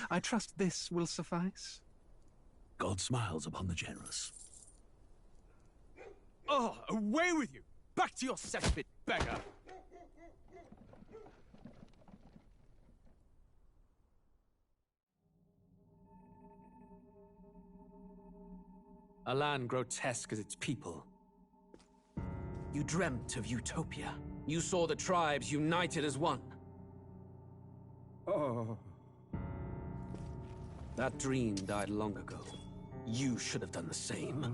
I trust this will suffice. God smiles upon the generous. Oh, away with you! Back to your cesspit, beggar! A land grotesque as its people. You dreamt of utopia. You saw the tribes united as one. Oh. That dream died long ago. You should have done the same.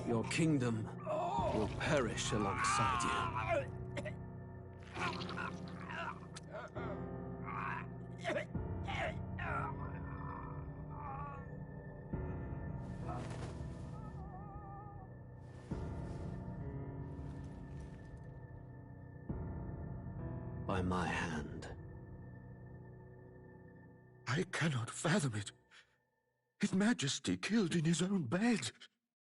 Your kingdom will perish alongside you. By my hand. I cannot fathom it. His Majesty killed in his own bed.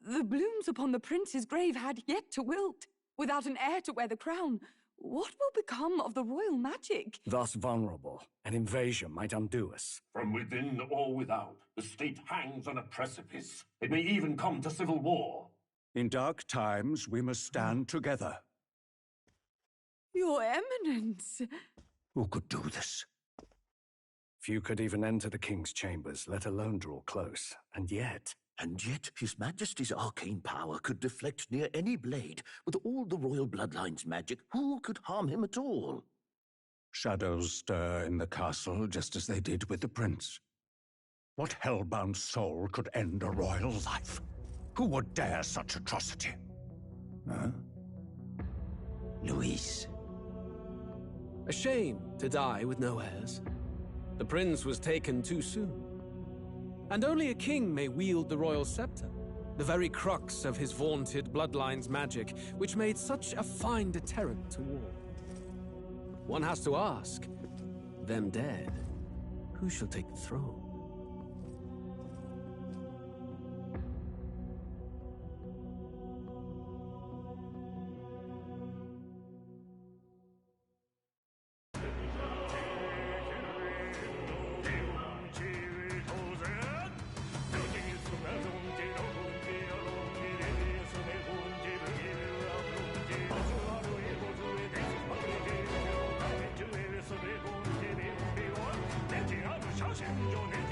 The blooms upon the prince's grave had yet to wilt. Without an heir to wear the crown, what will become of the royal magic? Thus vulnerable, an invasion might undo us. From within or without, the state hangs on a precipice. It may even come to civil war. In dark times, we must stand together. Your Eminence! Who could do this? Few could even enter the king's chambers, let alone draw close. And yet His Majesty's arcane power could deflect near any blade. With all the royal bloodline's magic, who could harm him at all? Shadows stir in the castle just as they did with the prince. What hellbound soul could end a royal life? Who would dare such atrocity? Huh? Luis. A shame to die with no heirs. The prince was taken too soon. And only a king may wield the royal scepter, the very crux of his vaunted bloodline's magic, which made such a fine deterrent to war. One has to ask, them dead, who shall take the throne? Senhor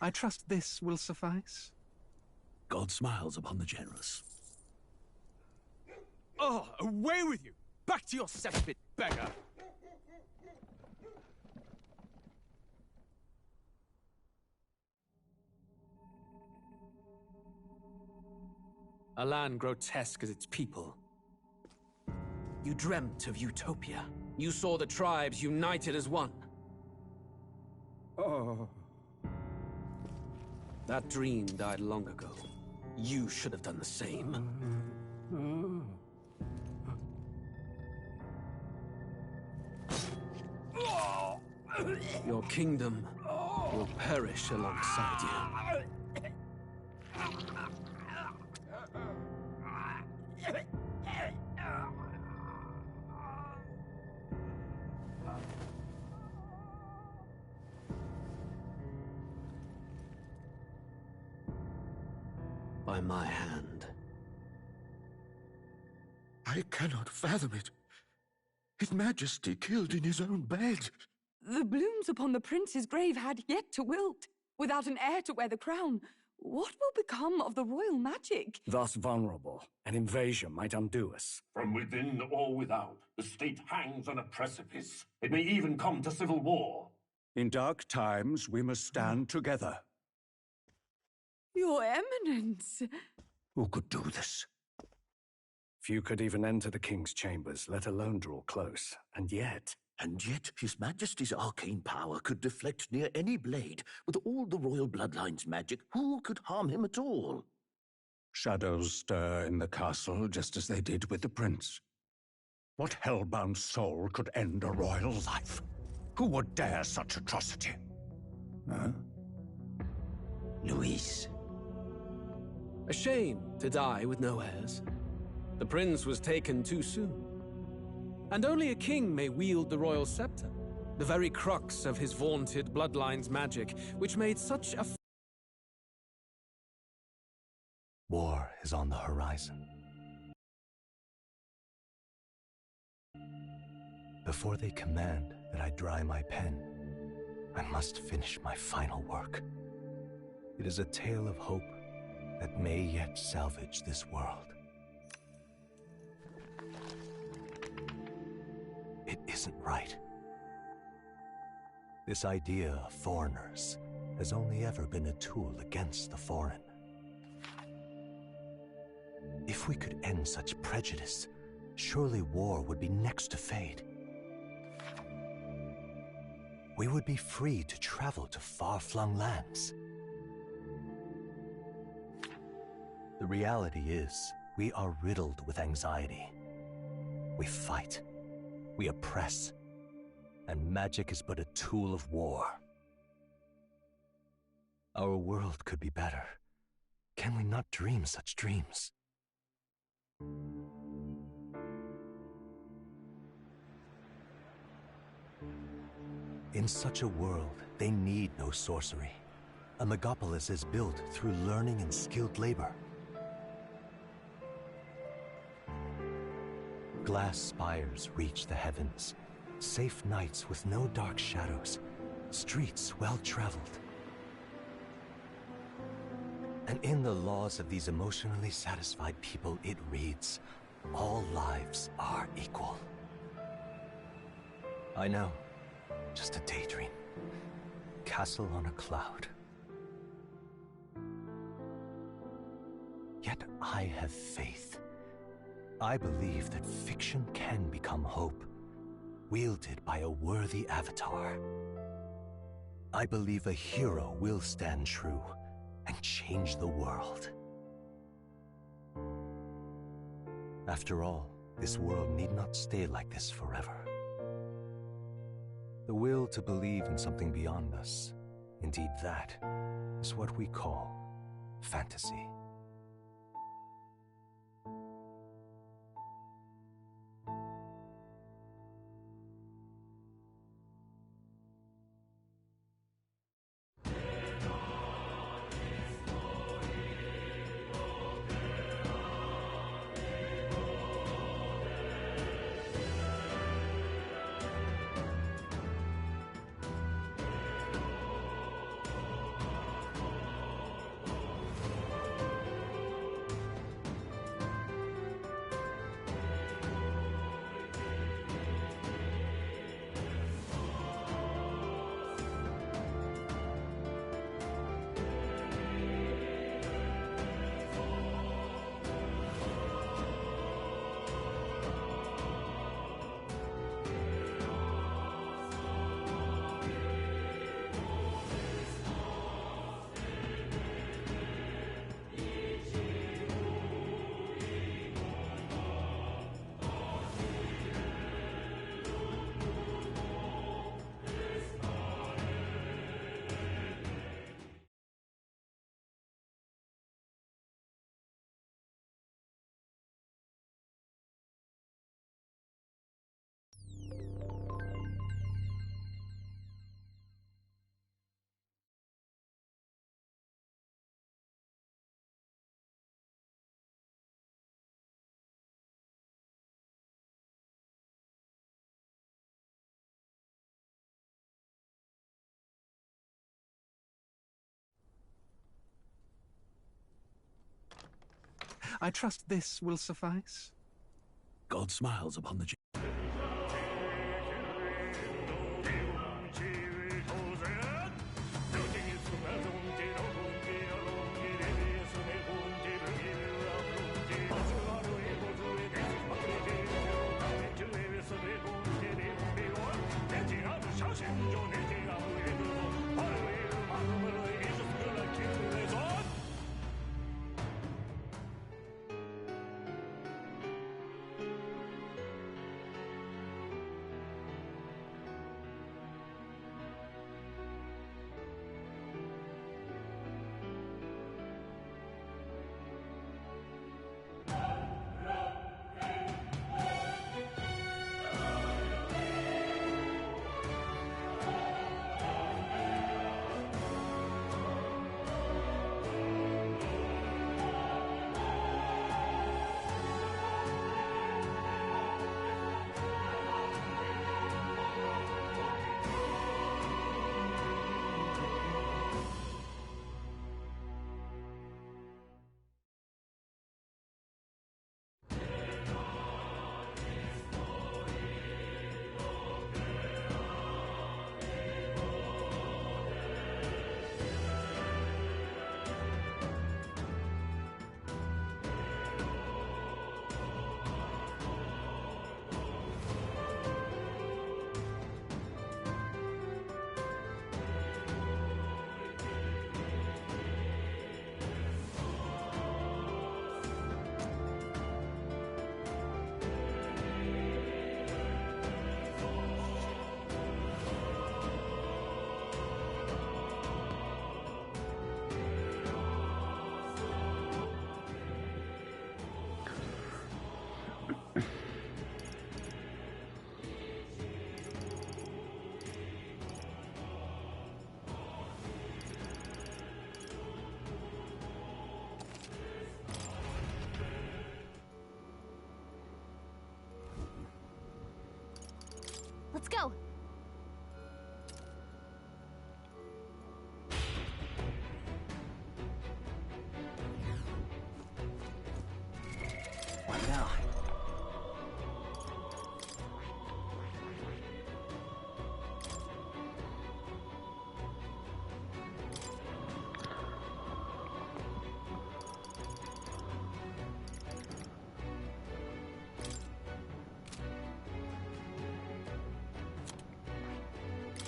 I trust this will suffice. God smiles upon the generous. Oh, away with you! Back to your cesspit, beggar! A land grotesque as its people. You dreamt of utopia. You saw the tribes united as one. Oh. That dream died long ago. You should have done the same. Your kingdom will perish alongside you. By my hand. I cannot fathom it. His Majesty killed in his own bed. The blooms upon the prince's grave had yet to wilt. Without an heir to wear the crown, what will become of the royal magic? Thus vulnerable, an invasion might undo us. From within or without, the state hangs on a precipice. It may even come to civil war. In dark times, we must stand together. Your Eminence! Who could do this? Few could even enter the king's chambers, let alone draw close. And yet His Majesty's arcane power could deflect near any blade. With all the royal bloodline's magic, who could harm him at all? Shadows stir in the castle just as they did with the prince. What hellbound soul could end a royal life? Who would dare such atrocity? Huh? Luis. A shame to die with no heirs. The prince was taken too soon. And only a king may wield the royal scepter, the very crux of his vaunted bloodline's magic, which made such a... War is on the horizon. Before they command that I dry my pen, I must finish my final work. It is a tale of hope that may yet salvage this world. It isn't right. This idea of foreigners has only ever been a tool against the foreign. If we could end such prejudice, surely war would be next to fade. We would be free to travel to far-flung lands. The reality is, we are riddled with anxiety. We fight. We oppress, and magic is but a tool of war. Our world could be better. Can we not dream such dreams? In such a world, they need no sorcery. A megapolis is built through learning and skilled labor. Glass spires reach the heavens, safe nights with no dark shadows, streets well-traveled. And in the laws of these emotionally satisfied people, it reads, all lives are equal. I know, just a daydream. Castle on a cloud. Yet I have faith. I believe that fiction can become hope, wielded by a worthy avatar. I believe a hero will stand true and change the world. After all, this world need not stay like this forever. The will to believe in something beyond us, indeed that, is what we call fantasy. I trust this will suffice. God smiles upon the Let's go! What now?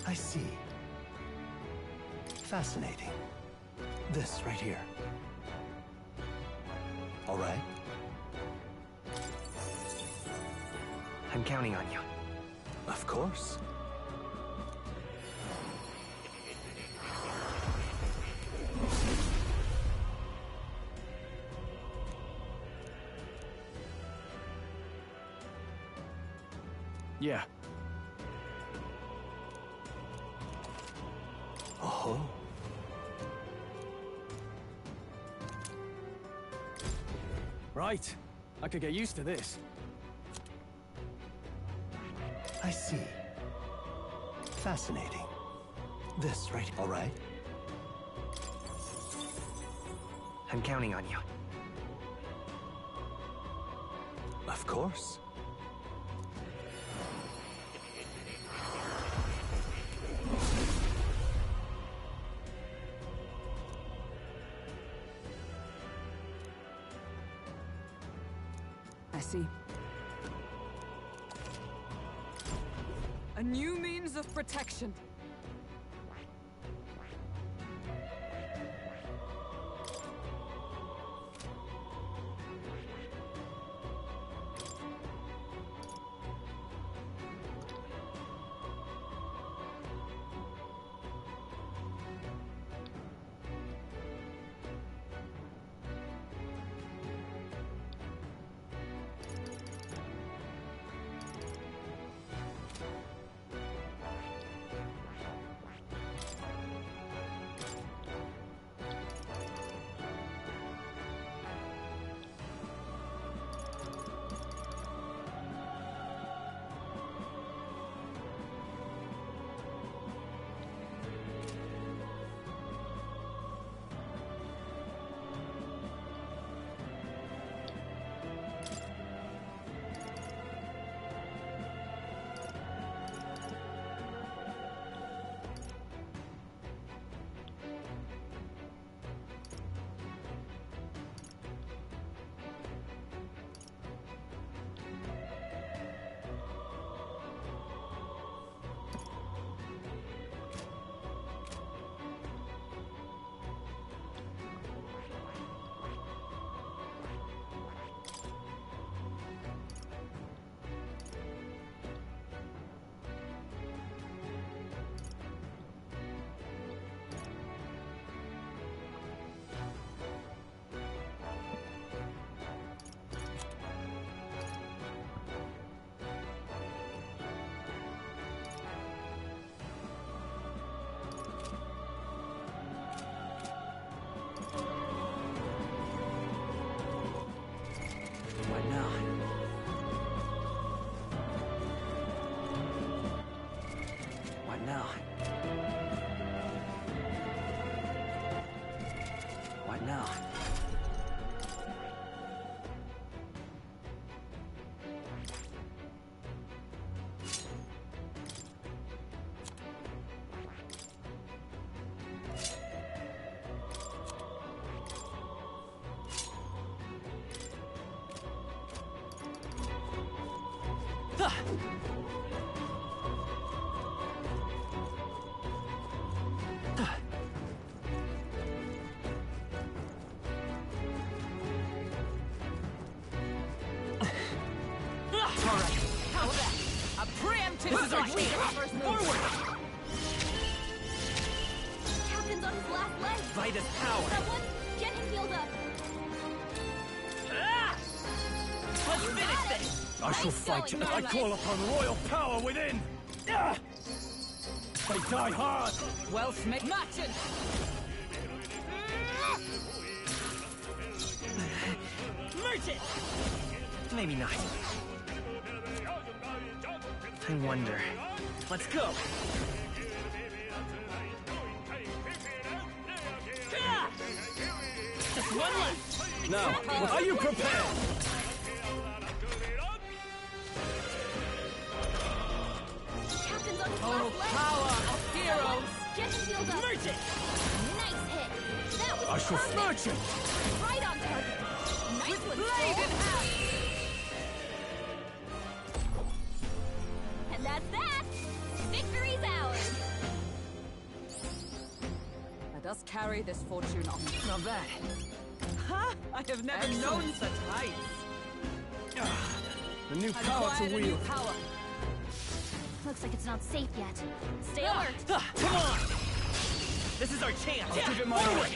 I see. Fascinating. This right here. All right. I'm counting on you. Of course. Yeah. Oh. Right. I could get used to this. I see. Fascinating. This right, all right. I'm counting on you. Of course. I see. A new means of protection. This is our chance! Forward! Captain's on his last leg! Vitus power! Someone, get him healed up! Let's finish this! I shall fight you. I call upon royal power within! They die hard! Well, Smith, merchant! Merchant! Maybe not. I wonder. Let's go! Just one left! Now, are you prepared? Captain's on his Oh, last leg! power of heroes! Get him healed up! Merchant! Nice hit! That was I shall perfect. merchant! Right on target! Nice one, Blade in Stroll. hand! And that's that! Victory's ours! Let us carry this fortune on. Not bad. Ha! I have never known such heights. A new I've power to acquired a new wield! power. Looks like it's not safe yet. Stay alert! Come on! This is our chance. I'll give it my all!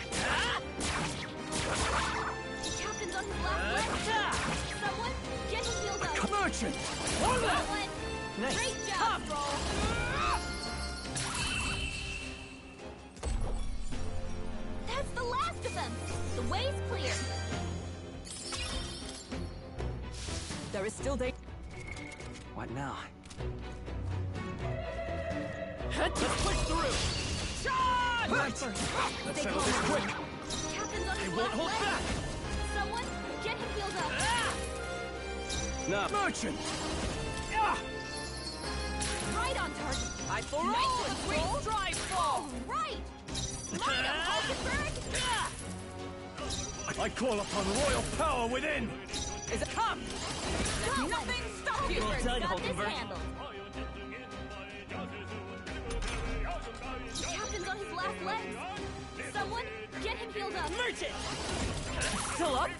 Captain's on his last leg! Someone, get him healed up! Merchant! One left! Someone, Nice. great job, Stroll! That's the last of them! The way's clear! There is still danger. What now? Let's push through! Charge! Let's settle this quick! Captain's on his They won't last hold leg! back! Someone, get him healed up! Now, merchant! Right on target! I for Nice all one, that we Stroll. strive for! All right! Smite him, Hulkenberg! I call upon royal power within! Is it come? Let nothing stop you! Hulkenberg's done, got this Hulkenberg. handled. Captain's on his last legs. Someone, get him healed up. Merchant! Still up?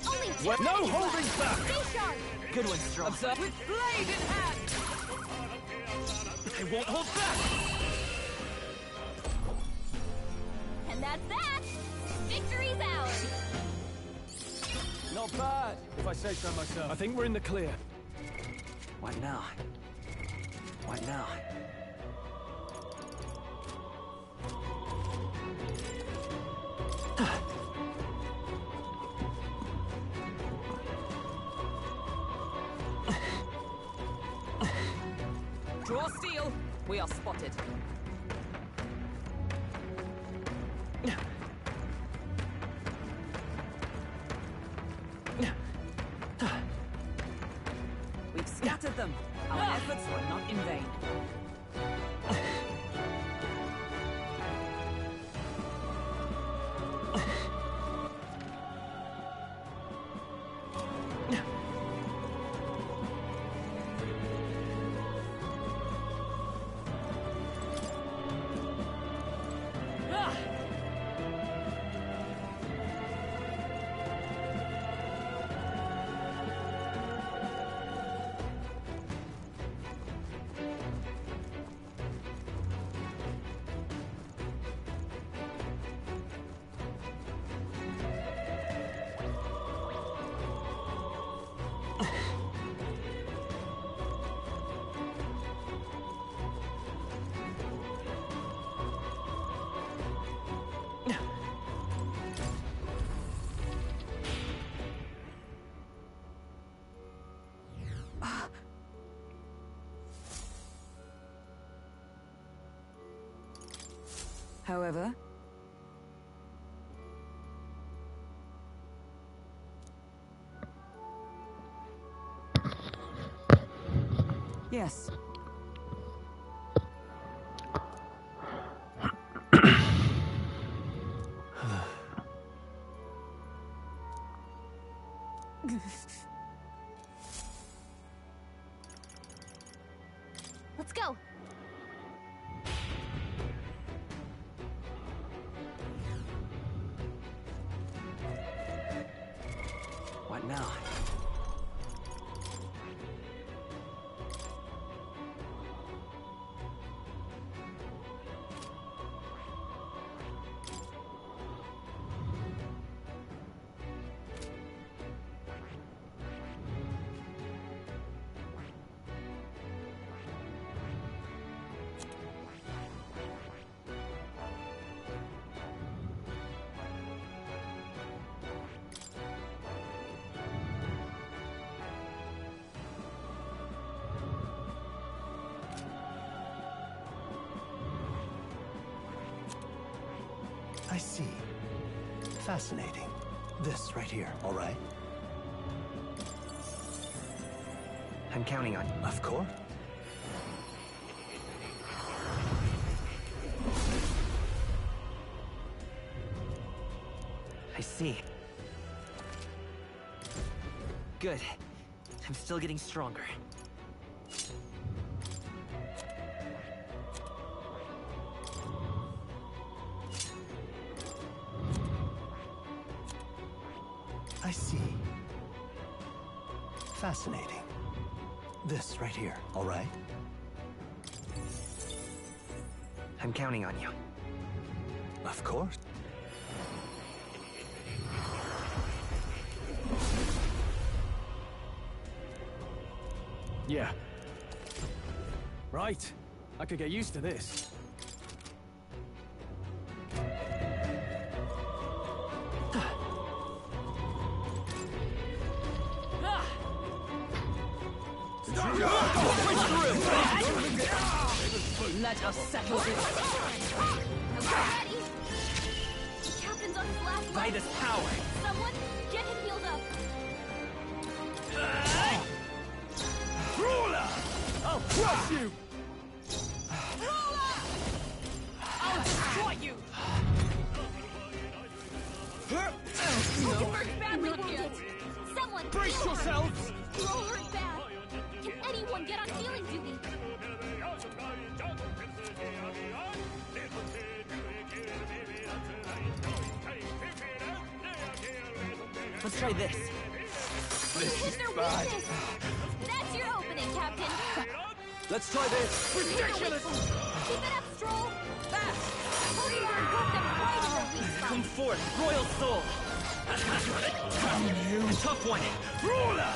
Only two Well, no minutes holding left. back. Stay sharp. Good one, Strong. Observe with blade in hand! They won't hold back! And that's that. Victory's ours. Not bad, if I say so myself. I think we're in the clear. What now? What now? Draw steel. We are spotted. We've scattered them. Our efforts were not in vain. However, yes. Let's go. What now? I see. Fascinating. This right here, all right? I'm counting on you. Of course. I see. Good. I'm still getting stronger. I see. Fascinating. This right here, all right? I'm counting on you. Of course. Yeah. Right. I could get used to this. Let us settle this. Ready? Captain's on his last By leg. this power! Someone get him healed up. Ruler! I'll crush you! I'll destroy you! Hulkenberg's badly wounded. Someone Brace heal her. yourselves! You're all hurt bad. Can anyone get on healing duty? Let's try this. Hit their weakness. That's your opening, Captain. Let's try this! Ridiculous! Keep it up, Stroll. Fast. Hulkenberg got them right in their weak spot. Come forth, Royal Soul! Damn you! A tough one! Ruler!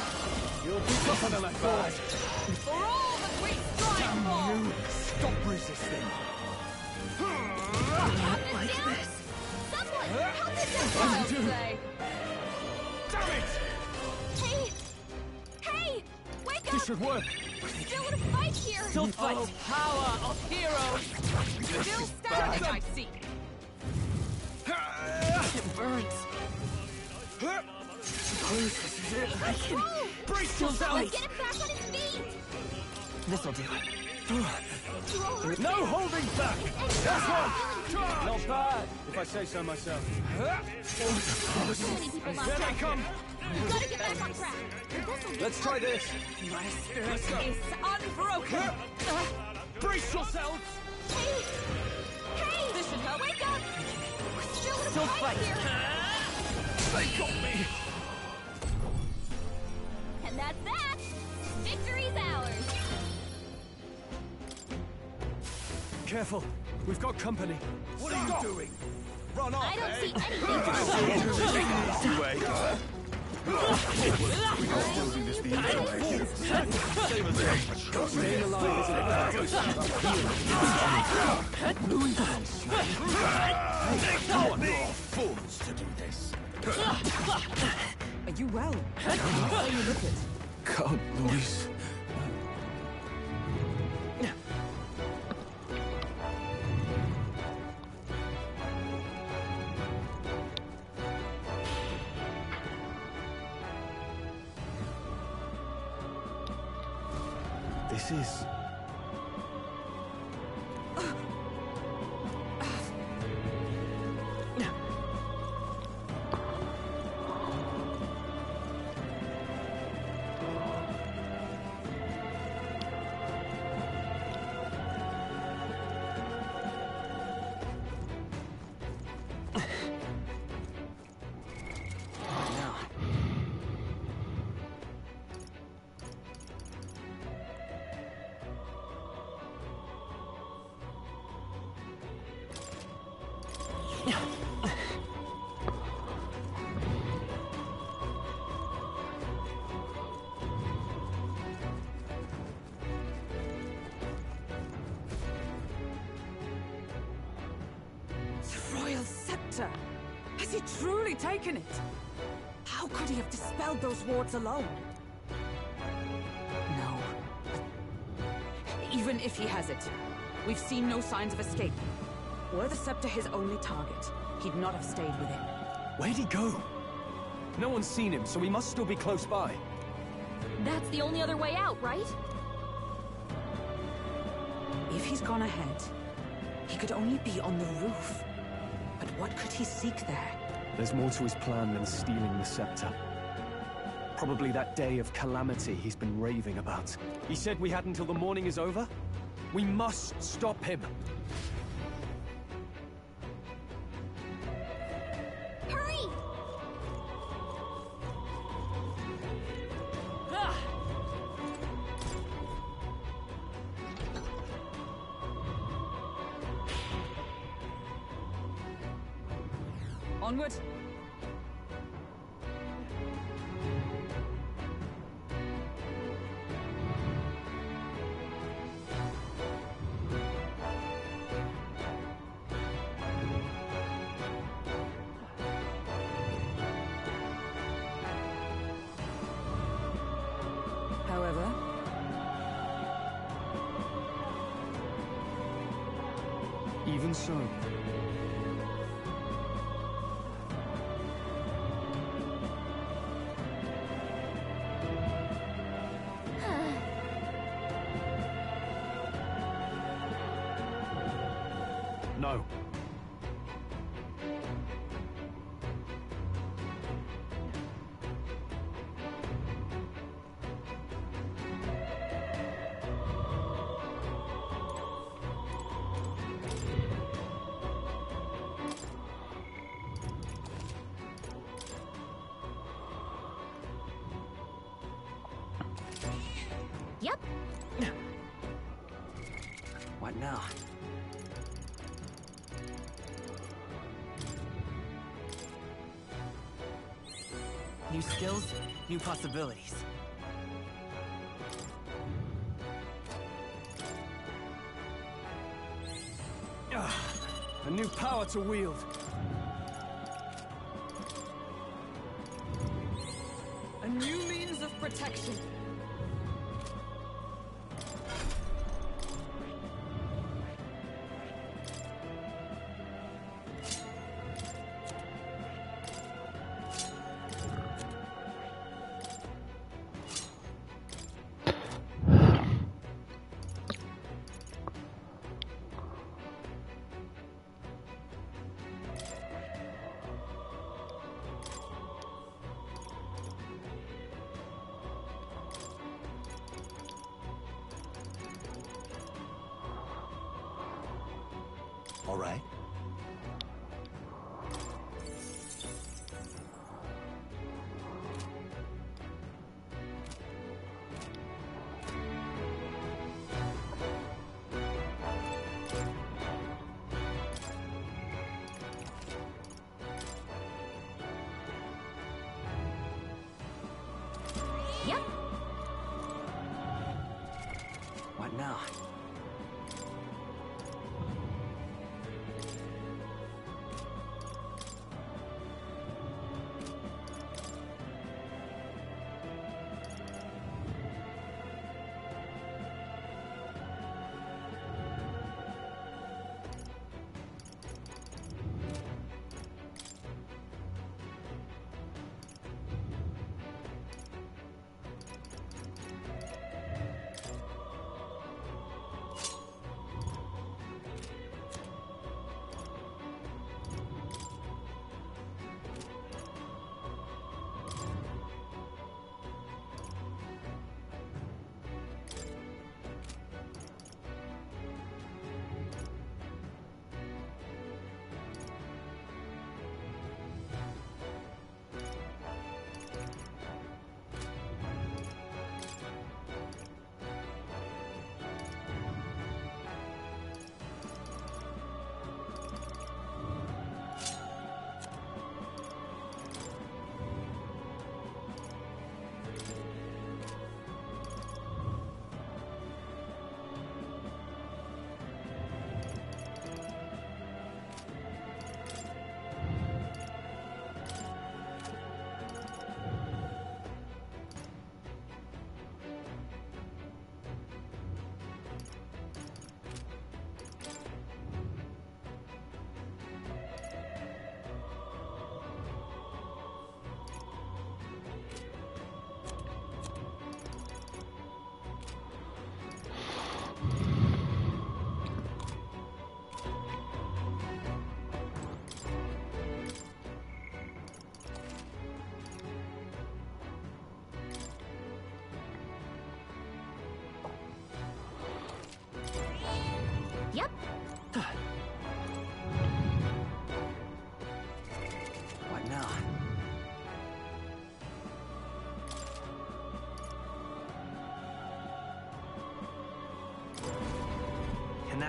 You'll be tougher than I thought! For all that we strive for! You stop resisting! Like this. Someone help us out. I'll say. Damn it! Hey! Hey! Wake up! This should work! We're still in a fight here! Still fight! Oh, power of heroes! Still standing, I see! It burns! This is it! I can... Brace Still yourself! fight! Get him back on his feet! This'll do. You're all hurt No bad. holding back! That's one! Not bad, if I say so myself. Too many people lost Here they track. come! You gotta get back on track. This'll be Let's try this! My spirit is unbroken! Brace yourselves! Hey! Hey! This should help. Wake up! We're still in a Still fight fight. here! They got me! And that's that! Victory's ours! Careful, we've got company. What are you doing? Run off, I don't see anything Staying alive isn't Fools to do this. Are you well? How you look it? Count, Luis. This is... The royal scepter! Has he truly taken it? How could he have dispelled those wards alone? No. Even if he has it, we've seen no signs of escape. Were the scepter his only target, he'd not have stayed within. Where'd he go? No one's seen him, so he must still be close by. That's the only other way out, right? If he's gone ahead, he could only be on the roof. But what could he seek there? There's more to his plan than stealing the scepter. Probably that day of calamity he's been raving about. He said we had until the morning is over? We must stop him! Hurry! Onward! However, Even so. No. Yep. What now? New skills, new possibilities. A new power to wield. a new means of protection. All right. Yep. What now?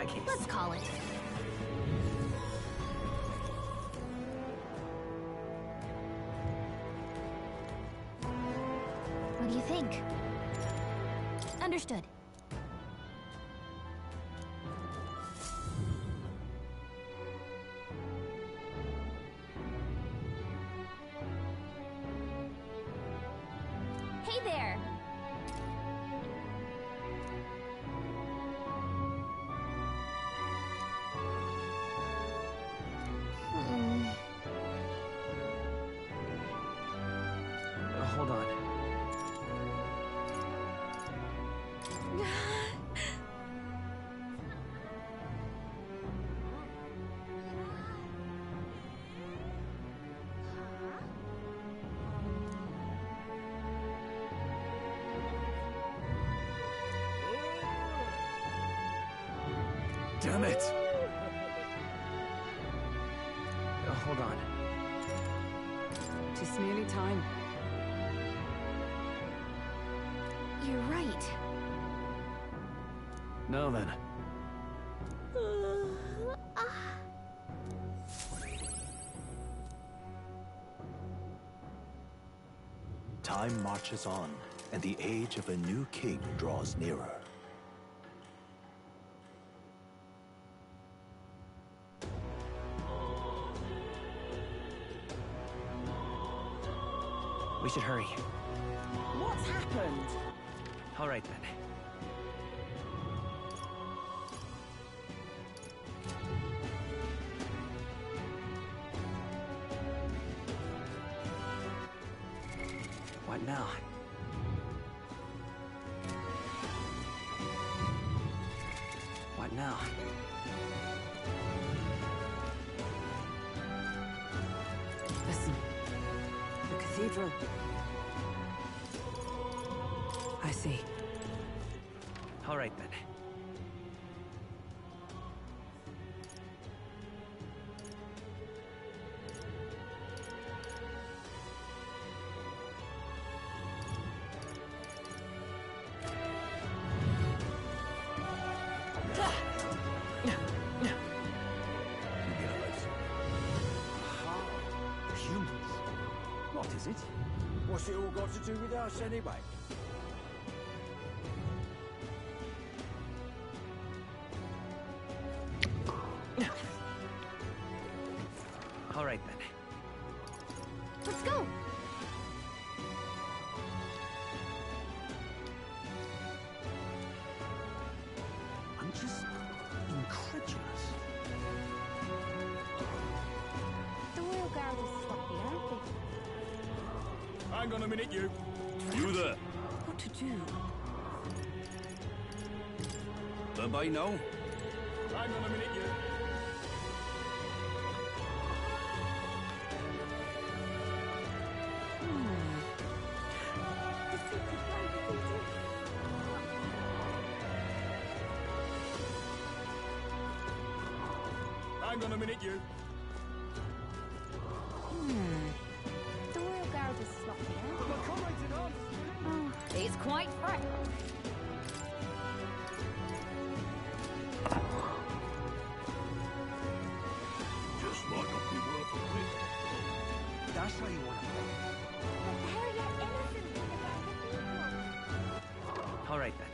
that case. Let's call it. What do you think? Understood. Hey there! Hold on. Damn it! Hold on. Just merely time. You're right. Now then. Time marches on, and the age of a new king draws nearer. We should hurry. What's happened? All right, then. What now? What now? Listen. The cathedral. I see. All right, then. Humans? What is it? What's it all got to do with us anyway? All right, then. Let's go! I'm just incredulous. The Royal Guard is sloppy, aren't they? Hang on a minute, you. You there. What to do? Everybody know? Hang on a minute, you. Hang on a minute, you. The Royal Guard is sloppy, aren't they? Oh, it's quite fresh. Just might not be worth a whip. That's how you want to play. But Harry had innocently about the people. All right, then.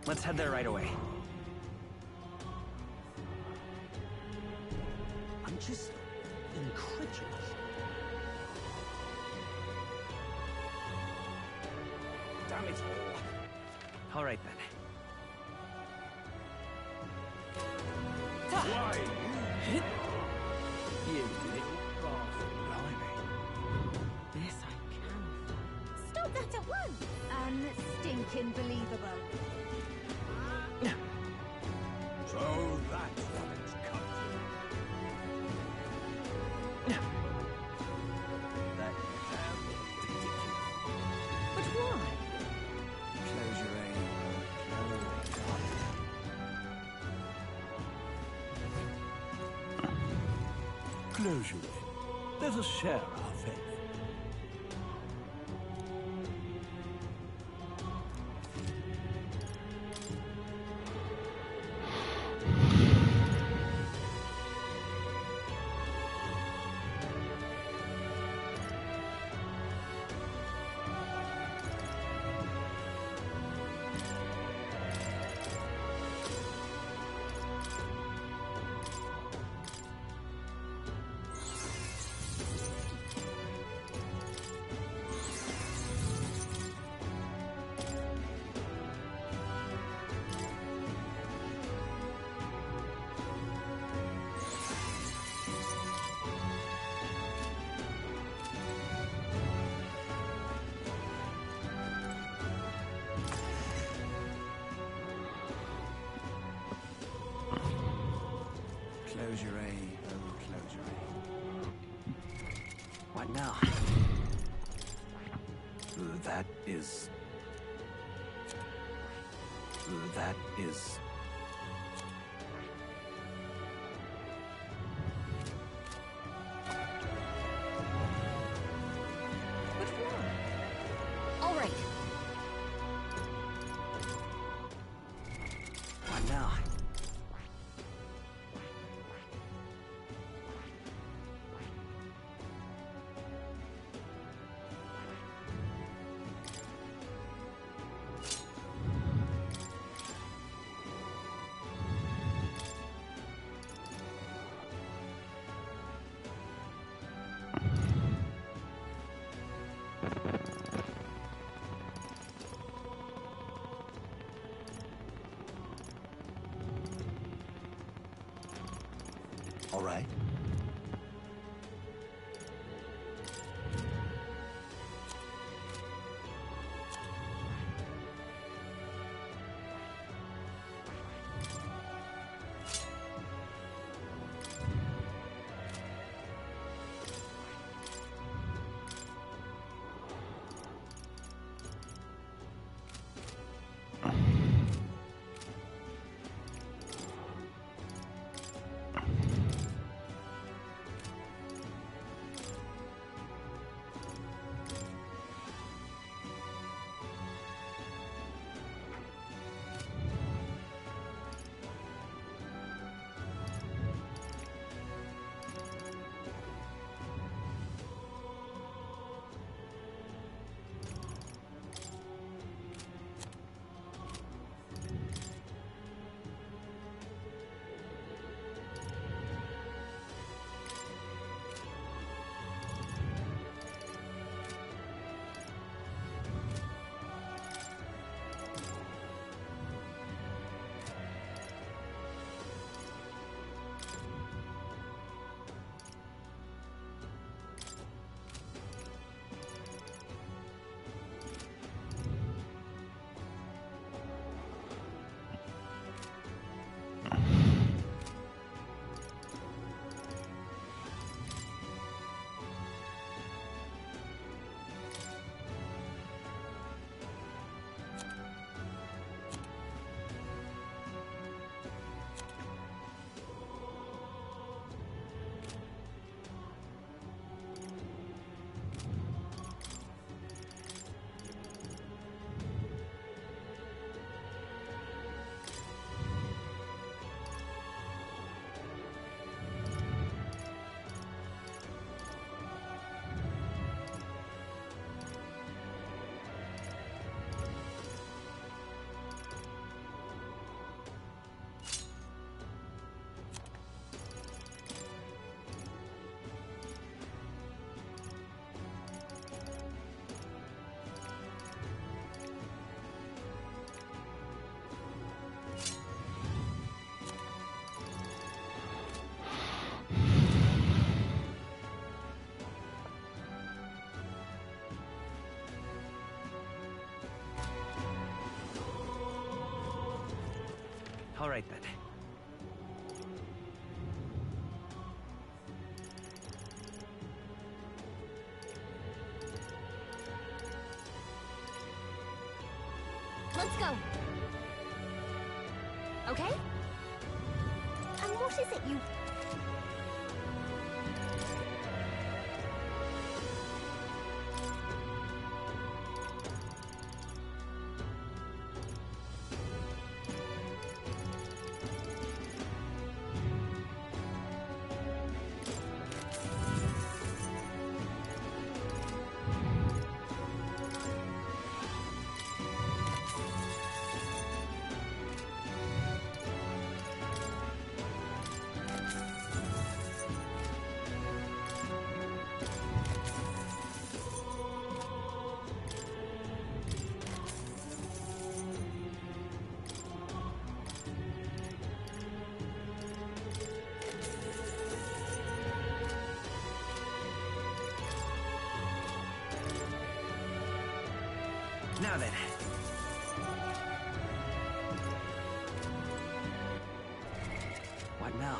Let's head there right away. I'm just incredulous. Damn it all. All right, then. Why? You little bastard. Blimey. This I can. Stop that at once! Unstinking believable. So that's what it's come to. That damn ridiculous. But why? Close your aim. Close your aim. Let us share our faith. What now? That is... That is... But why? All right. What now? All right. All right, then. Let's go. Okay? And what is it you... Now then. What now?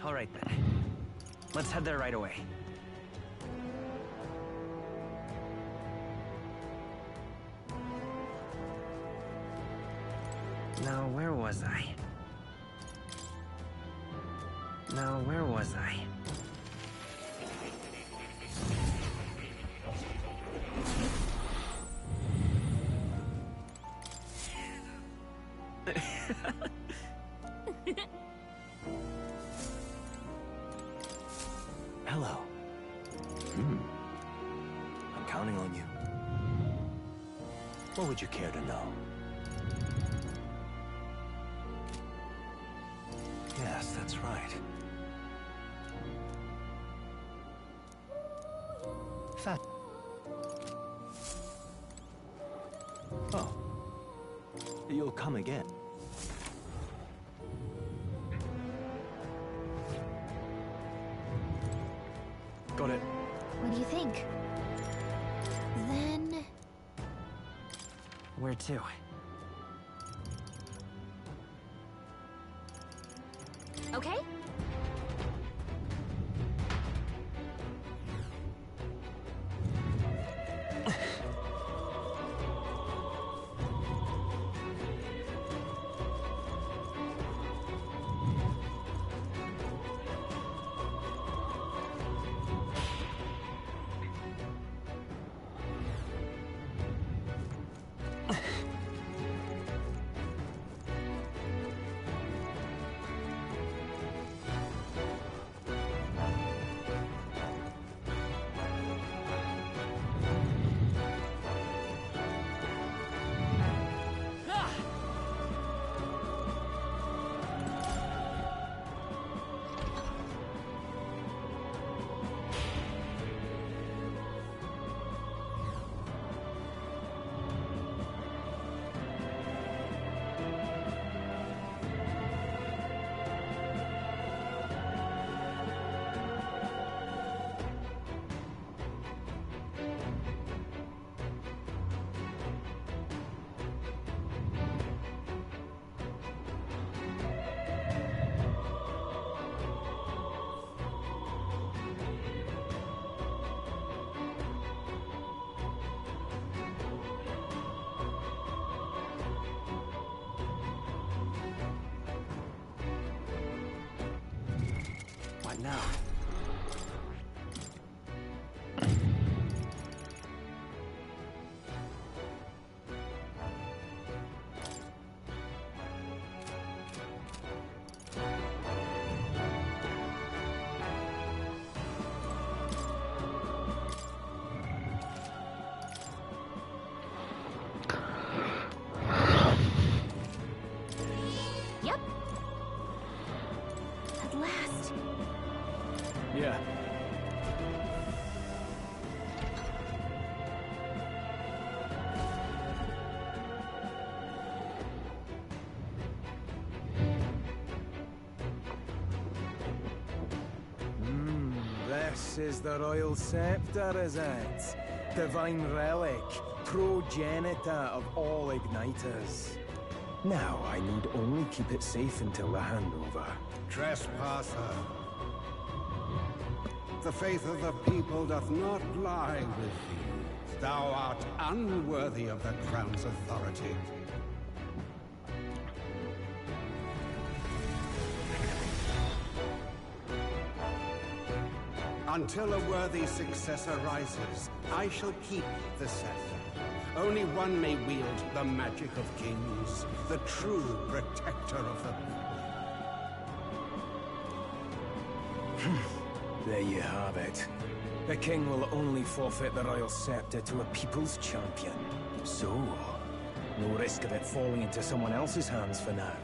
All right, then. Let's head there right away. Now, where was I? Hello. I'm counting on you. What would you care to know? Yes, that's right. Fat. Oh. You'll come again. Got it. What do you think? Then... Where to? Okay. What now? Yep. At last. Yeah. This is the royal scepter, is it? Divine relic, progenitor of all igniters. Now I need only keep it safe until the handover. Trespasser. The faith of the people doth not lie with thee. Thou art unworthy of the crown's authority. Until a worthy successor rises, I shall keep the scepter. Only one may wield the magic of kings, the true protector of the people. There you have it. The king will only forfeit the royal scepter to a people's champion. So, no risk of it falling into someone else's hands for now.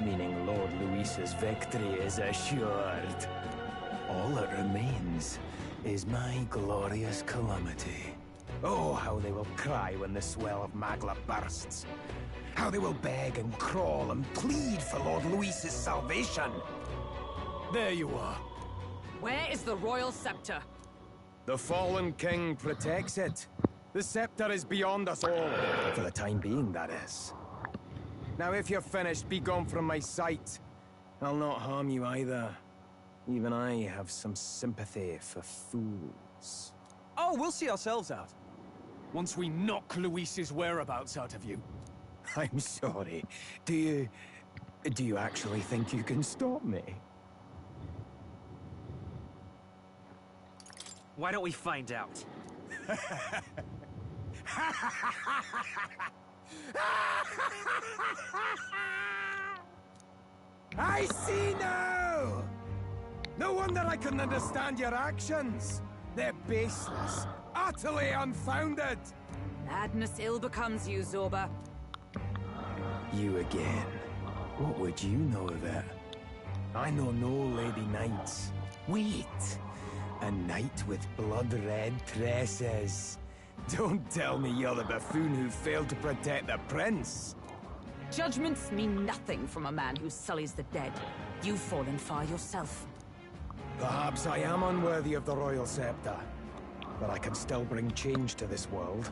Meaning Lord Luis's victory is assured. All that remains is my glorious calamity. Oh, how they will cry when the swell of Magla bursts. How they will beg and crawl and plead for Lord Luis's salvation. There you are. Where is the royal scepter? The fallen king protects it. The scepter is beyond us all. For the time being, that is. Now, if you're finished, be gone from my sight. I'll not harm you either. Even I have some sympathy for fools. Oh, we'll see ourselves out. Once we knock Luis's whereabouts out of you. I'm sorry. Do you actually think you can stop me? Why don't we find out? I see now! No wonder I couldn't understand your actions. They're baseless, utterly unfounded. Madness ill becomes you, Zorba. You again. What would you know of it? I know no Lady Knights. Wait! A knight with blood-red tresses. Don't tell me you're the buffoon who failed to protect the prince. Judgments mean nothing from a man who sullies the dead. You've fallen far yourself. Perhaps I am unworthy of the royal scepter, but I can still bring change to this world.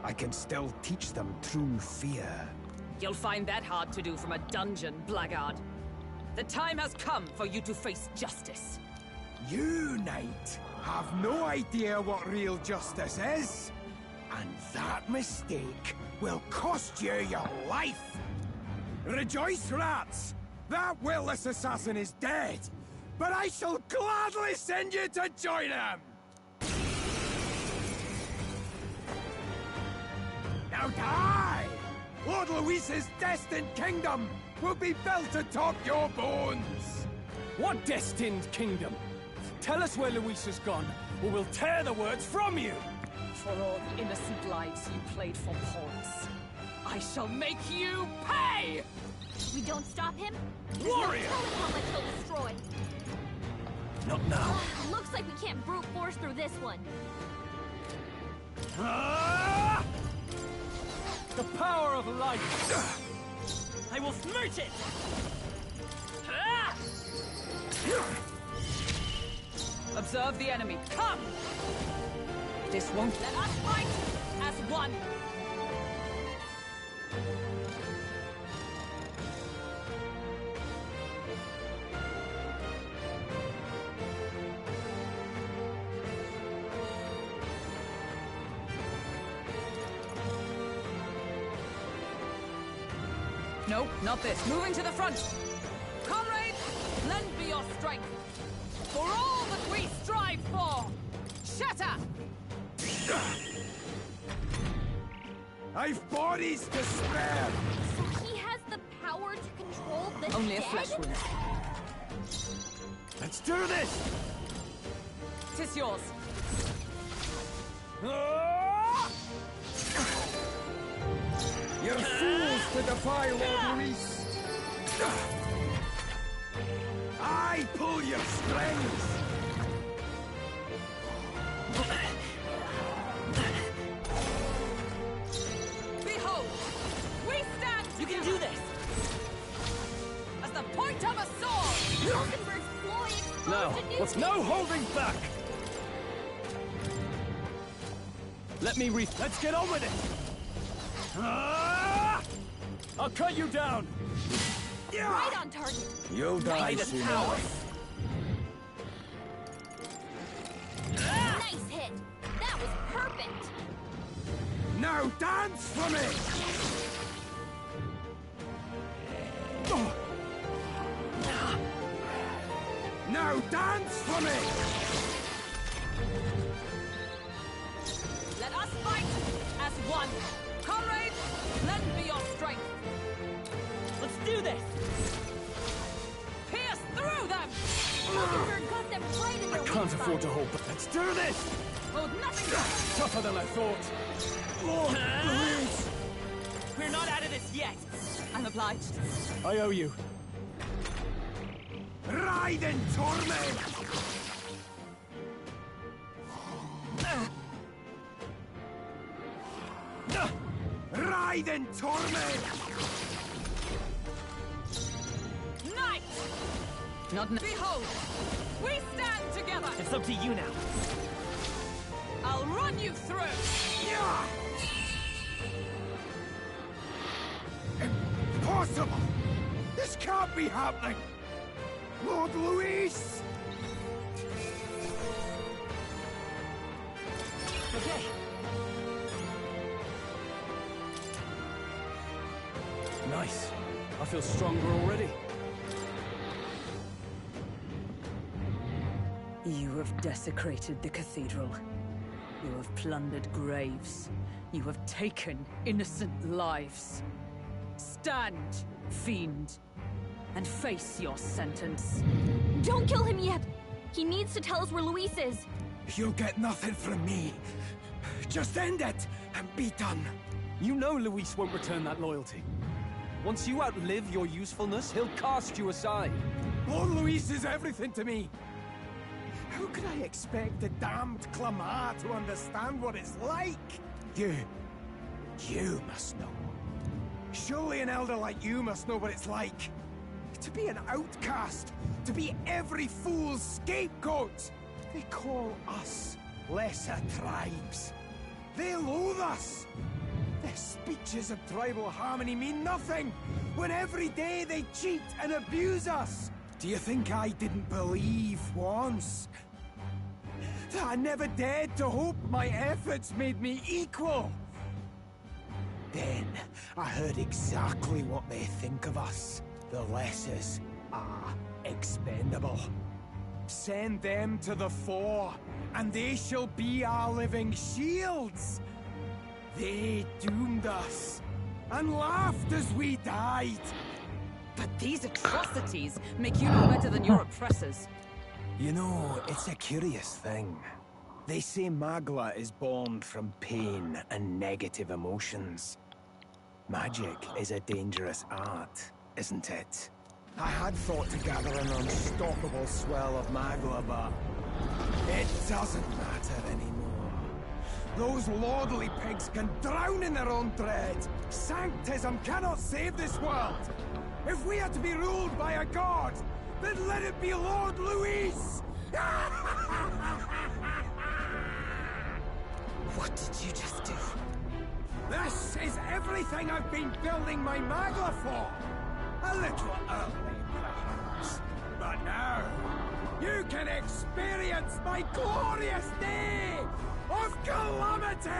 I can still teach them true fear. You'll find that hard to do from a dungeon, blackguard. The time has come for you to face justice. You, knight, have no idea what real justice is. And that mistake will cost you your life. Rejoice, rats! That willless assassin is dead, but I shall gladly send you to join him! Now die! Lord Luis's destined kingdom will be built atop your bones! What destined kingdom? Tell us where Luis has gone, or we'll tear the words from you! For all the innocent lives you played for pawns, I shall make you pay! We don't stop him? Warrior! There's no telling how much he'll destroy. Not now. Looks like we can't brute force through this one. The power of light! I will smirch it! Observe the enemy. Come! This won't let us fight as one! Nope, not this. Moving to the front! Comrades, lend me your strength! For all that we strive for! Shatter! I've bodies to spare! So he has the power to control the Only a dead? flesh wound. Let's do this! Tis yours. You're fools to defy Lord Luis! I pull your strings! Behold! We stand together! You can do this! As the point of a sword! Hulkenberg's ploy exposed Now, a new let's no weakness. holding back! Let's get on with it! I'll cut you down! Right on target. You'll die soon enough. Nice hit. That was perfect. Now dance for me! Now dance for me! Let us fight as one! Comrades, lend me your strength! Let's do this! Pierce through them! Hulkenberg got them right in their weak Can't afford to spot. hold back. Let's do this! Hold nothing back! Tougher than I thought. Lord Luis! We're not out of this yet! I'm obliged. I owe you. Ride in torment! Ride in torment! Knight! Behold! We stand together! It's up to you now. I'll run you through! Impossible! This can't be happening! Lord Luis! Okay. Nice. I feel stronger already. You have desecrated the cathedral. You have plundered graves. You have taken innocent lives. Stand, fiend, and face your sentence. Don't kill him yet! He needs to tell us where Luis is. You'll get nothing from me. Just end it and be done. You know Luis won't return that loyalty. Once you outlive your usefulness, he'll cast you aside. Lord Luis is everything to me. How could I expect the damned Clamar to understand what it's like? You must know. Surely an elder like you must know what it's like. To be an outcast. To be every fool's scapegoat. They call us lesser tribes. They loathe us. Their speeches of tribal harmony mean nothing, when every day they cheat and abuse us. Do you think I didn't believe once? That I never dared to hope my efforts made me equal? Then I heard exactly what they think of us. The lessers are expendable. Send them to the fore, and they shall be our living shields. They doomed us, and laughed as we died. But these atrocities make you no better than your oppressors. You know, it's a curious thing. They say Magla is born from pain and negative emotions. Magic is a dangerous art, isn't it? I had thought to gather an unstoppable swell of Magla, but it doesn't matter anymore. Those lordly pigs can drown in their own dread. Sanctism cannot save this world. If we are to be ruled by a god, then let it be Lord Luis! What did you just do? This is everything I've been building my Magla for! A little early, perhaps. But now, you can experience my glorious day of calamity!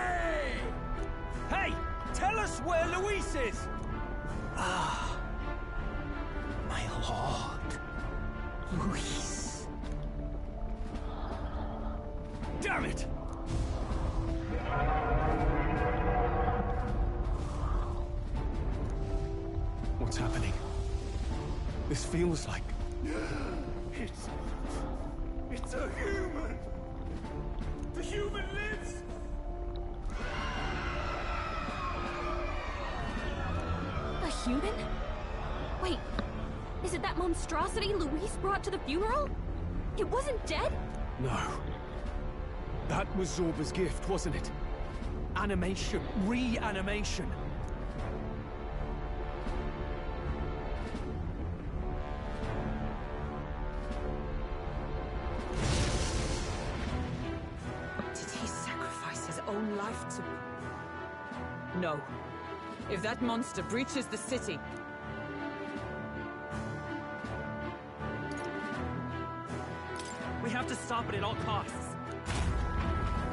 Hey! Tell us where Luis is! Ah, my lord. Luis. Damn it! What's happening? This feels like... It's a human! The human lives! A human? Wait, is it that monstrosity Luis brought to the funeral? It wasn't dead? No. That was Zorba's gift, wasn't it? Animation. Reanimation. Did he sacrifice his own life to... No. If that monster breaches the city... We have to stop it at all costs.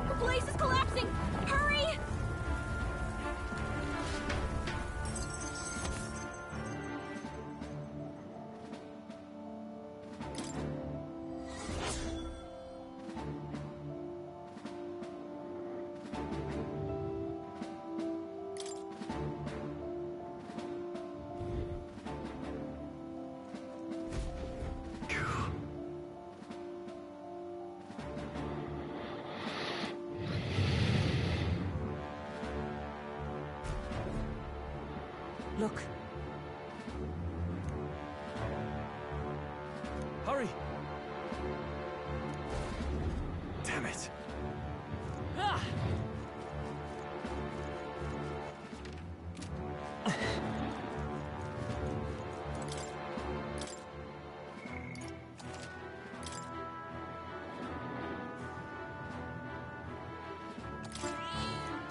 The place is collapsing! Hurry! Look. Hurry! Damn it. Ah!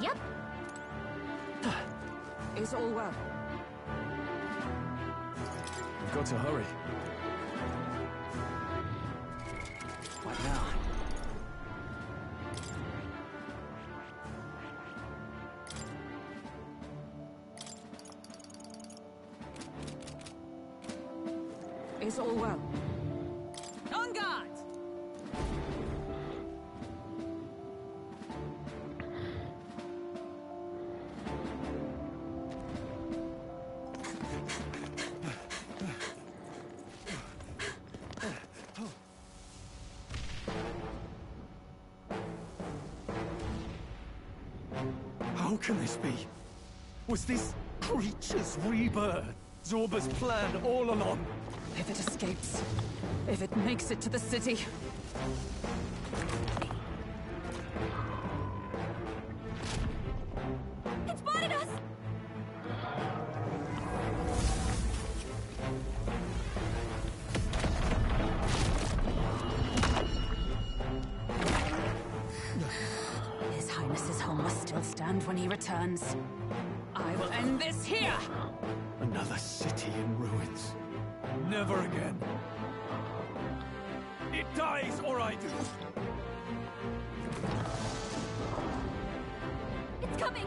Yep. Is all well? We've got to hurry. What now? Is all well? On guard! How can this be? Was this creature's rebirth Zorba's plan all along? If it escapes, if it makes it to the city... It spotted us! His Highness's home must still stand when he returns. I will end this here! Another city in ruins. Never again. It dies or I do. It's coming!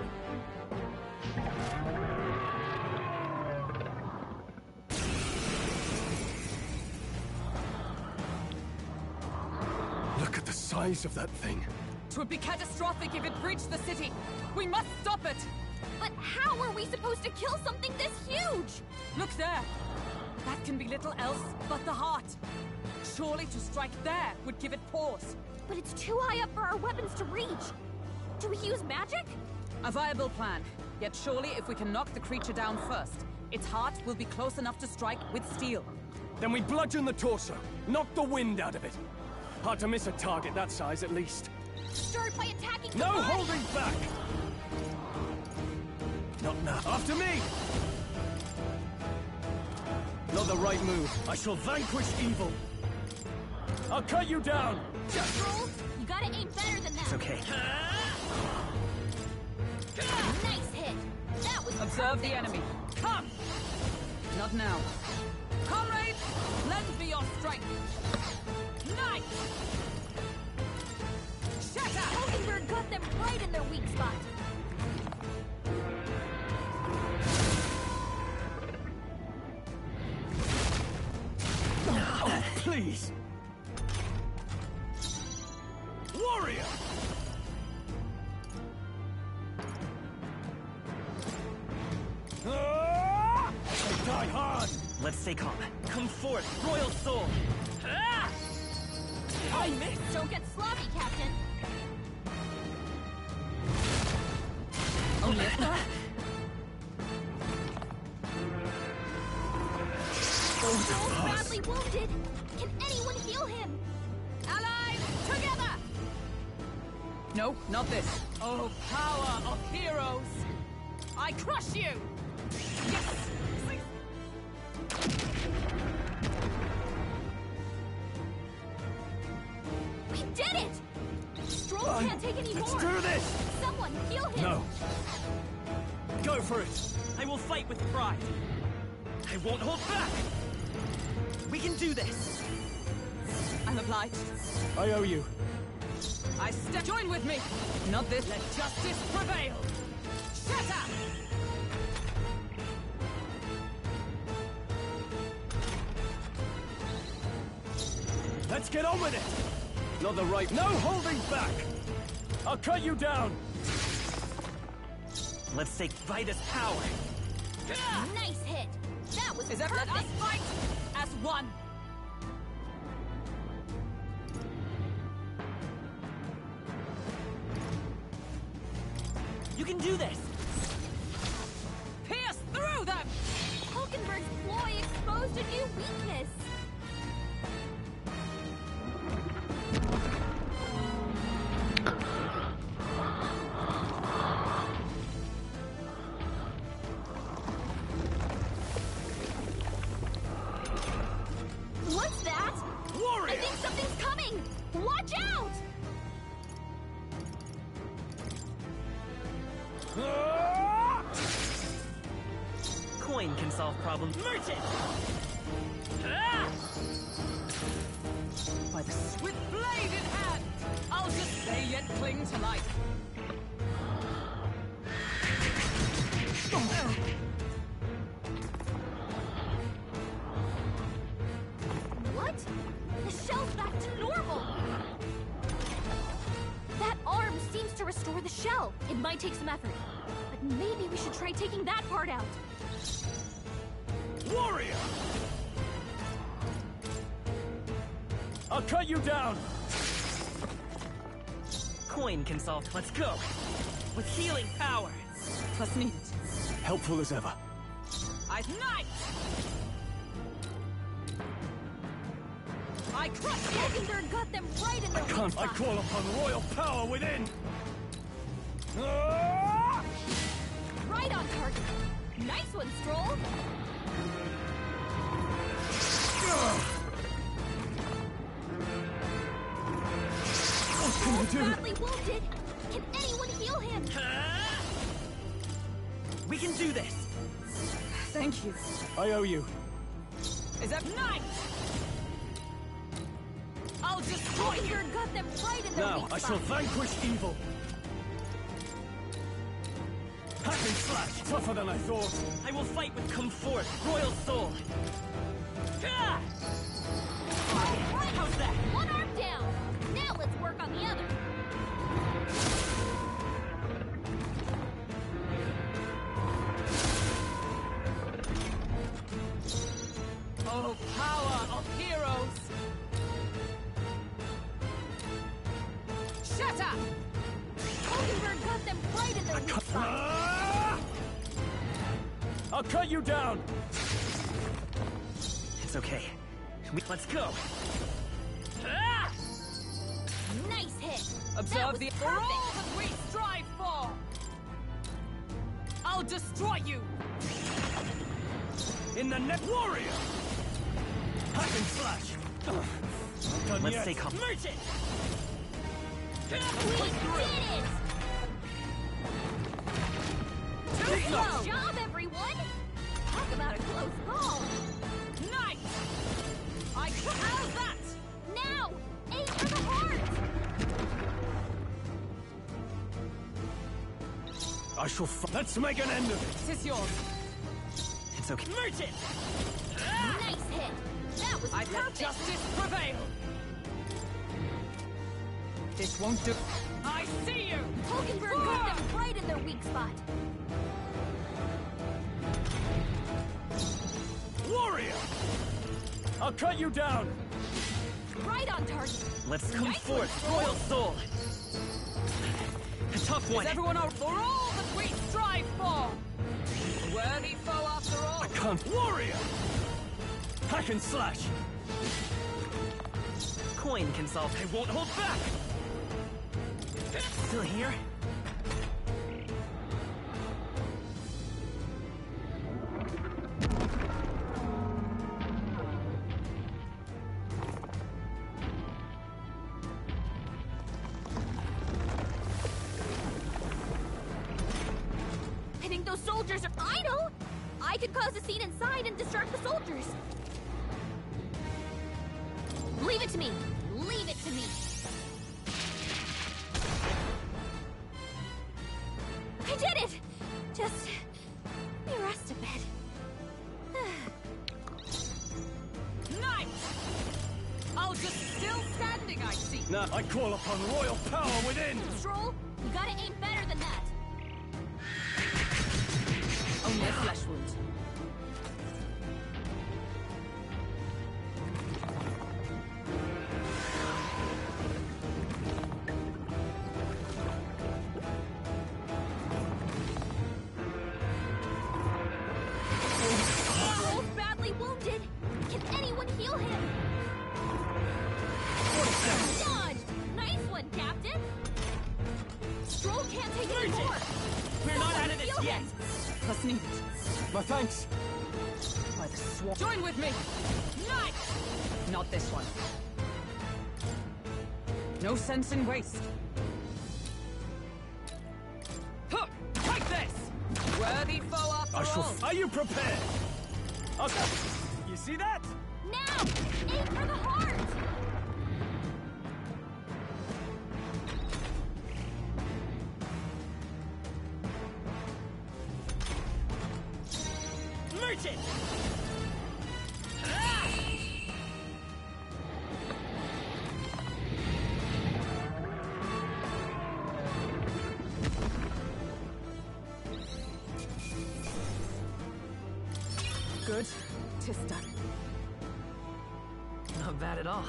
Look at the size of that thing. It would be catastrophic if it breached the city. We must stop it! But how are we supposed to kill something this huge? Look there! That can be little else but the heart. Surely to strike there would give it pause. But it's too high up for our weapons to reach. Do we use magic? A viable plan. Yet surely if we can knock the creature down first, its heart will be close enough to strike with steel. Then we bludgeon the torso. Knock the wind out of it. Hard to miss a target that size, at least. Start by attacking the No body. holding back! Not now. After me! Not the right move. I shall vanquish evil. I'll cut you down! Roll, you gotta aim better than that. It's okay. Nice hit. That was Observe the perfect. enemy. Come! Not now. Comrades, lend me your strength. Nice! Shatter! Hulkenberg got them right in their weak spot. Oh, please! Warrior! They die hard! Let's stay calm. Come forth, Royal Soul! Ah! I missed. Don't get sloppy, Captain. Oh, yes. Joel's badly wounded. Can anyone heal him? Allies, together! No, not this. Oh, power of heroes! I crush you! Yes! We did it! Stroll can't take any Let's more. do this! Someone heal him. No. Go for it! I will fight with pride. I won't hold back! We can do this! I'm obliged. I owe you. I step. Join with me! Not this. Let justice prevail! Shatter! Let's get on with it! Not the right... No holding back! I'll cut you down! Let's take Vitus power! Nice hit. That was Is that perfect. let us fight as one! You can do this! Pierce through them! Hulkenberg's ploy exposed a new weakness. What's that? Warrior! I think something's coming! Watch out! Coin can solve problems. Merchant! Ah! By the with blade in hand, I'll just stay yet cling to life. shell. It might take some effort. But maybe we should try taking that part out. Warrior! I'll cut you down! Coin can solve. Let's go! With healing power! Plus needed. Helpful as ever. Ignite! I crush you! Mockingbird got them right in their weak I spot. call upon royal power within! Ah! Right on target. Nice one, Stroll. What can you do? Badly wounded. Can anyone heal him? We can do this! Thank you. I owe you. Is that night? I'll destroy you! Mockingbird got them right in their Now weak I spot. shall vanquish evil. Hack and slash! Tougher than I thought. I will fight with comfort, royal soul! Ah! How's that? One arm down. Now let's work on the other. Oh, power of heroes! Shut up! Mockingbird got them right in their weak spot. Ah! I'll cut you down! It's okay. Let's go! Ah! Nice hit. That Observe was the perfect. for all that we strive for! I'll destroy you! In the neck, warrior! Hack and slash! Done Let's yet. stay calm. Merchant! We did it! Good job, everyone! Talk about a close call. Night! How's that? Now, aim for the heart! I shall let's make an end of it! This is yours. It's okay. Merchant! Nice hit! That was I've let perfect! justice prevail! This won't do. I see you! Mockingbird got them right in their weak spot. Warrior! I'll cut you down! Right on target. Let's come Nice forth, one, royal soul! A tough one! Is everyone out for all that we strive for? Worthy foe after all. I can't. Warrior! Hack and slash! Coin can solve. I won't hold back! Still here? I think those soldiers are idle. I could cause a scene inside and distract the soldiers. Leave it to me. Leave it to me. I did it! Just let me rest a bit. Night! I'll just still standing, I see. Now I call upon royal power within! Stroll, you gotta aim better than that. Only a flesh wound. Stroll's badly wounded. Can anyone heal him? Dodged! Nice one, Captain! Stroll can't take any more! We're not out of Heal this yet! him. Plus needed. My thanks! By the swamp. Join with me! Night! Not this one. No sense in waste. Huh! Take this! Worthy foe after I shall. all. Are you prepared? You see that? Now! Aim for the heart! Merchant! Good. 'Tis done. Not bad at all.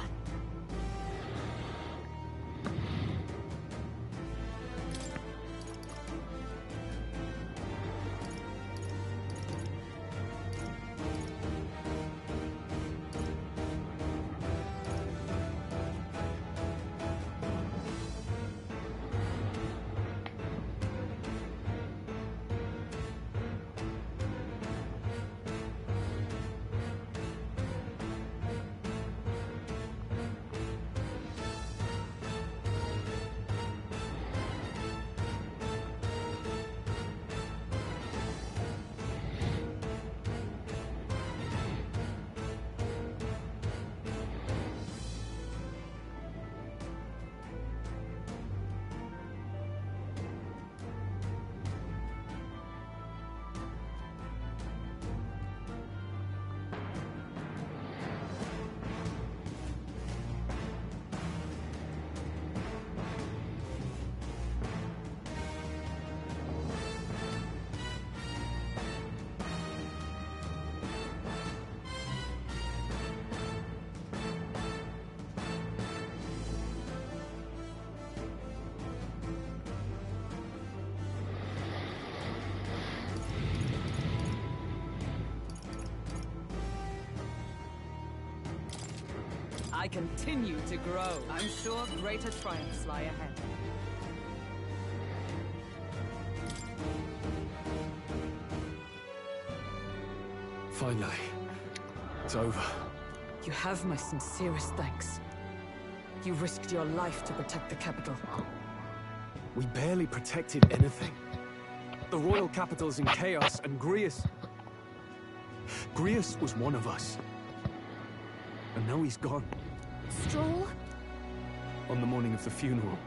I continue to grow. I'm sure greater triumphs lie ahead. Finally. It's over. You have my sincerest thanks. You risked your life to protect the capital. We barely protected anything. The royal capital's in chaos, and Grius was one of us. And now he's gone. Stroll? On the morning of the funeral,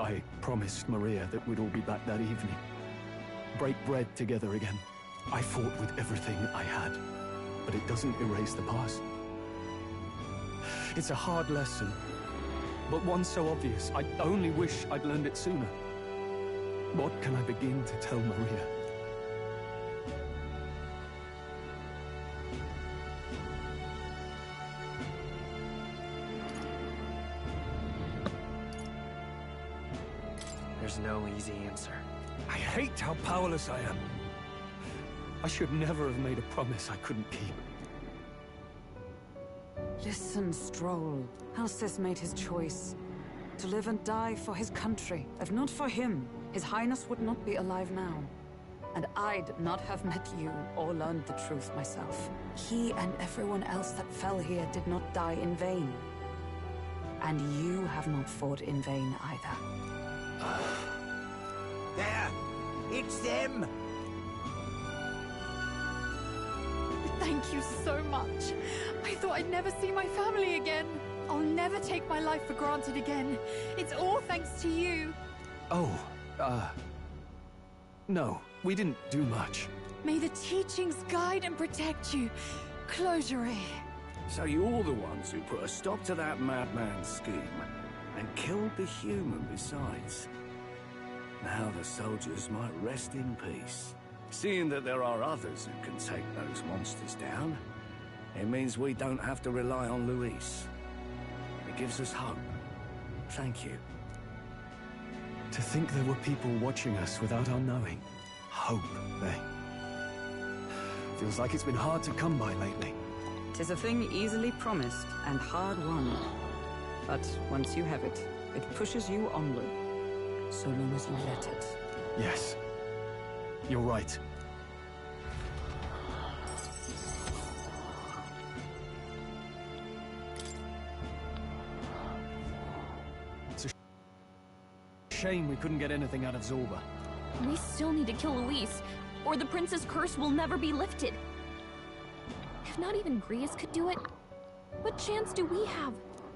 I promised Maria that we'd all be back that evening. Break bread together again. I fought with everything I had, but it doesn't erase the past. It's a hard lesson, but one so obvious. I only wish I'd learned it sooner. What can I begin to tell Maria? There's no easy answer. I hate how powerless I am. I should never have made a promise I couldn't keep. Listen, Stroll. Alcest made his choice. To live and die for his country. If not for him, His Highness would not be alive now. And I'd not have met you or learned the truth myself. He and everyone else that fell here did not die in vain. And you have not fought in vain either. There! It's them! Thank you so much. I thought I'd never see my family again. I'll never take my life for granted again. It's all thanks to you. Oh, no, we didn't do much. May the teachings guide and protect you. Closure. So you're the ones who put a stop to that madman's scheme, and killed the human besides. Now the soldiers might rest in peace. Seeing that there are others who can take those monsters down, it means we don't have to rely on Luis. It gives us hope. Thank you. To think there were people watching us without our knowing. Hope, eh? Feels like it's been hard to come by lately. 'Tis a thing easily promised and hard won. But once you have it, it pushes you onward. So long as you let it. Yes. You're right. It's a shame we couldn't get anything out of Zorba. We still need to kill Luis, or the prince's curse will never be lifted. If not even Grius could do it, what chance do we have?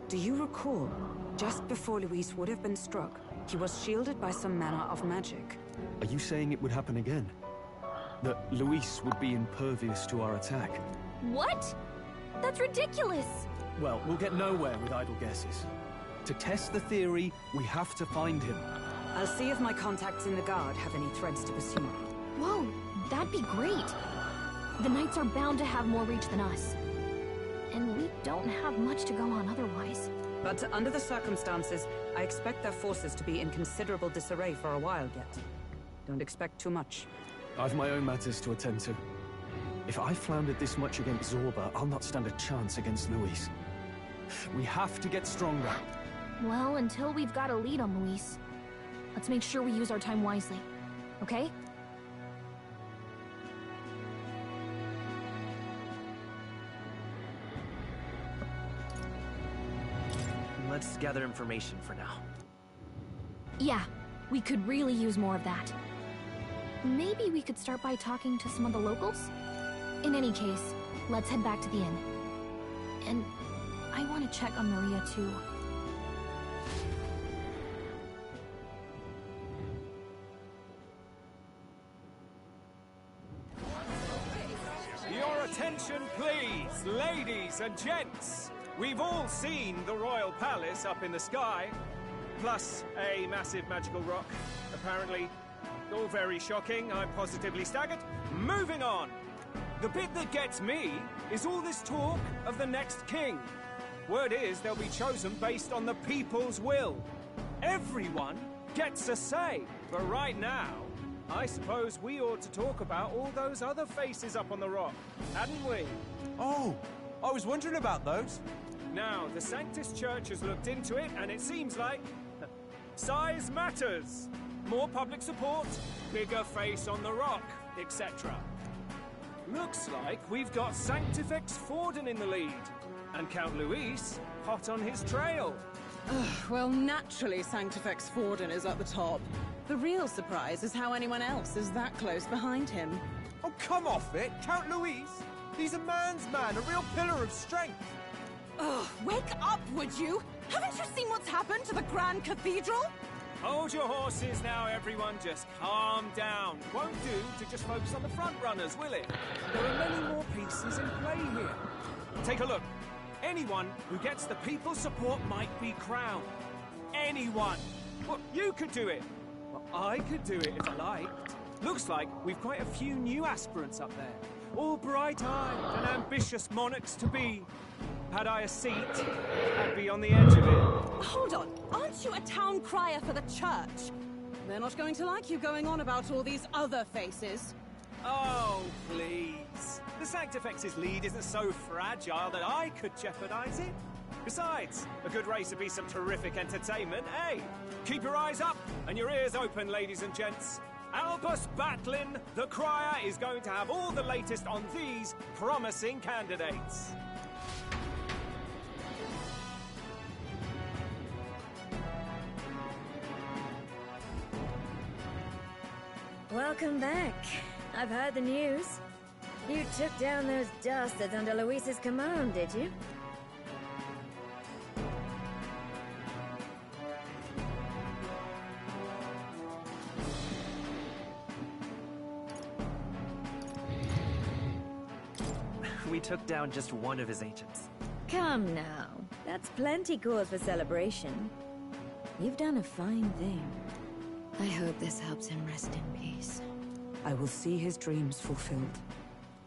Do you recall, just before Luis would have been struck, he was shielded by some manner of magic? Are you saying it would happen again? That Luis would be impervious to our attack? What? That's ridiculous! Well, we'll get nowhere with idle guesses. To test the theory, we have to find him. I'll see if my contacts in the Guard have any threads to pursue. Whoa, that'd be great. The Knights are bound to have more reach than us. And we don't have much to go on otherwise. But under the circumstances, I expect their forces to be in considerable disarray for a while yet. Don't expect too much. I've my own matters to attend to. If I floundered this much against Zorba, I'll not stand a chance against Luis. We have to get stronger. Well, until we've got a lead on Luis, let's make sure we use our time wisely. Okay? Let's gather information for now. Yeah, we could really use more of that. Maybe we could start by talking to some of the locals? In any case, let's head back to the inn. And I want to check on Maria, too. Your attention, please, ladies and gents. We've all seen the royal palace up in the sky, plus a massive magical rock, apparently. All very shocking, I'm positively staggered. Moving on! The bit that gets me is all this talk of the next king. Word is they'll be chosen based on the people's will. Everyone gets a say, but right now, I suppose we ought to talk about all those other faces up on the rock, hadn't we? Oh, I was wondering about those. Now, the Sanctus Church has looked into it, and it seems like size matters. More public support, bigger face on the rock, etc. Looks like we've got Sanctifex Forden in the lead, and Count Luis hot on his trail. Well, naturally Sanctifex Forden is at the top. The real surprise is how anyone else is that close behind him. Oh, come off it, Count Luis. He's a man's man, a real pillar of strength. Ugh, wake up, would you? Haven't you seen what's happened to the Grand Cathedral? Hold your horses now, everyone. Just calm down. Won't do to just focus on the front runners, will it? There are many more pieces in play here. Take a look. Anyone who gets the people's support might be crowned. Anyone. Well, you could do it. Well, I could do it if I liked. Looks like we've quite a few new aspirants up there. All bright-eyed and ambitious monarchs to be. Had I a seat, I'd be on the edge of it. Hold on, aren't you a town crier for the church? They're not going to like you going on about all these other faces. Oh, please. The Sanctifex's lead isn't so fragile that I could jeopardize it. Besides, a good race would be some terrific entertainment, eh? Keep your eyes up and your ears open, ladies and gents. Albus Batlin, the crier, is going to have all the latest on these promising candidates. Welcome back. I've heard the news. You took down those dastards under Luis's command, did you? We took down just one of his agents. Come now. That's plenty cause for celebration. You've done a fine thing. I hope this helps him rest in peace. I will see his dreams fulfilled.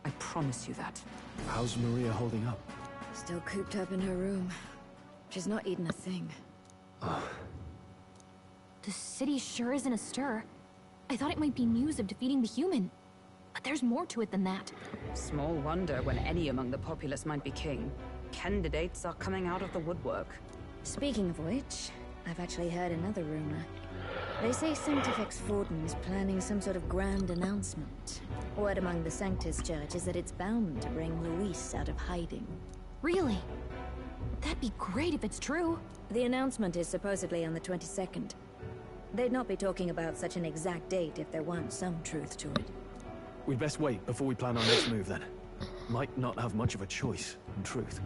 I promise you that. How's Maria holding up? Still cooped up in her room. She's not eaten a thing. The city sure isn't astir. I thought it might be news of defeating the human. But there's more to it than that. Small wonder when any among the populace might be king. Candidates are coming out of the woodwork. Speaking of which, I've actually heard another rumor. They say Sanctifex Forden is planning some sort of grand announcement. Word among the Sanctus Church is that it's bound to bring Luis out of hiding. Really? That'd be great if it's true. The announcement is supposedly on the 22nd. They'd not be talking about such an exact date if there weren't some truth to it. We'd best wait before we plan our next move, then. Might not have much of a choice, in truth.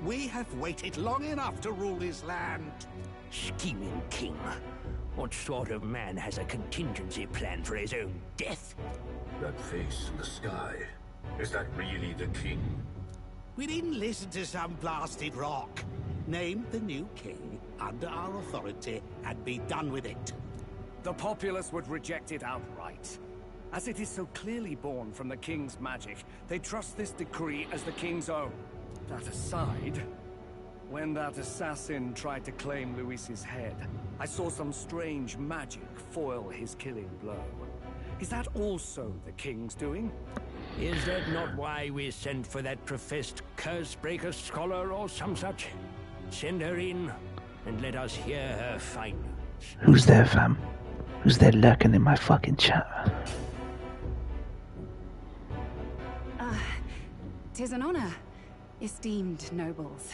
We have waited long enough to rule this land. Scheming king. What sort of man has a contingency plan for his own death? That face in the sky, is that really the king? We didn't listen to some blasted rock. Name the new king under our authority and be done with it. The populace would reject it outright. As it is so clearly born from the king's magic, they trust this decree as the king's own. That aside, when that assassin tried to claim Luis's head, I saw some strange magic foil his killing blow. Is that also the king's doing? Is that not why we sent for that professed curse-breaker scholar or some such? Send her in, and let us hear her findings. Who's there, fam? Who's there lurking in my fucking chat? Tis an honor, esteemed nobles.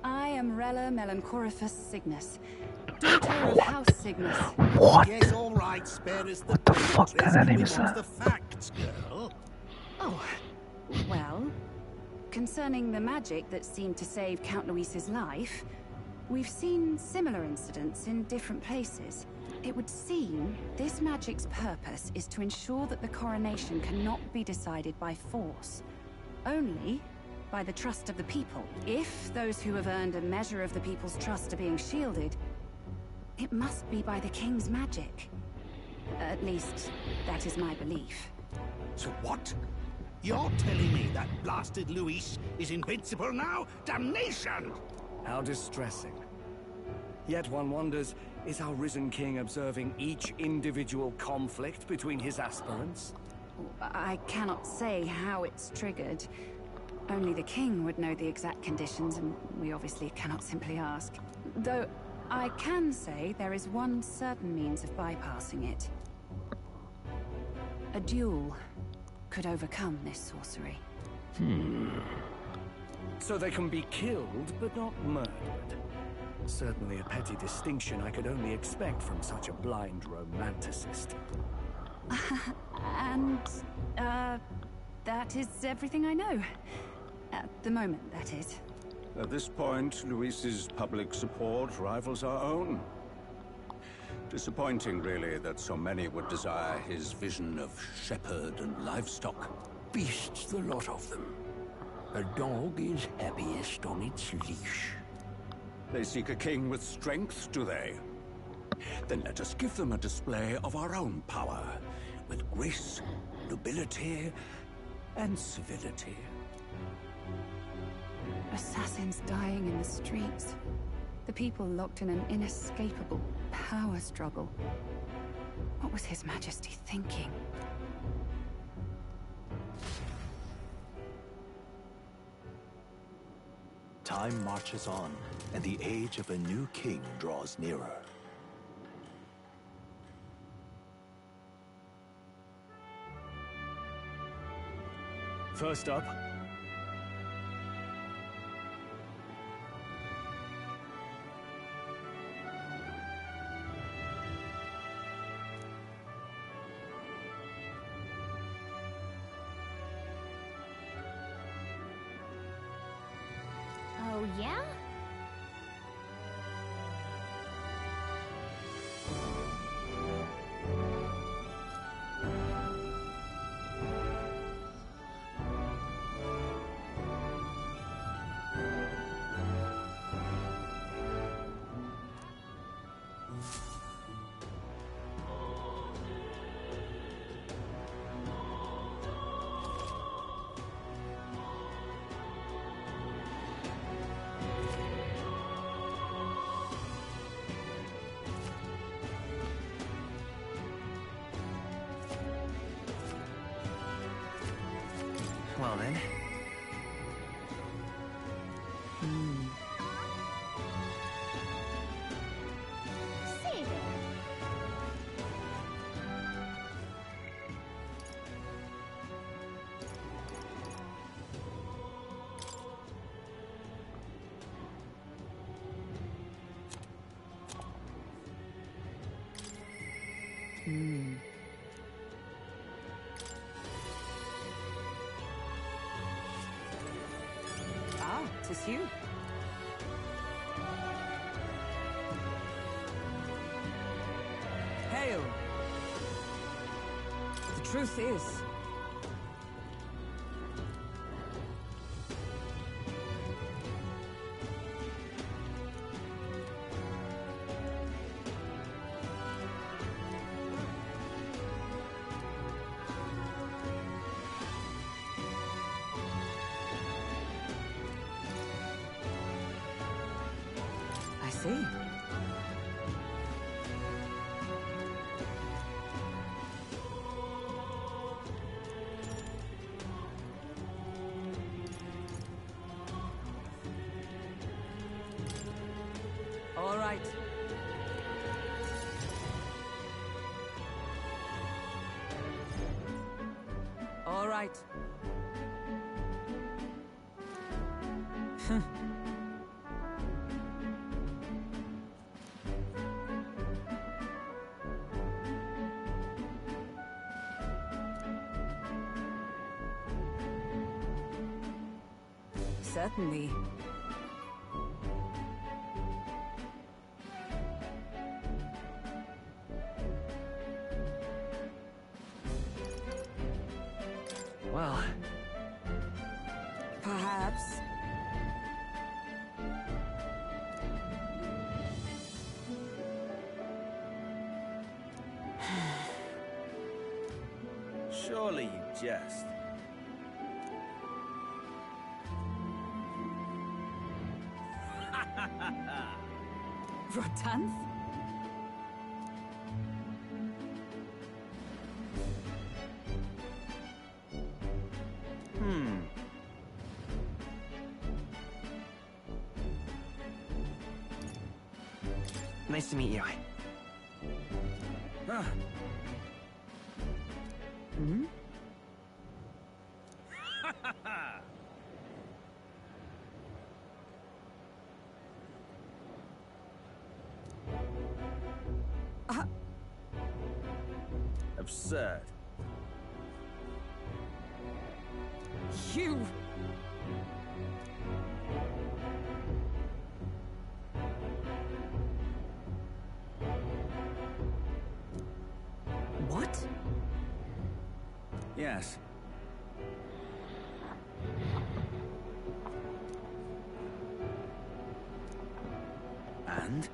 I am Rella Melanchorophus Cygnus, daughter of House Cygnus. What? Yes, all right, spare us What the fuck kind of name is that? the facts, girl. Oh, well, concerning the magic that seemed to save Count Luis's life, we've seen similar incidents in different places. It would seem this magic's purpose is to ensure that the coronation cannot be decided by force, only by the trust of the people. If those who have earned a measure of the people's trust are being shielded, it must be by the king's magic. At least, that is my belief. So what? You're telling me that blasted Luis is invincible now? Damnation! How distressing. Yet one wonders, is our risen king observing each individual conflict between his aspirants? I cannot say how it's triggered. Only the king would know the exact conditions, and we obviously cannot simply ask. Though, I can say there is one certain means of bypassing it. A duel could overcome this sorcery. So they can be killed, but not murdered. Certainly a petty distinction I could only expect from such a blind romanticist. And, that is everything I know. At the moment, that is. At this point, Luis's public support rivals our own. Disappointing, really, that so many would desire his vision of shepherd and livestock. Beasts, the lot of them. A dog is happiest on its leash. They seek a king with strength, do they? Then let us give them a display of our own power, with grace, nobility, and civility. Assassins dying in the streets. The people locked in an inescapable power struggle. What was His Majesty thinking? Time marches on, and the age of a new king draws nearer. First up, Oh, yeah? Well then. Say there. Ah, 'tis you. truth is, I see. All right. All right. Certainly. Well, perhaps. surely you jest. Rotanth? Nice to meet you. Hmm? Absurd. You! What? Yes. And?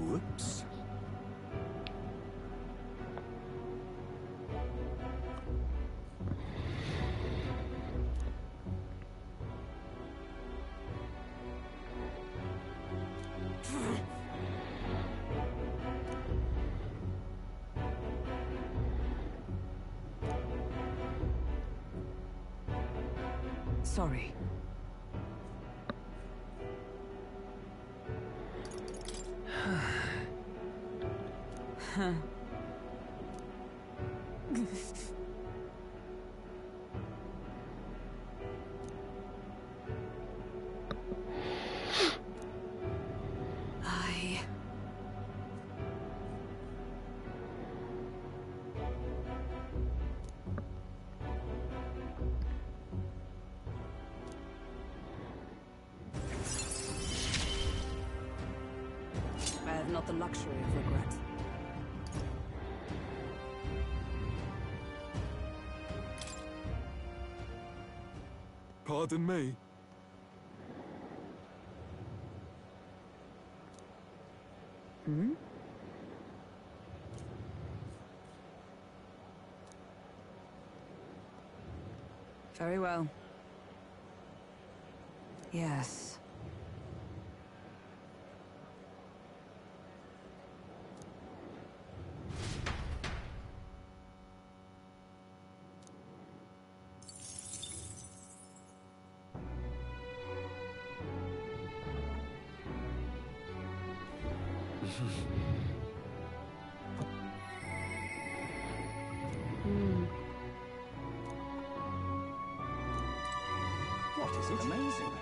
Whoops. Sorry. Huh. I... I have not the luxury of regret. Pardon me. Hmm? Very well. Yes. What is it? Amazing.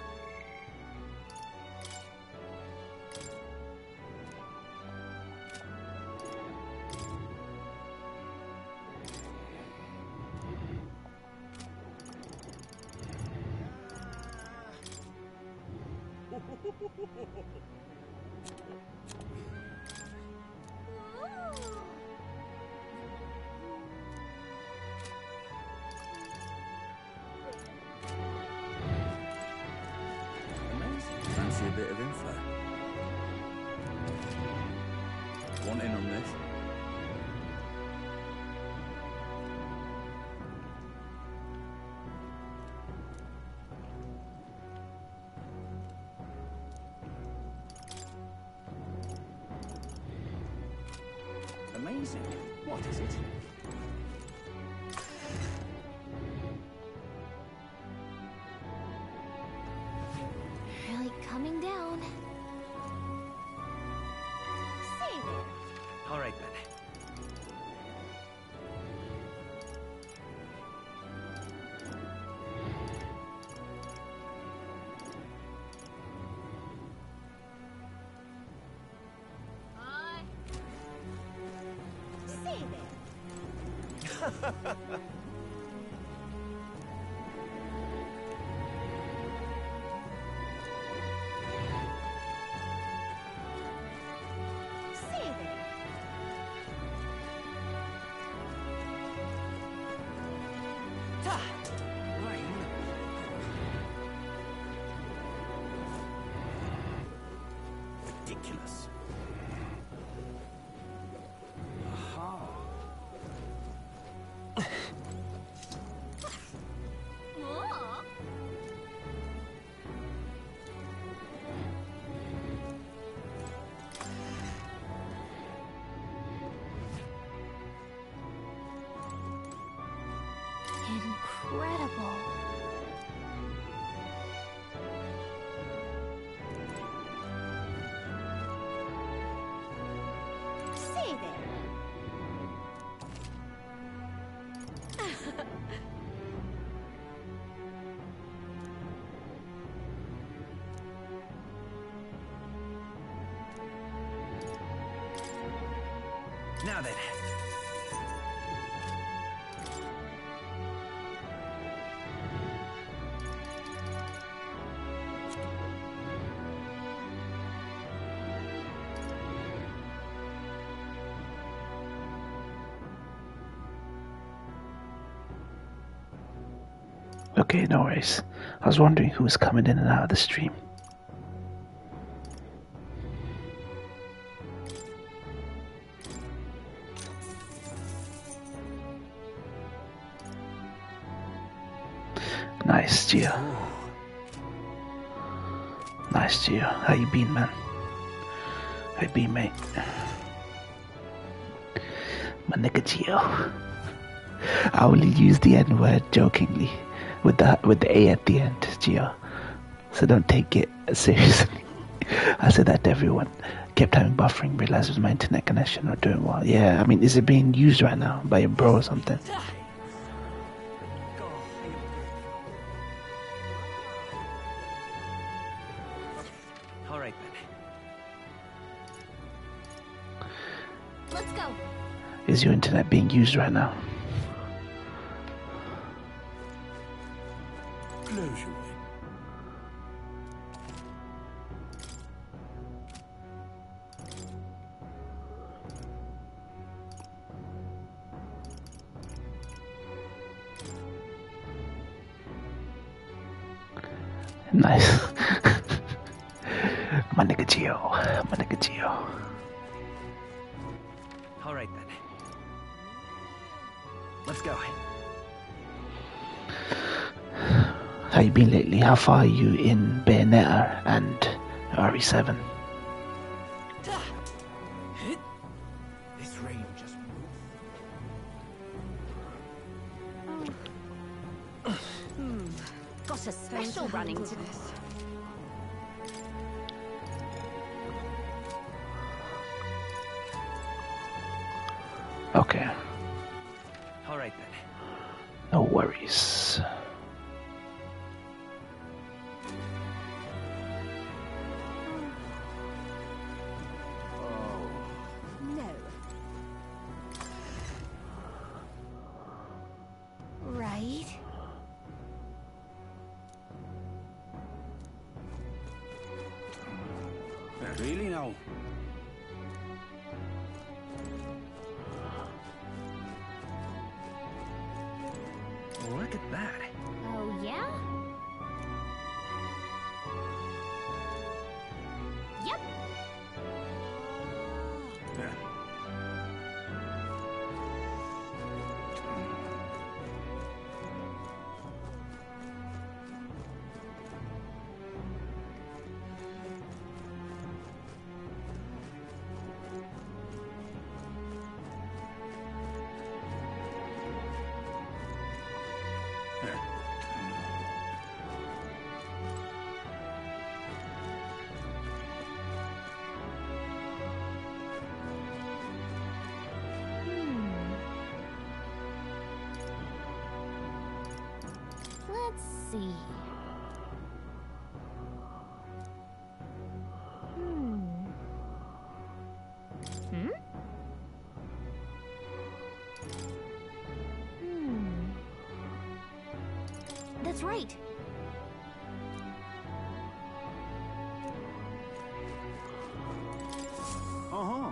Fancy a bit of info? Want in on this? Amazing. What is it? Really coming down. See there. All right, then. See there. See there. Ridiculous. Aha. Aw. Incredible. See there. Now then. Okay, no worries. I was wondering who was coming in and out of the stream. Nice, Gio. Nice, Gio. How you been, man? How you been, mate? My nigga Gio. I only use the N-word jokingly with the A at the end, Gio. So don't take it seriously. I said that to everyone. Kept having buffering, realized it was my internet connection not doing well. Yeah, I mean, is it being used right now by your bro or something? All right, then. Let's go. Is your internet being used right now? Close your way. Nice. My nigga Gio. My nigga Gio. All right, then. Let's go. How you been lately? How far are you in Bayonetta and RE7? This rain just Got a special running to this. Okay. All right, then. No worries. No. Right? Really now? Look at that. Oh, yeah? Yep. Let's see. That's right. Uh-huh.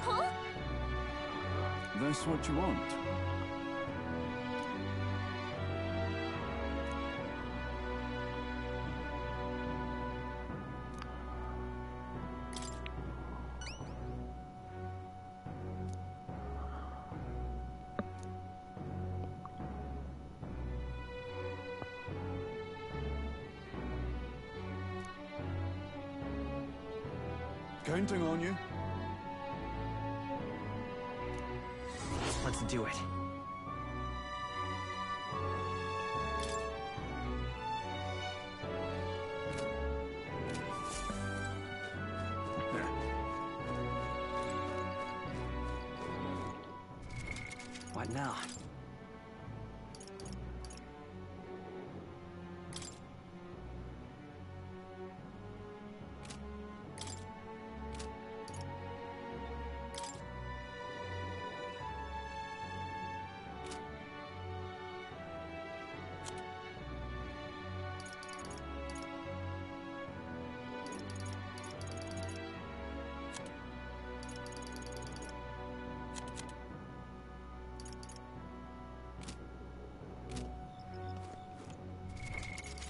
Huh? That's what you want. Counting on you. Let's do it. What now?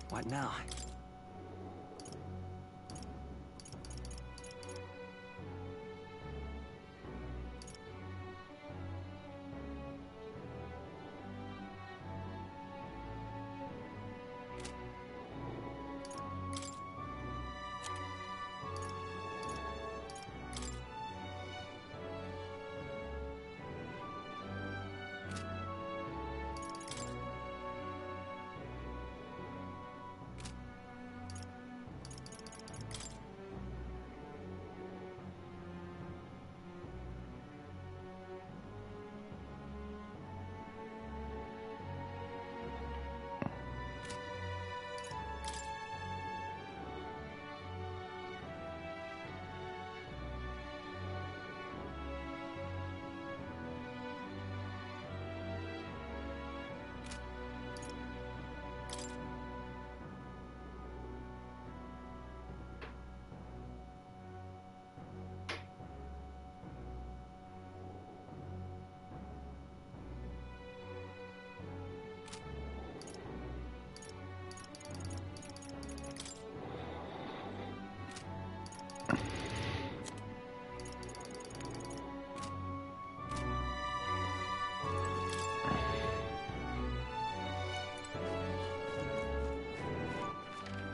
What now?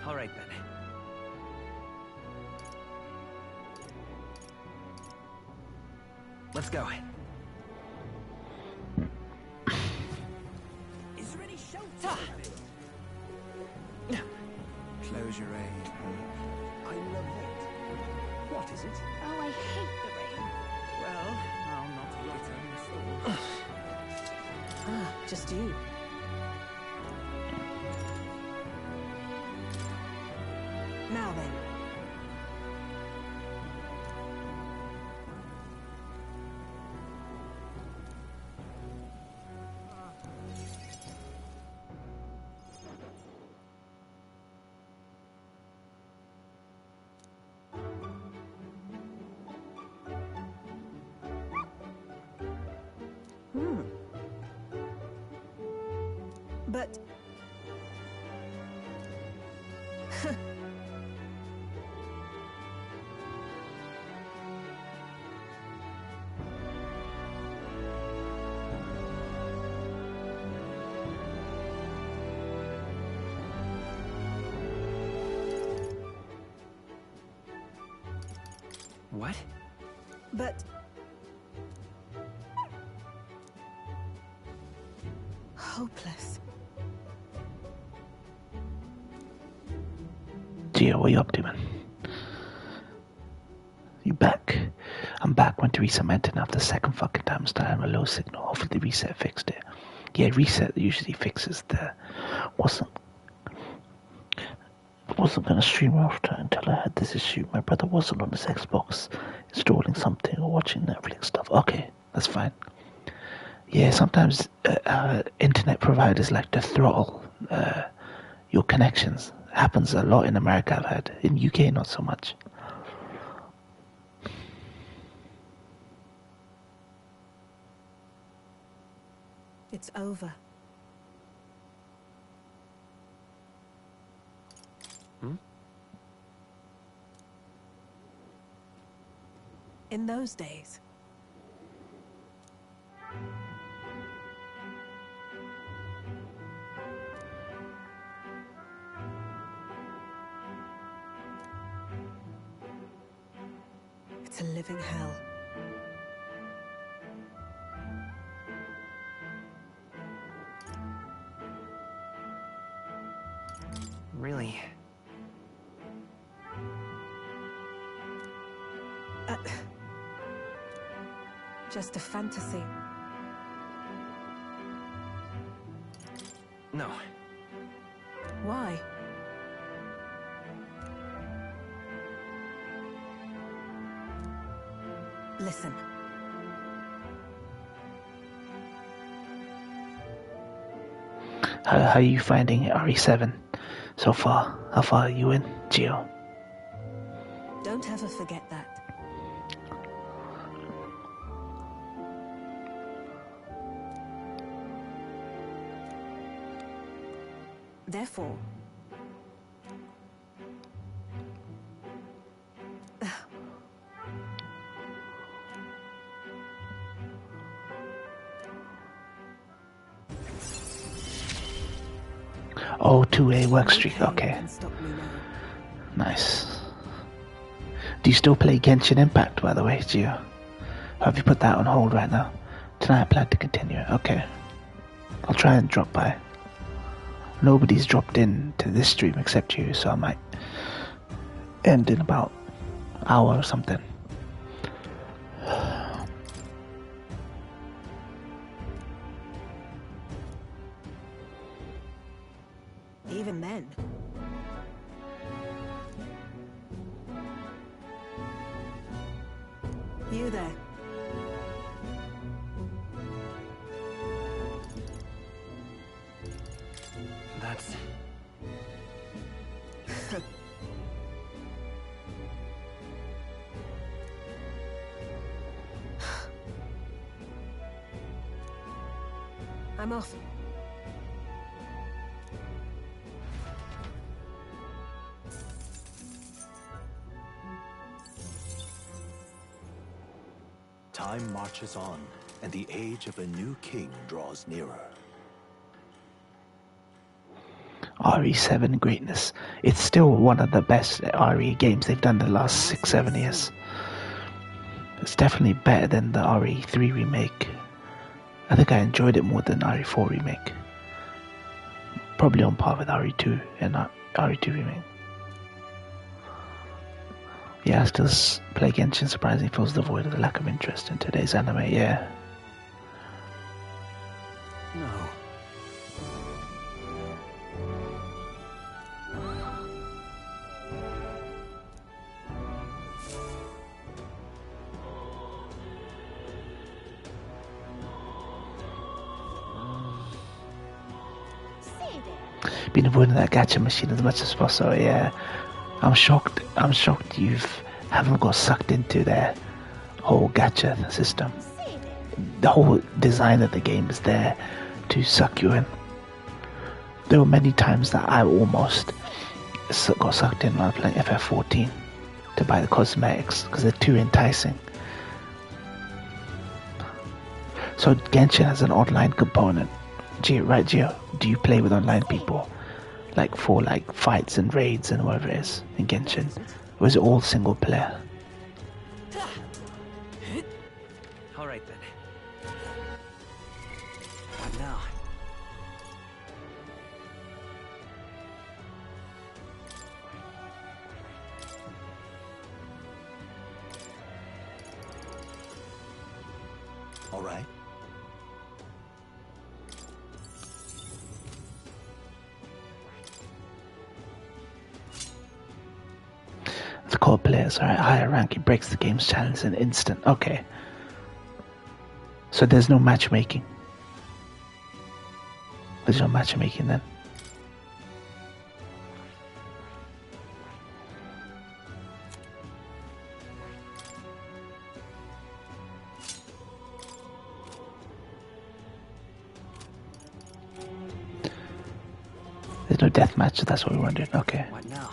All right, then. Let's go. Is there any shelter? Close your eyes. is it? Oh, I hate the rain. Well, I'll not return the thought. Ah, just you. Now then. But... What? But... hopeless. Gio, what are you up to, man? You back? I'm back. Went to reset my internet after the second fucking time. Started having a low signal. Hopefully the reset fixed it. Yeah, reset usually fixes the... Wasn't gonna stream after until I had this issue. My brother wasn't on his Xbox installing something or watching Netflix stuff. Okay, that's fine. Yeah, sometimes internet providers like to throttle your connections. Happens a lot in America, I've heard. In UK, not so much. It's over. In those days. It's a living hell. Really? Just a fantasy. No. Why? Listen. How are you finding RE7 so far? How far are you in, Gio? Don't ever forget that. Therefore, oh, 2A work streak, okay. Nice. Do you still play Genshin Impact, by the way, Gio? Have you put that on hold right now? Tonight I plan to continue. Okay. I'll try and drop by. Nobody's dropped in to this stream except you, so I might end in about an hour or something. even then. You there. That's... I'm off. Time marches on, and the age of a new king draws nearer. RE7 greatness. It's still one of the best RE games they've done the last 6-7 years. It's definitely better than the RE3 remake. I think I enjoyed it more than RE4 remake. Probably on par with RE2 and RE2 remake. Yeah, I still play Genshin. Surprisingly fills the void of the lack of interest in today's anime. Yeah. No. Been avoiding that gacha machine as much as possible. Yeah, I'm shocked. I'm shocked you haven't got sucked into their whole gacha system. The whole design of the game is there to suck you in. There were many times that I almost got sucked in while playing FF14 to buy the cosmetics because they're too enticing. So Genshin has an online component. Right, Gio? Do you play with online people? Like for like fights and raids and whatever it is in Genshin? Or is it all single player? Alright then. What now? All right. The core players are at higher rank. It breaks the game's challenge in an instant. Okay. So there's no matchmaking. There's no matchmaking then. There's no deathmatch, so that's what we're wondering. Okay. What now?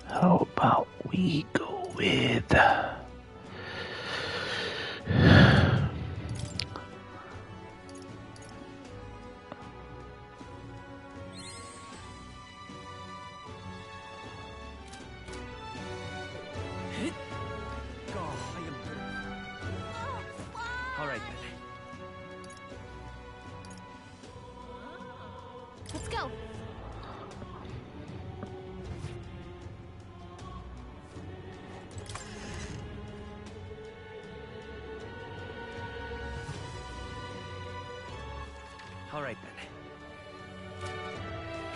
How about we go with... Alright then. Let's go. Alright then.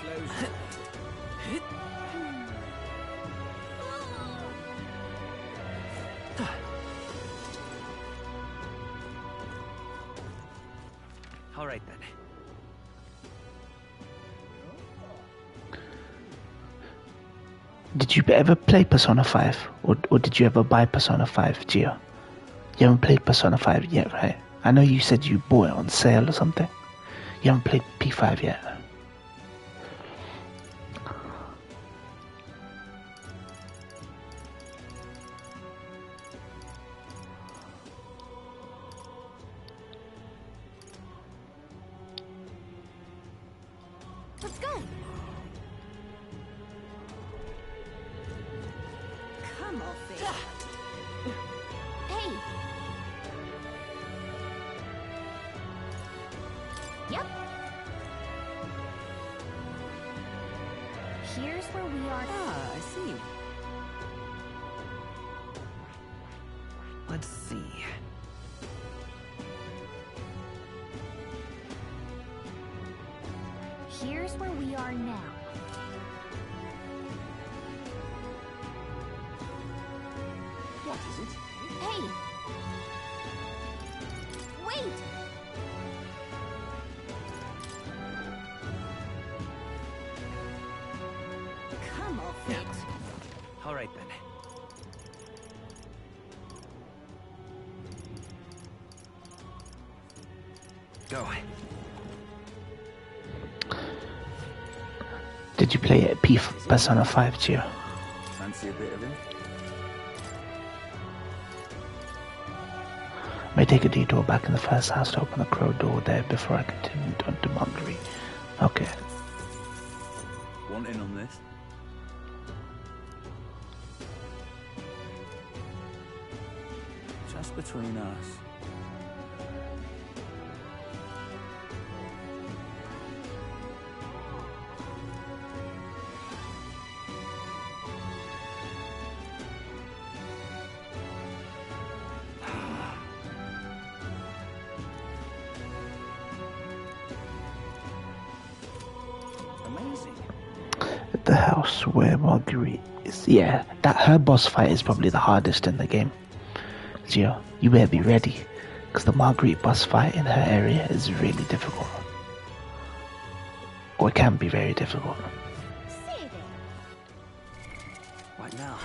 Close. Alright then. Did you ever play Persona 5? Or did you ever buy Persona 5, Gio? You haven't played Persona 5 yet, right? I know you said you bought it on sale or something. You haven't played P5 yet. Let's go. Come off it. Hey. Yep. Here's where we are. Ah, I see. Let's see. Here's where we are now. What is it? Hey! Wait! Come off it. Alright then. Go. Did you play it Persona 5, Gio? Fancy a bit of him? May take a detour back in the first house to open the crow door there before I continued on to Mongery. Okay. Want in on this? Just between us. The house where Marguerite is. Yeah, that her boss fight is probably the hardest in the game. Gio, you better be ready, because the Marguerite boss fight in her area is really difficult. Or it can be very difficult. Right now.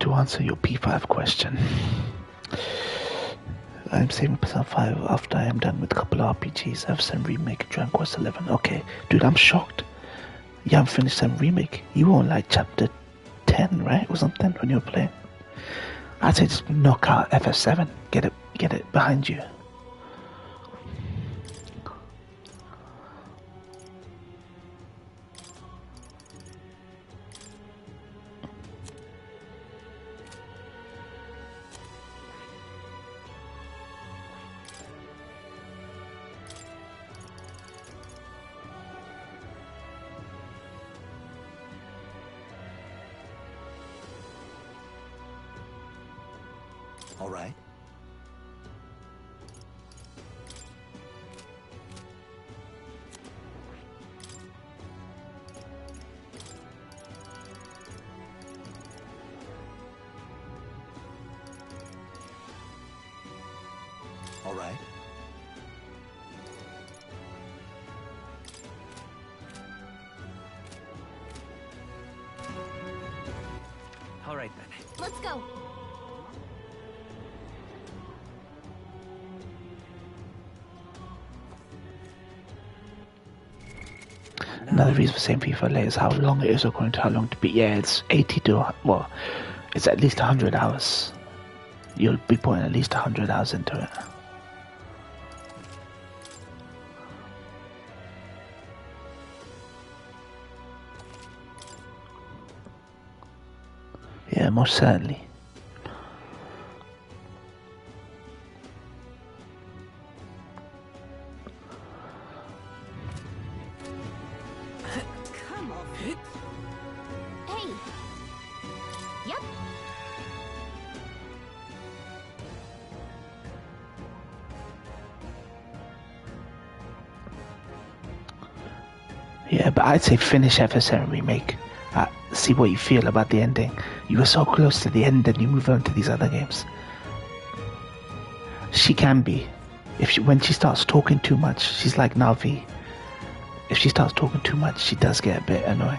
To answer your P5 question, I'm saving Persona 5 after I am done with a couple of RPGs. I've sent Remake, Dragon Quest 11. Okay, dude, I'm shocked. You haven't finished some Remake. You were on like chapter 10, right, or something when you were playing. I'd say just knock out FF7. Get it behind you. All right. All right. All right then. Let's go. Another reason for saying FIFA late is how long it is according to how long to beat. Yeah, it's 80 to, well, it's at least 100 hours. You'll be putting at least 100 hours into it. Yeah, most certainly. Come on. Hey. Yep. Yeah, but I'd say finish FF7 Remake. See what you feel about the ending. You were so close to the end and you move on to these other games. She can be. When she starts talking too much, she's like Navi. If she starts talking too much, she does get a bit annoying.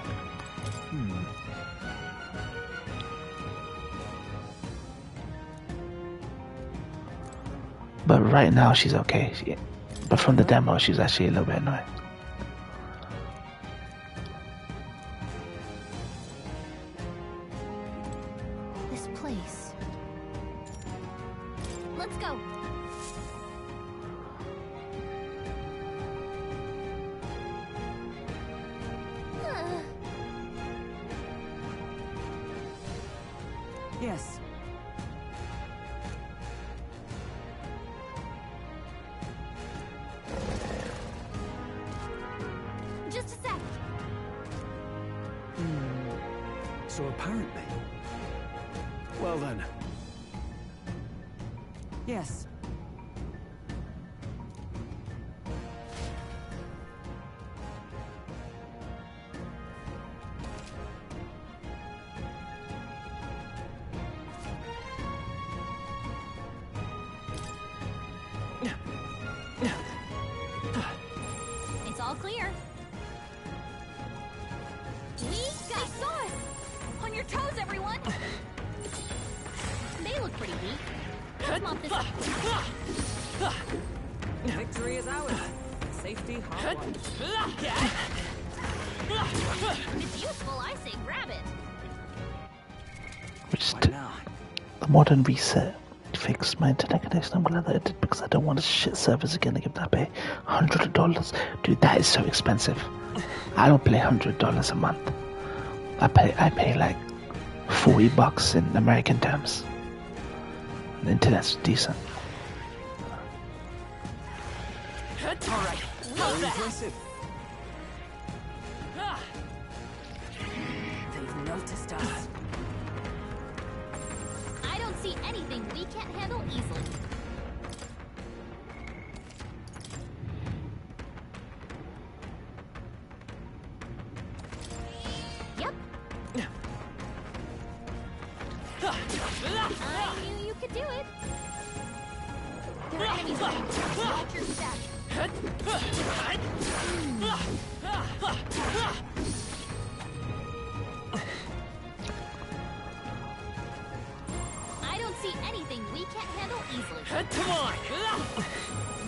But right now she's okay. But from the demo, she's actually a little bit annoying. This place. Let's go. Yes. Just a sec. So apparently. Well then. Yes. It's all clear. We got us! On your toes, everyone! They look pretty weak. Let's mop this up. Victory is ours. safety hardwired. If it's useful, I say grab it. Which the modern reset fixed my internet connection. I'm glad that it did because I don't want a shit service again to give that pay $100. Dude, that is so expensive. I don't pay $100 a month. I pay like $40 in American terms. The internet's decent. Alright, how's that? Impressive. They've noticed us. I don't see anything we can't handle easily. Yep. I knew you could do it. There are enemies there. Watch your step. I don't see anything we can't handle easily. Come on!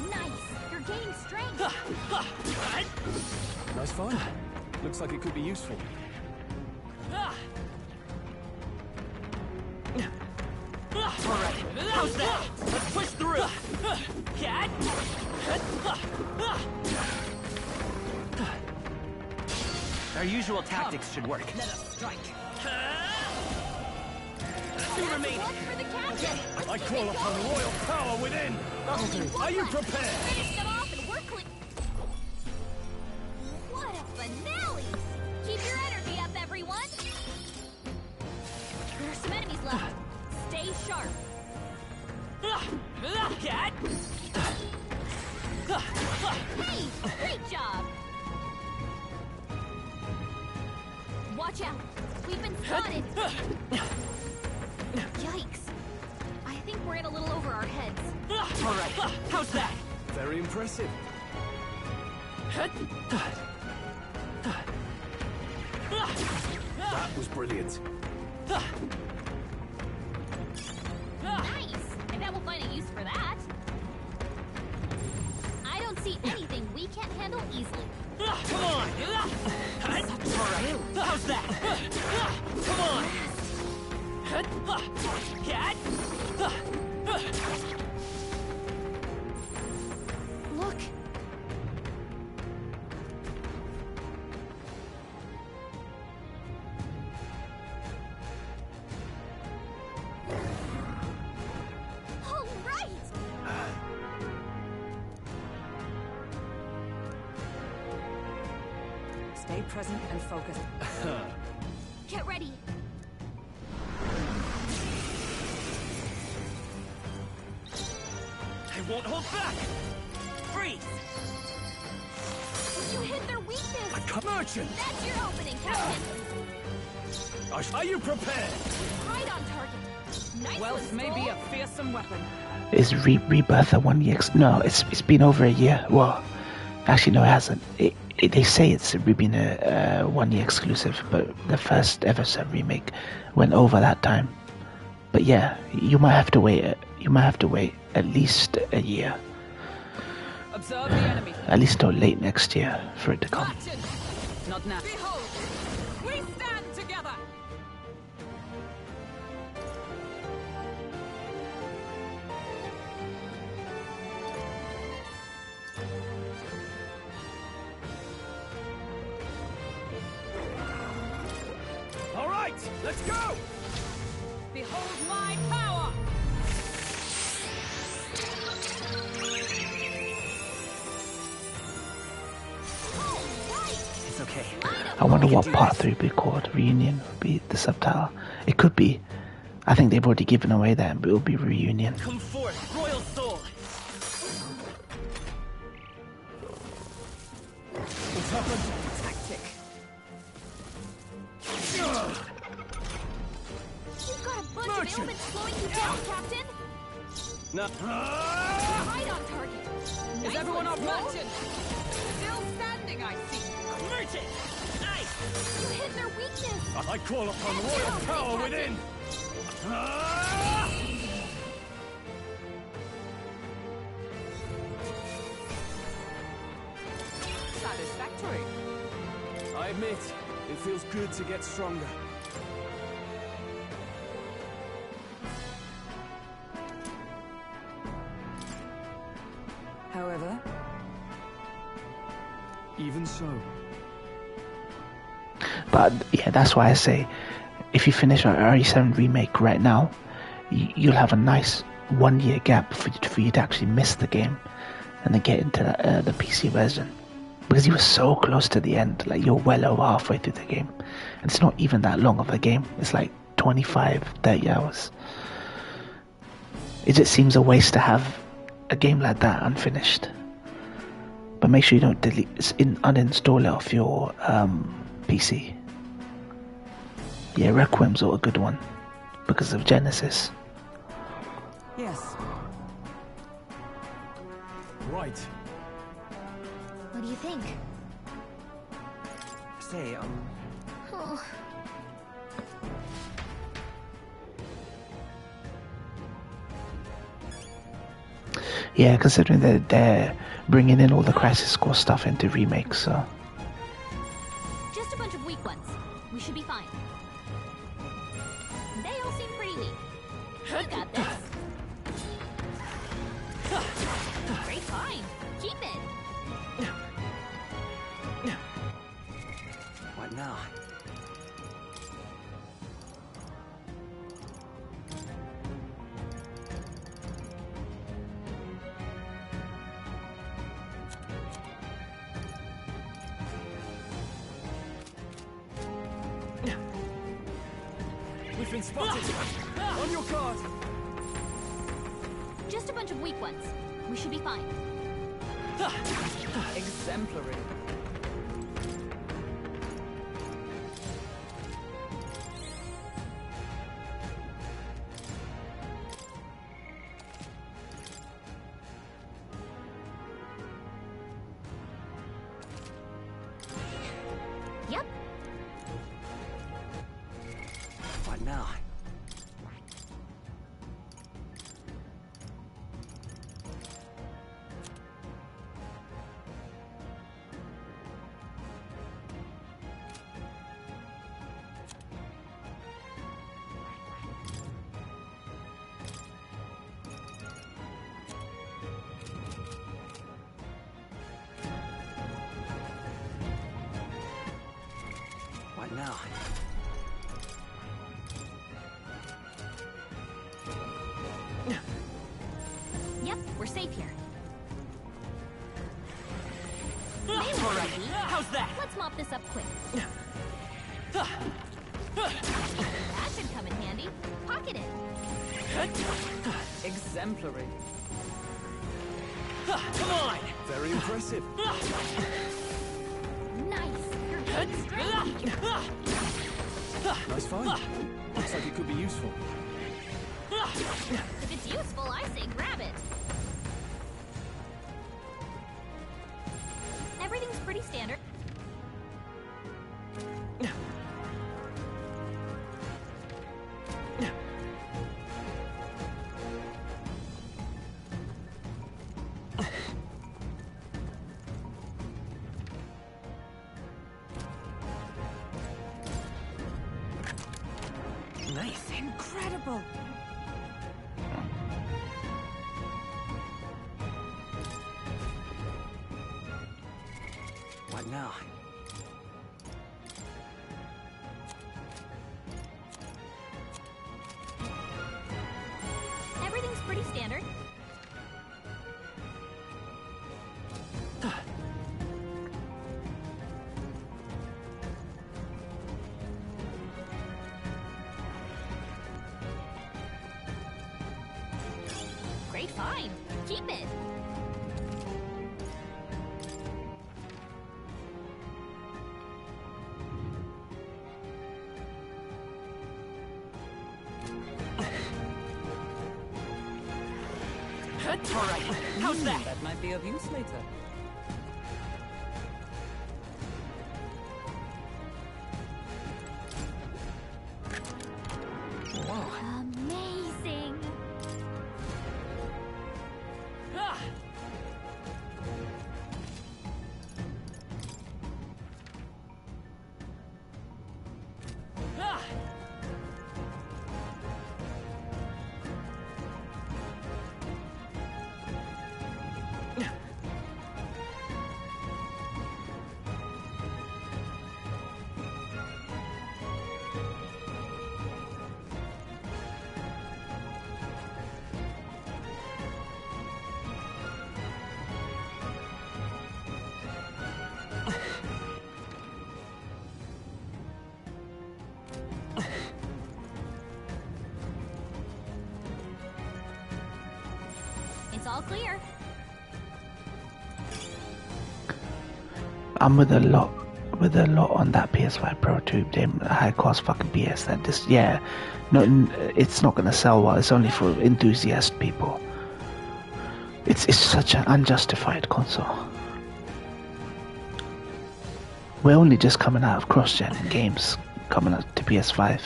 Nice. You're gaining strength. Nice fun. Looks like it could be useful. Alright, how's that? Let's push through! Cat! Our usual tactics should work. Let us strike. Two remaining. For the captain. I call upon royal power within. Are you prepared? Finish them off and we're clear. What a finale! Keep your energy up, everyone. There are some enemies left. Stay sharp. Cat! Hey, great job. Watch out. We've been spotted. Yikes. I think we're in a little over our heads. Alright, how's that? Very impressive. That was brilliant. Nice. I bet we'll find a use for that. I don't see anything we can't handle easily. Come on! Alright, how's that? Come on! Cat! Look. All right. Stay present and focused. Get ready. I won't hold back! Freeze! You hit their weakness. Merchant! That's your opening, Captain. Are you prepared? Right on target. Nice Wealth one, may be Skull. a fearsome weapon. Is Rebirth a 1 year? No, it's been over a year. Well, actually, no, it hasn't. They say it's been a 1 year exclusive, but the first ever remake went over that time. But yeah, you might have to wait. You might have to wait at least a year. Observe the enemy. At least till late next year for it to come. Not now. Behold, we stand together. All right, let's go! Behold my power. It's okay. I wonder what part 3 would be called. Reunion would be the subtitle. It could be. I think they've already given away that, but it'll be Reunion. Come forth, royal soul! What's happened? Tactic. You've got a bunch of ailments slowing you down, Captain. No. Right on target. Is everyone up, Merchant? Still standing, I see. Merchant! Nice! You hit their weakness. I call upon royal power within. satisfactory. I admit, it feels good to get stronger. However, even so. But yeah, that's why I say, if you finish RE7 Remake right now, you'll have a nice 1 year gap for you to actually miss the game and then get into the PC version, because you were so close to the end. Like, you're well over halfway through the game, and it's not even that long of a game. It's like 25-30 hours. It just seems a waste to have a game like that unfinished. But make sure you don't uninstall it off your PC. Yeah, Requiem's a good one because of Genesis. yes. Right. What do you think? Say, Oh. Yeah, considering that they're bringing in all the Crisis Core stuff into remakes, so... Just a bunch of weak ones. We should be fine. They all seem pretty weak. We got this. Great find. Keep it. what now? We've been spotted. On your guard. Just a bunch of weak ones. We should be fine. Exemplary. Yep. What now? What now? Yep, we're safe here. Alrighty, how's that? Let's mop this up quick. That should come in handy. Pocket it. Exemplary. Come on! Very impressive. Nice. You're good strength. Nice find. Looks like it could be useful. If it's useful, I say grab it. Everything's pretty standard. Nice. Incredible. What now? Everything's pretty standard. Great find. Keep it. Alright, how's that? That might be of use later. Amazing. It's all clear. I'm with a lot on that PS5 Pro too. Damn high cost fucking PS. That just it's not gonna sell well. It's only for enthusiast people. It's such an unjustified console. We're only just coming out of cross-gen games coming out to PS5.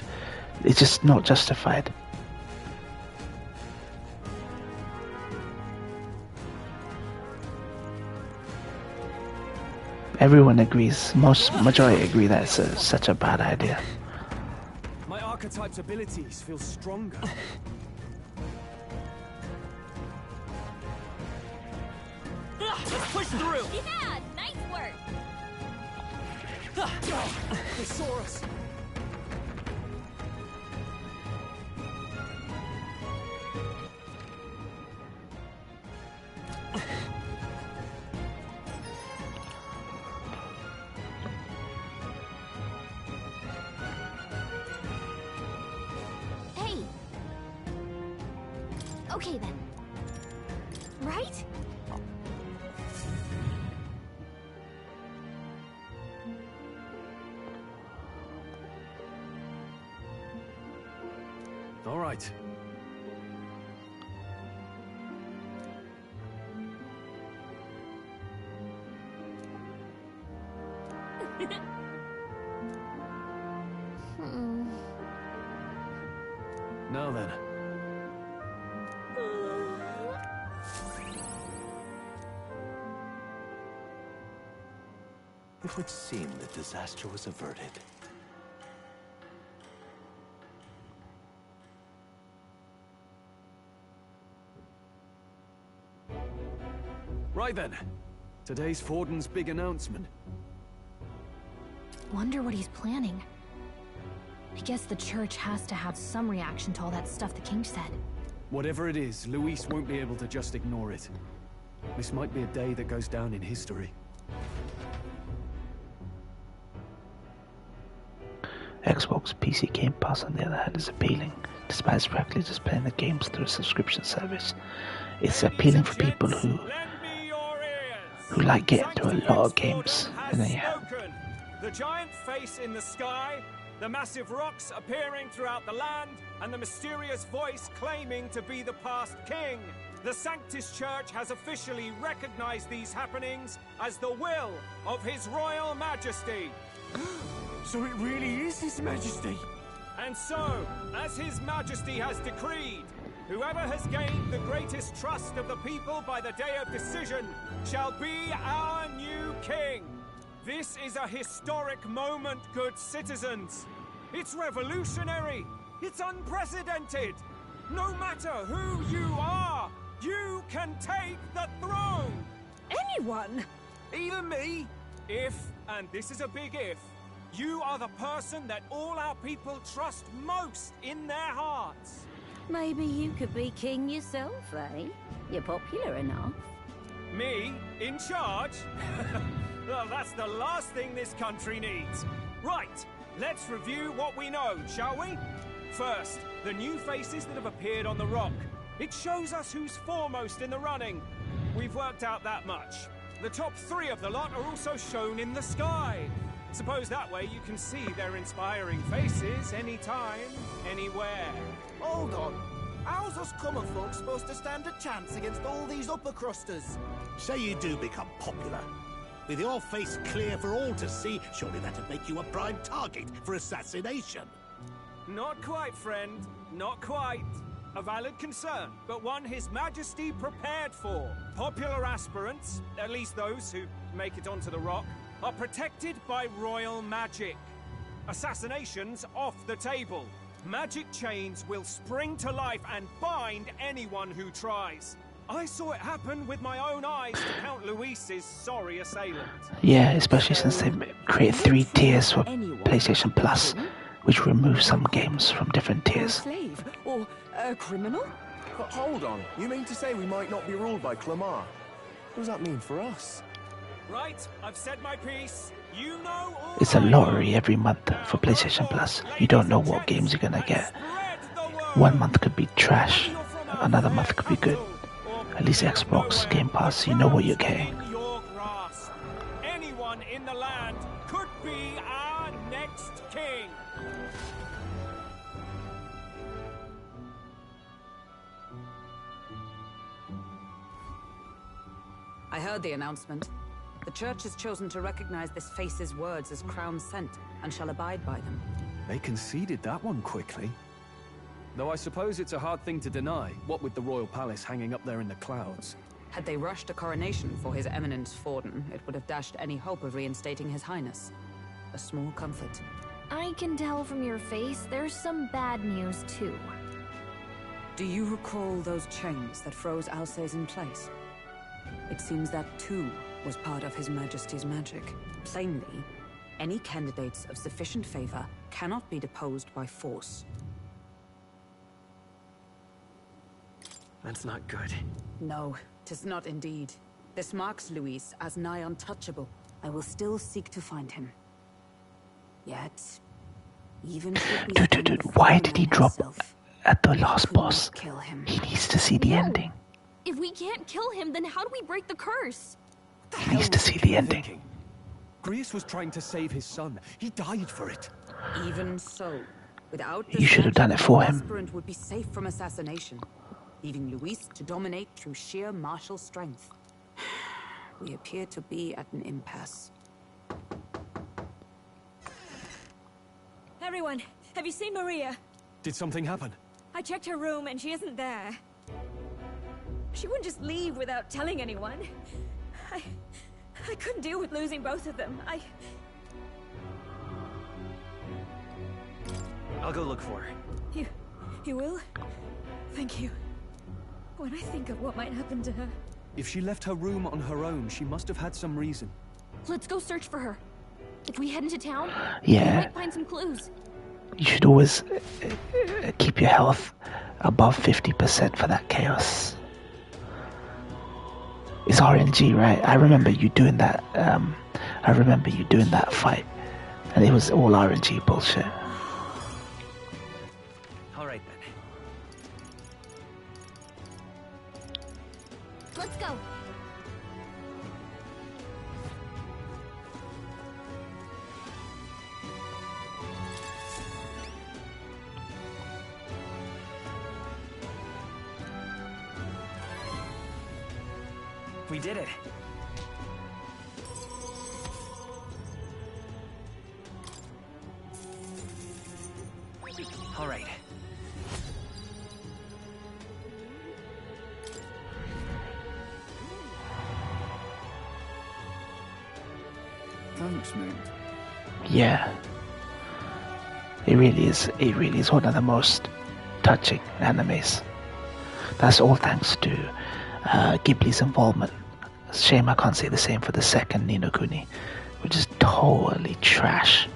It's just not justified. Everyone agrees, majority agree that it's such a bad idea. My archetype's abilities feel stronger. Let's push through! Yeah, nice work! They saw us! Hey! Okay then. Right? All right. Now then. It would seem the disaster was averted. Right then. Today's Forden's big announcement. Wonder what he's planning. I guess the church has to have some reaction to all that stuff the king said. Whatever it is, Luis won't be able to just ignore it. This might be a day that goes down in history. Xbox PC Game Pass, on the other hand, is appealing. Despite its practically just playing the games through a subscription service, it's appealing for people who like getting to a lot of games. And then The giant face in the sky, the massive rocks appearing throughout the land, and the mysterious voice claiming to be the past king. The Sanctus Church has officially recognized these happenings as the will of His Royal Majesty. So it really is His Majesty? And so, as His Majesty has decreed, whoever has gained the greatest trust of the people by the day of decision shall be our new king. This is a historic moment, good citizens. It's revolutionary. It's unprecedented. No matter who you are, you can take the throne. Anyone? Even me. If, and this is a big if, you are the person that all our people trust most in their hearts. Maybe you could be king yourself, eh? You're popular enough. Me? In charge? Well, that's the last thing this country needs. Right, let's review what we know, shall we? First, the new faces that have appeared on the rock. It shows us who's foremost in the running. We've worked out that much. The top 3 of the lot are also shown in the sky. Suppose that way you can see their inspiring faces anytime, anywhere. Hold on. How's us common folk supposed to stand a chance against all these upper crusters? Say you do become popular. With your face clear for all to see, surely that'd make you a prime target for assassination. Not quite, friend. Not quite. A valid concern, but one His Majesty prepared for. Popular aspirants, at least those who make it onto the rock, are protected by royal magic. Assassinations off the table. Magic chains will spring to life and bind anyone who tries. I saw it happen with my own eyes to Count Luis's sorry assailant. Yeah, especially since they create 3 tiers for PlayStation Plus, which removes some games from different tiers. A slave? Or a criminal? But hold on, you mean to say we might not be ruled by Clamar? What does that mean for us? Right, I've said my piece. You know all It's a lottery every month for PlayStation Plus. You don't know what games you're gonna get. One month could be trash, another month could be good. At least Xbox Game Pass, you know what you're getting. Anyone in the land could be our next king. I heard the announcement. The Church has chosen to recognize this face's words as crown sent, and shall abide by them. They conceded that one quickly. Though I suppose it's a hard thing to deny, what with the royal palace hanging up there in the clouds. Had they rushed a coronation for His Eminence Forden, it would have dashed any hope of reinstating His Highness. A small comfort. I can tell from your face there's some bad news too. Do you recall those chains that froze Alsace in place? It seems that too was part of His Majesty's magic. Plainly, any candidates of sufficient favor cannot be deposed by force. That's not good. No, 'tis not indeed. This marks Luis as nigh untouchable. I will still seek to find him. Yet, even Dude, why did he drop at the last boss? He needs to see the ending. If we can't kill him, then how do we break the curse? He needs to see the ending. Grius was trying to save his son. He died for it. Even so, without You should have done it for him. the aspirant would be safe from assassination, leaving Luis to dominate through sheer martial strength. We appear to be at an impasse. Everyone, have you seen Maria? Did something happen? I checked her room and she isn't there. She wouldn't just leave without telling anyone. I couldn't deal with losing both of them. I'll go look for her. You will? Thank you. When I think of what might happen to her... If she left her room on her own, she must have had some reason. Let's go search for her. If we head into town, Yeah. we might find some clues. You should always keep your health above 50% for that chaos. It's RNG, right? I remember you doing that. I remember you doing that fight, and it was all RNG bullshit. All right then. Let's go. We did it. All right. Thanks, mate. Yeah. It really is. It really is one of the most touching animes. That's all thanks to Ghibli's involvement. Shame I can't say the same for the second Ni no Kuni, which is totally trash.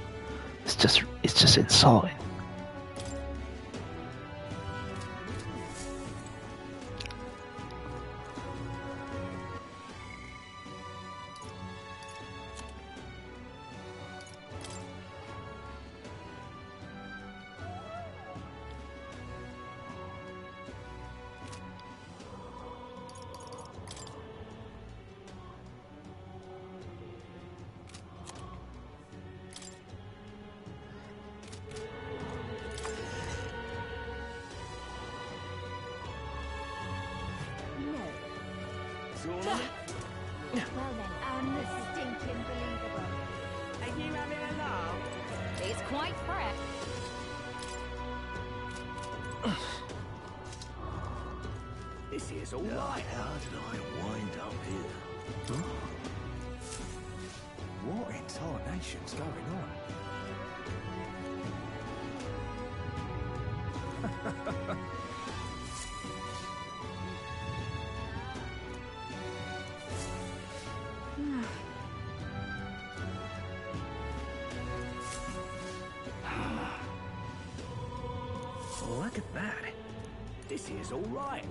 It's just insulting. Well then, stinking believable. Are you having a laugh? It's quite fresh. This is all right. How did I wind up here? What in tarnation's going on? This here's all right.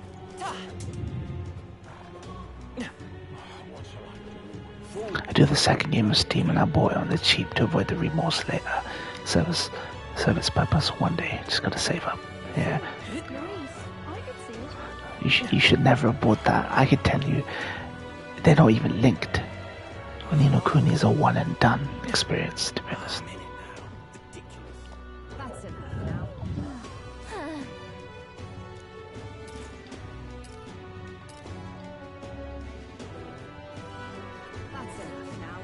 I do the second game of Steam and I bought it on the cheap to avoid the remorse later. Service purpose one day. Just gotta save up. Yeah. You should never have bought that. I can tell you, they're not even linked. Ni no Kuni is a one and done experience, to be honest. That's enough now. That's enough now.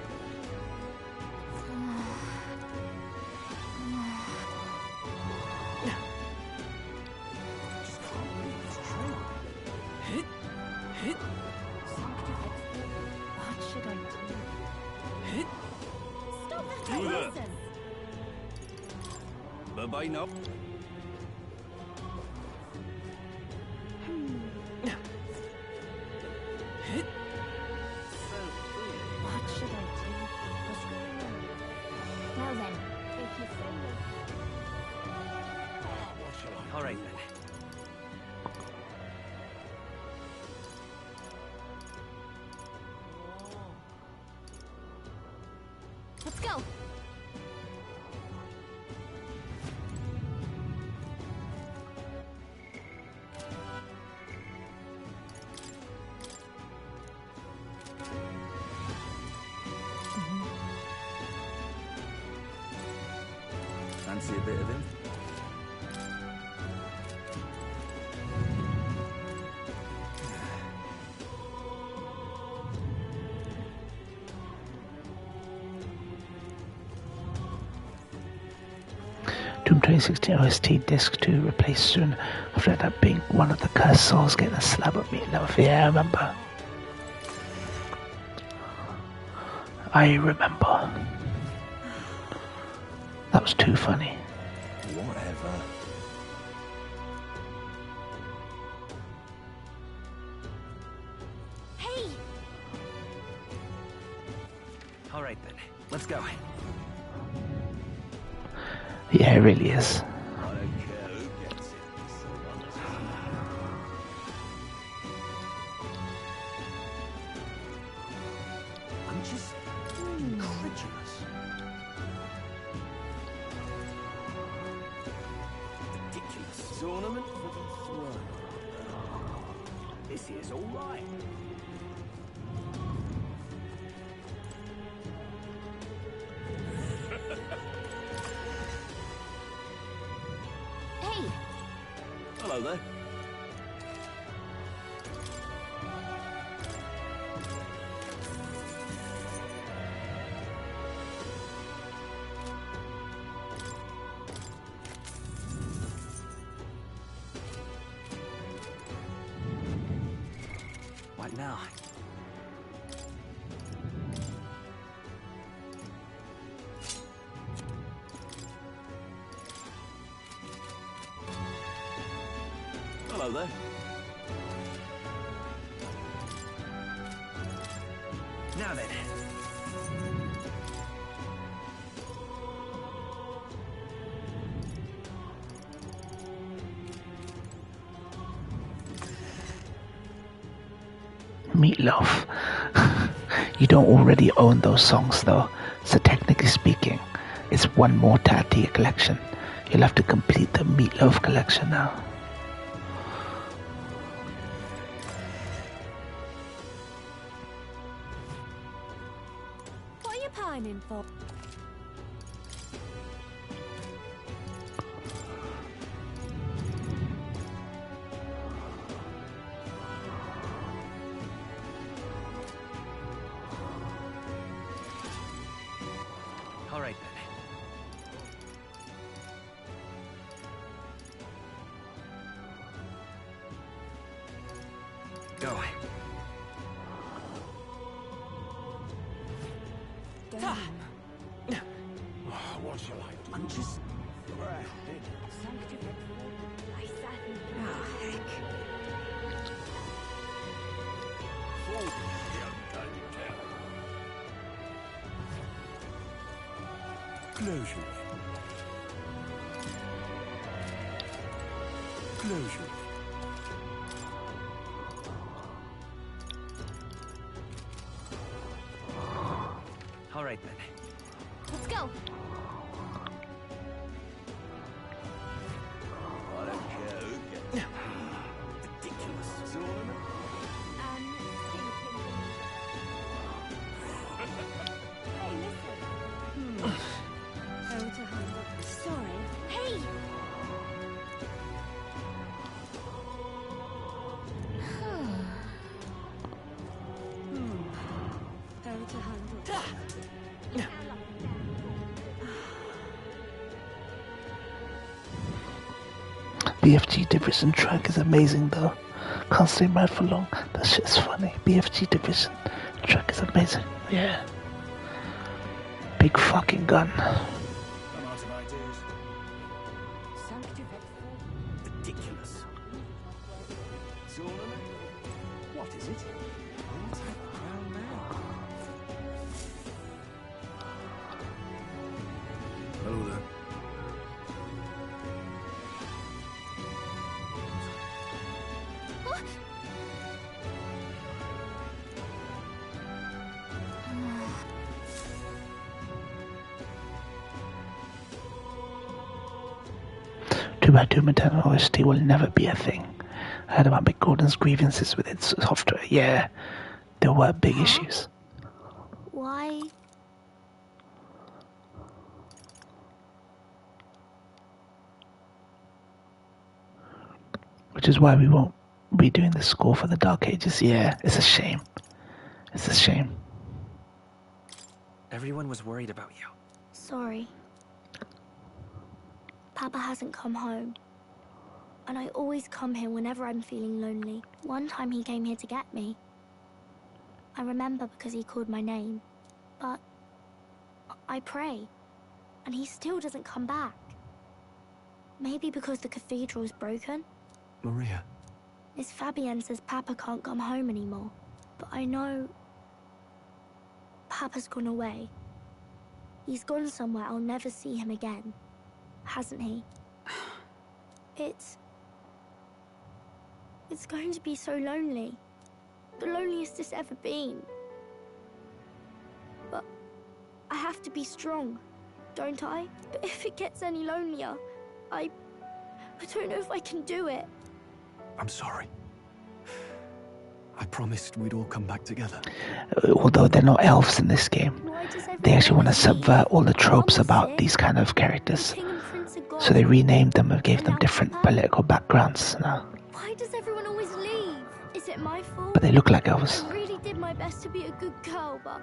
What should I do? Stop that, You there. Wilson! Bye-bye now. What should I do? What's going on? Now then, if you say All right then. Let's go. Fancy a bit of him? Doom 2016 OST Disc 2 replaced soon after that being one of the cursed souls getting a slab of meatloaf. Yeah, I remember. I remember. That was too funny. Whatever. Hey! All right then. Let's go. Yeah, it really is. I don't care who gets it. I'm just incredulous. Ridiculous ornament for the throne. This here's all right. Hey! Hello there. What now? Hello there. Now then. Meatloaf. You don't already own those songs though, so technically speaking, it's one more to add to your collection. You'll have to complete the Meatloaf collection now. What are you pining for? All right then. Go. What shall I do? I'm just... Ah, heck. Fool, the unkind tale. Closure. Closure. All right, then. Let's go. I don't care who gets it. Ridiculous. Sorry. Hey! BFG Division track is amazing though. Can't stay mad for long. That shit's funny. BFG Division track is amazing. Yeah. Big fucking gun. I'm out of ideas. Ridiculous. What is it? Hello there. Too bad Doom Eternal OST will never be a thing. I heard about Big Gordon's grievances with its software. Yeah, there were big issues. Why? Which is why we won't be doing the score for the Dark Ages. Yeah, it's a shame. It's a shame. Everyone was worried about you. Sorry. Papa hasn't come home. And I always come here whenever I'm feeling lonely. One time he came here to get me. I remember because he called my name. But I pray. And he still doesn't come back. Maybe because the cathedral's broken? Maria. Miss Fabienne says Papa can't come home anymore. But I know... Papa's gone away. He's gone somewhere I'll never see him again. Hasn't he? It's going to be so lonely. The loneliest it's ever been. But I have to be strong, don't I? But if it gets any lonelier, I don't know if I can do it. I'm sorry. I promised we'd all come back together. Although they're not elves in this game, they actually want to subvert all the tropes about these kind of characters. So they renamed them and gave them different political backgrounds now. Why does everyone always leave? Is it my fault? But they look like elves. I really did my best to be a good girl, but...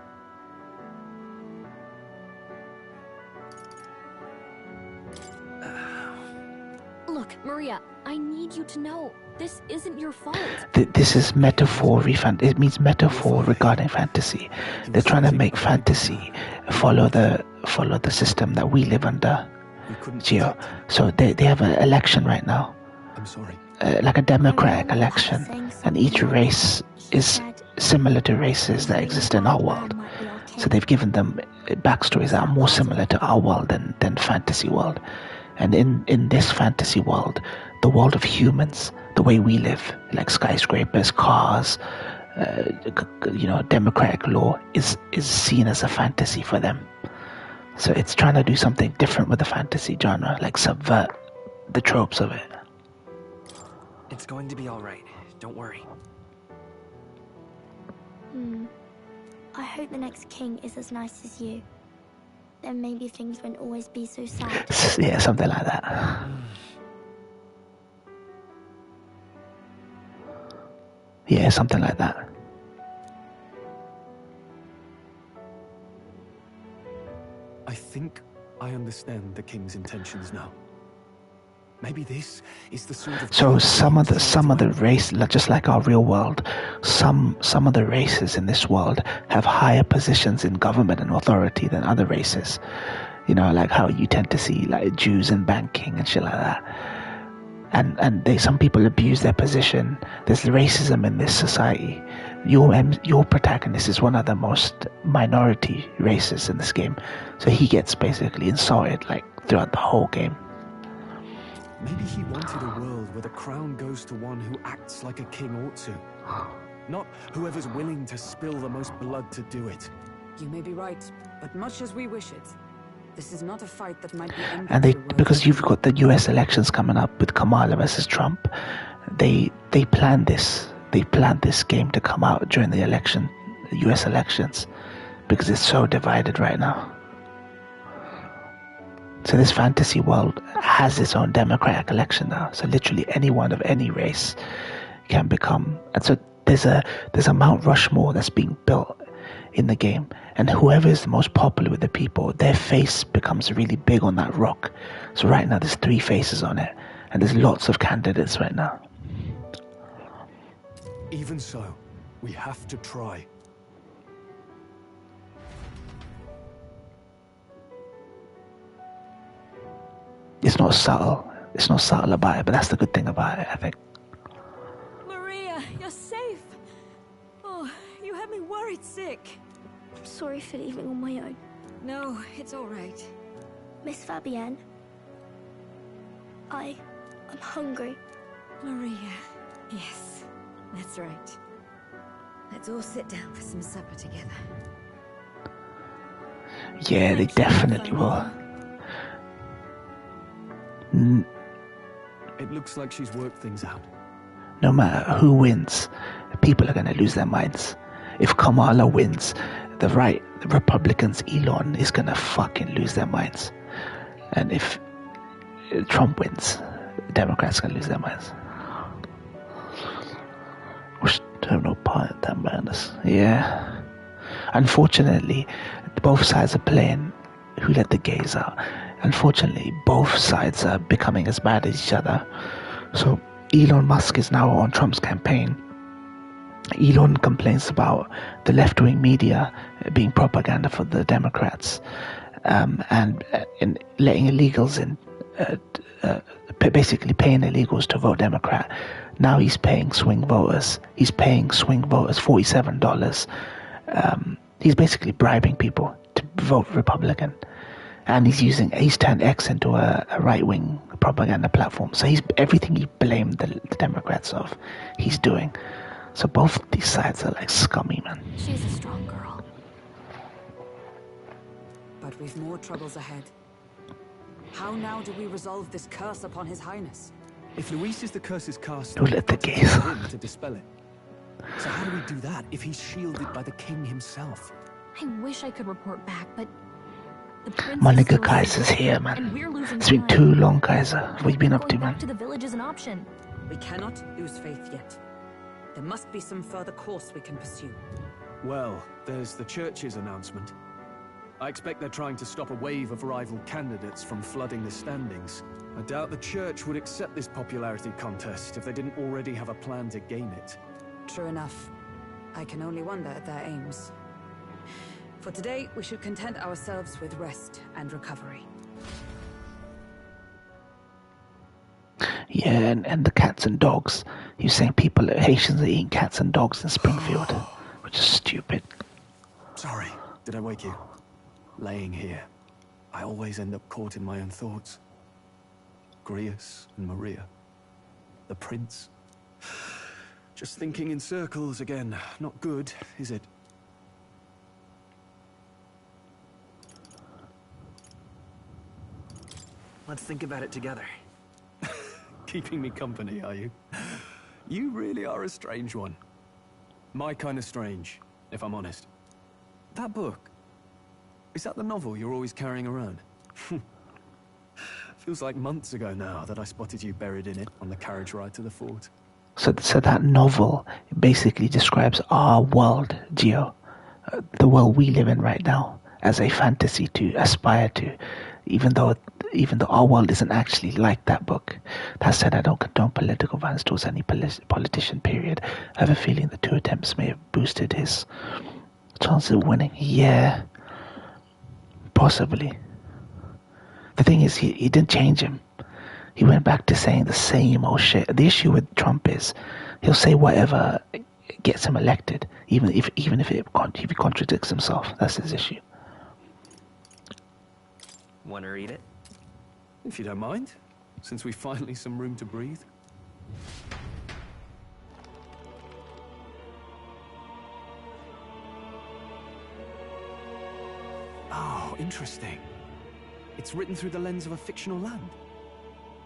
Look, Maria, I need you to know, this isn't your fault. This is metaphor, it means metaphor regarding fantasy. They're trying to make fantasy follow the system that we live under, Gio. So they have an election right now. I'm sorry. Like a democratic election, and each race is similar to races that exist in our world. So they've given them backstories that are more similar to our world than fantasy world. And in this fantasy world, the world of humans, the way we live, like skyscrapers, cars, democratic law, is seen as a fantasy for them. So it's trying to do something different with the fantasy genre, like subvert the tropes of it. It's going to be all right. Don't worry. I hope the next king is as nice as you. Then maybe things won't always be so sad. Yeah, something like that. Yeah, something like that. I think I understand the king's intentions now. Maybe this is the sort of... So some of the race, just like our real world, some of the races in this world have higher positions in government and authority than other races. You know, like how you tend to see like Jews in banking and shit like that. And some people abuse their position. There's racism in this society. Your protagonist is one of the most minority races in this game, so he gets basically insulted like throughout the whole game. Maybe he wanted a world where the crown goes to one who acts like a king ought to. Not whoever's willing to spill the most blood to do it. You may be right, but much as we wish it, this is not a fight that might be ended. And because you've got the US elections coming up with Kamala versus Trump, they planned this. They planned this game to come out during the election, the US elections, because it's so divided right now. So this fantasy world has its own democratic election now. So literally anyone of any race can become. And so there's a Mount Rushmore that's being built in the game, and whoever is the most popular with the people, their face becomes really big on that rock. So right now there's 3 faces on it, and there's lots of candidates right now. Even so, we have to try. It's not subtle about it, but that's the good thing about it, I think. Maria, you're safe. Oh, you had me worried sick. I'm sorry for leaving on my own. No, it's all right. Miss Fabienne, I'm hungry. Maria, yes, that's right. Let's all sit down for some supper together. Yeah, they definitely will. It looks like she's worked things out. No matter who wins, people are going to lose their minds. If Kamala wins, the Republicans, Elon, is going to fucking lose their minds. And if Trump wins, the Democrats are going to lose their minds. Wish to have no part in that madness. Yeah. Unfortunately, both sides are playing who let the gays out. Unfortunately, both sides are becoming as bad as each other. So Elon Musk is now on Trump's campaign. Elon complains about the left-wing media being propaganda for the Democrats, and in letting illegals in, basically paying illegals to vote Democrat. Now he's paying swing voters. He's paying swing voters $47. He's basically bribing people to vote Republican. And he's turned X into a right-wing propaganda platform. So everything he blamed the Democrats of, he's doing. So both these sides are like scummy, man. She's a strong girl. But we've more troubles ahead. How now do we resolve this curse upon His Highness? If Luis is the curse's caster, don't let the gays to dispel it. So how do we do that if he's shielded by the king himself? I wish I could report back, but the prince My is nigga still Kaiser's asleep, here, man. and we're losing It's been time. too long, Kaiser. What you been up to, Going man? back to the village is an option. We cannot lose faith yet. There must be some further course we can pursue. Well, there's the church's announcement. I expect they're trying to stop a wave of rival candidates from flooding the standings. I doubt the church would accept this popularity contest if they didn't already have a plan to gain it. True enough. I can only wonder at their aims. For today, we should content ourselves with rest and recovery. Yeah, and the cats and dogs. He was saying Haitians are eating cats and dogs in Springfield, which is stupid. Sorry, did I wake you? Laying here, I always end up caught in my own thoughts. Grius and Maria. The prince. Just thinking in circles again. Not good, is it? Let's think about it together. Keeping me company, are you? You really are a strange one. My kind of strange, if I'm honest. That book, is that the novel you're always carrying around? Feels like months ago now that I spotted you buried in it on the carriage ride to the fort. So that novel basically describes our world, Gio. The world we live in right now as a fantasy to aspire to, even though our world isn't actually like that book. That said, I don't condone political violence towards any politician, period. I have a feeling the 2 attempts may have boosted his chances of winning. Yeah, possibly. The thing is, he didn't change him. He went back to saying the same old shit. The issue with Trump is he'll say whatever gets him elected, even if he contradicts himself. That's his issue. Want to read it? If you don't mind, since we've finally some room to breathe. Oh, interesting. It's written through the lens of a fictional land.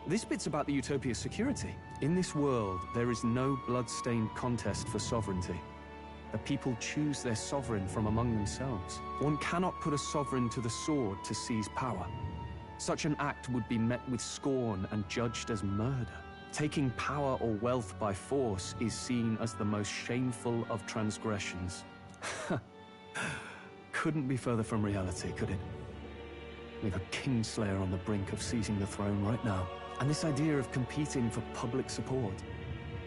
This bit's about the Utopia's security. In this world, there is no blood-stained contest for sovereignty. The people choose their sovereign from among themselves. One cannot put a sovereign to the sword to seize power. Such an act would be met with scorn and judged as murder. Taking power or wealth by force is seen as the most shameful of transgressions. Couldn't be further from reality, could it? We've a Kingslayer on the brink of seizing the throne right now. And this idea of competing for public support.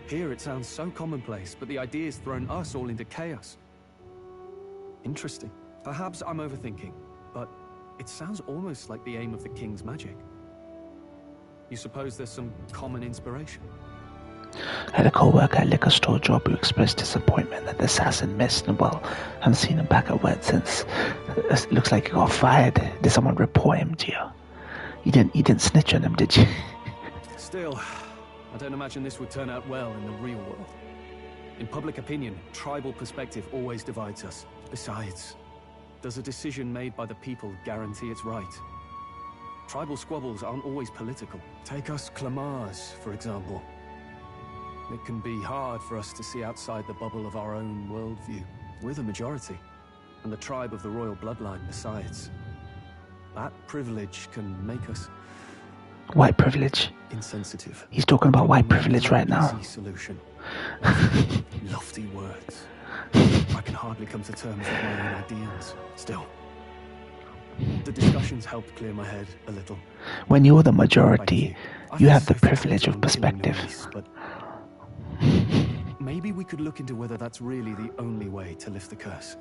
Here it sounds so commonplace, but the idea's thrown us all into chaos. Interesting. Perhaps I'm overthinking, but it sounds almost like the aim of the King's magic. You suppose there's some common inspiration? I had a co-worker at liquor store job who expressed disappointment that the assassin missed, and well, I haven't seen him back at work since. It looks like he got fired. Did someone report him to you? You didn't snitch on him, did you? Still, I don't imagine this would turn out well in the real world. In public opinion, tribal perspective always divides us. Besides, does a decision made by the people guarantee it's right? Tribal squabbles aren't always political. Take us Clamars, for example. It can be hard for us to see outside the bubble of our own worldview. We're the majority, and the tribe of the royal bloodline besides. That privilege can make us... White privilege. Insensitive. He's talking about white privilege right now. Easy solution. Lofty words. I can hardly come to terms with my own ideals. Still, the discussions helped clear my head a little. When you're the majority, you have the privilege of perspective. But maybe we could look into whether that's really the only way to lift the curse.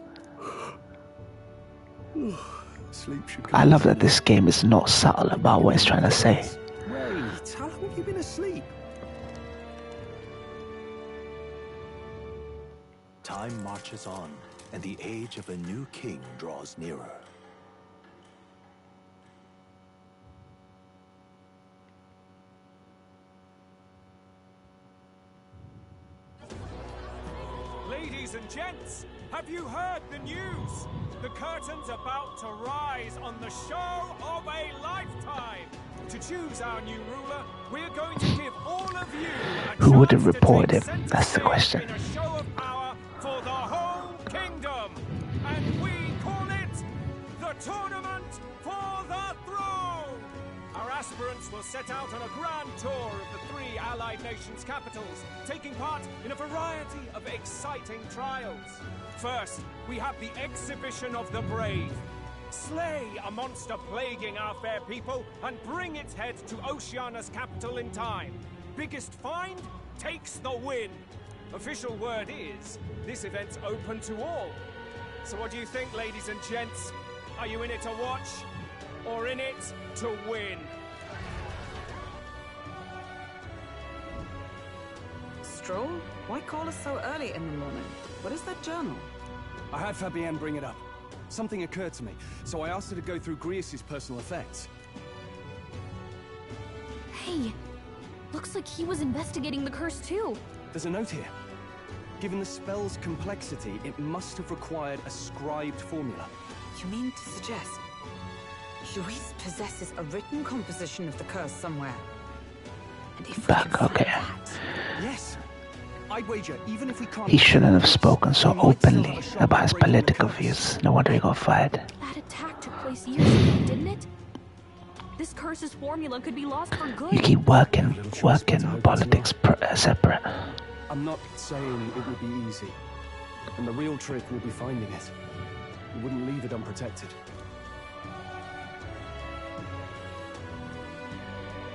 Sleep should come. I love that this game is not subtle about what it's trying to say. Wait, how long have you been asleep? Time marches on, and the age of a new king draws nearer. Ladies and gents, have you heard the news? The curtain's about to rise on the show of a lifetime. To choose our new ruler, we're going to give all of you a Who would have chance to reported take him? center That's the stage question. in a show of power for the whole kingdom. And we call it the Tournament for the Throne. Our aspirants will set out on a grand tour of the 3 allied nations' capitals, taking part in a variety of exciting trials. First, we have the Exhibition of the Brave. Slay a monster plaguing our fair people and bring its head to Oceania's capital in time. Biggest find takes the win. Official word is, this event's open to all. So what do you think, ladies and gents? Are you in it to watch, or in it to win? Stroll? Why call us so early in the morning? What is that journal? I had Fabienne bring it up. Something occurred to me, so I asked her to go through Grius' personal effects. Hey, looks like he was investigating the curse too. There's a note here. Given the spell's complexity, it must have required a scribed formula. You mean to suggest Luis possesses a written composition of the curse somewhere? And if Back, okay. Yes. I'd wager, even if we can't... He shouldn't have spoken so openly about his political views. No wonder he got fired. That attack took place years ago, didn't it? This curse's formula could be lost for good. You keep working politics separate. I'm not saying it would be easy. And the real trick will be finding it. You wouldn't leave it unprotected.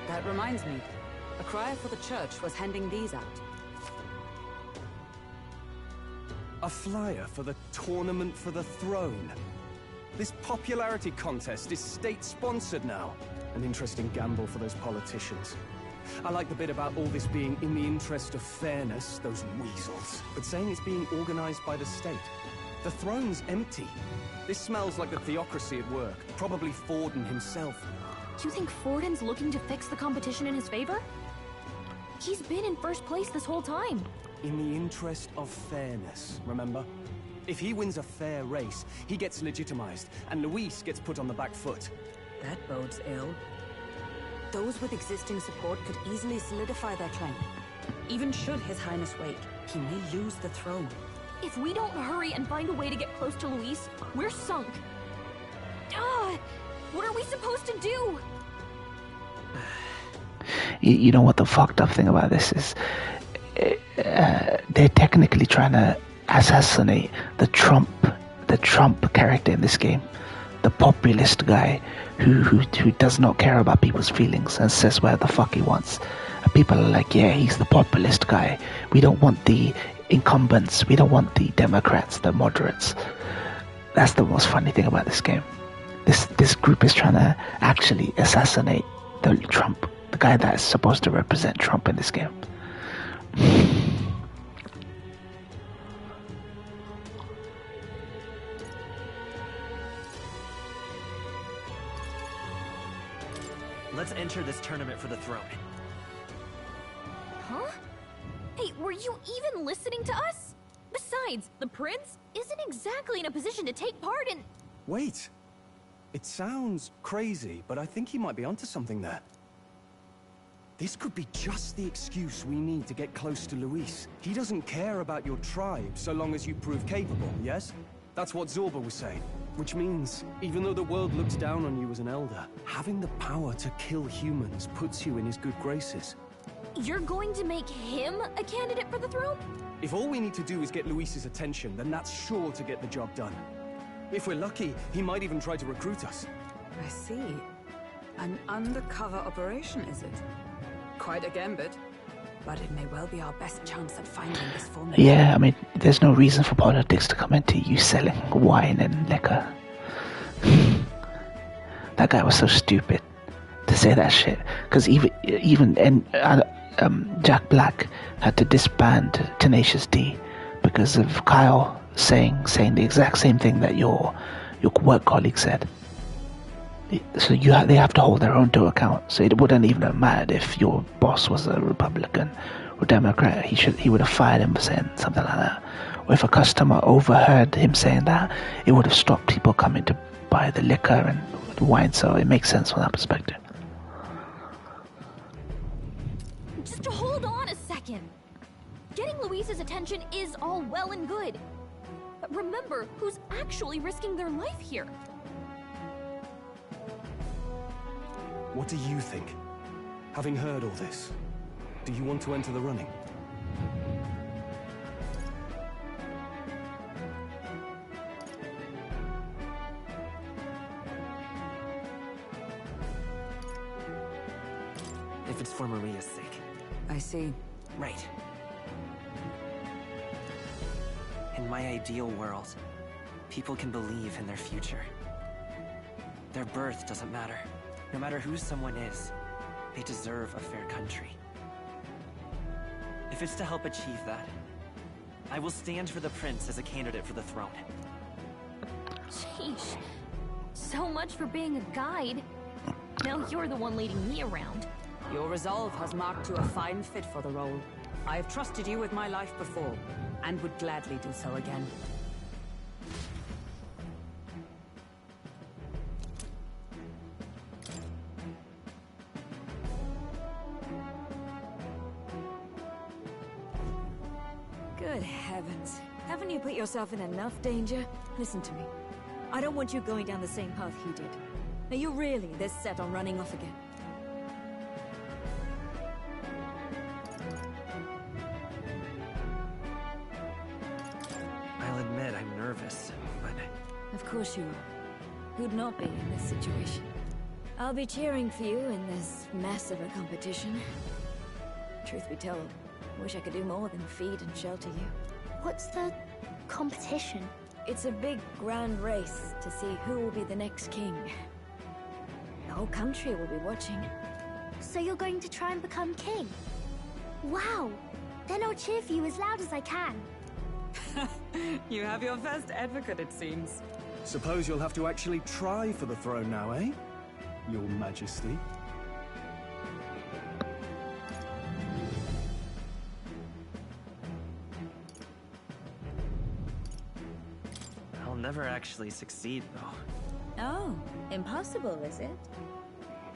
That reminds me. A crier for the church was handing these out. A flyer for the Tournament for the Throne. This popularity contest is state-sponsored now. An interesting gamble for those politicians. I like the bit about all this being in the interest of fairness, those weasels. But saying it's being organized by the state. The throne's empty. This smells like the theocracy at work. Probably Forden himself. Do you think Forden's looking to fix the competition in his favor? He's been in first place this whole time. In the interest of fairness, remember? If he wins a fair race, he gets legitimized, and Luis gets put on the back foot. That bodes ill. Those with existing support could easily solidify their claim. Even should His Highness wake, he may lose the throne. If we don't hurry and find a way to get close to Luis, we're sunk. What are we supposed to do? You know what the fucked up thing about this is? They're technically trying to assassinate the Trump character in this game, the populist guy who does not care about people's feelings and says whatever the fuck he wants. And people are like, yeah, he's the populist guy. We don't want the incumbents. We don't want the Democrats, the moderates. That's the most funny thing about this game. This group is trying to actually assassinate the guy that is supposed to represent Trump in this game. Let's enter this tournament for the throne. Huh? Hey, were you even listening to us? Besides, the prince isn't exactly in a position to take part in... Wait. It sounds crazy, but I think he might be onto something there. This could be just the excuse we need to get close to Luis. He doesn't care about your tribe so long as you prove capable, yes? That's what Zorba was saying. Which means, even though the world looks down on you as an elder, having the power to kill humans puts you in his good graces. You're going to make him a candidate for the throne? If all we need to do is get Luis's attention, then that's sure to get the job done. If we're lucky, he might even try to recruit us. I see. An undercover operation, is it? Quite a gambit. But it may well be our best chance at finding this formula. Yeah, I mean, there's no reason for politics to come into you selling wine and liquor. That guy was so stupid to say that shit. Because even Jack Black had to disband Tenacious D because of Kyle saying the exact same thing that your work colleague said. So they have to hold their own to account. So it wouldn't even have mattered if your boss was a Republican or Democrat. He would have fired him for saying something like that. Or if a customer overheard him saying that, it would have stopped people coming to buy the liquor and the wine. So it makes sense from that perspective. Just hold on a second. Getting Luis's attention is all well and good. But remember who's actually risking their life here. What do you think? Having heard all this, do you want to enter the running? If it's for Maria's sake. I see. Right. In my ideal world, people can believe in their future. Their birth doesn't matter. No matter who someone is, they deserve a fair country. If it's to help achieve that, I will stand for the prince as a candidate for the throne. Sheesh. So much for being a guide. Now you're the one leading me around. Your resolve has marked you a fine fit for the role. I have trusted you with my life before, and would gladly do so again. Good heavens. Haven't you put yourself in enough danger? Listen to me. I don't want you going down the same path he did. Are you really this set on running off again? I'll admit I'm nervous, but... Of course you are. Who'd not be in this situation? I'll be cheering for you in this mess of a competition. Truth be told, I wish I could do more than feed and shelter you. What's the competition? It's a big, grand race to see who will be the next king. The whole country will be watching. So you're going to try and become king? Wow! Then I'll cheer for you as loud as I can. You have your first advocate, it seems. Suppose you'll have to actually try for the throne now, eh? Your Majesty. never actually succeed, though. Oh, impossible, is it?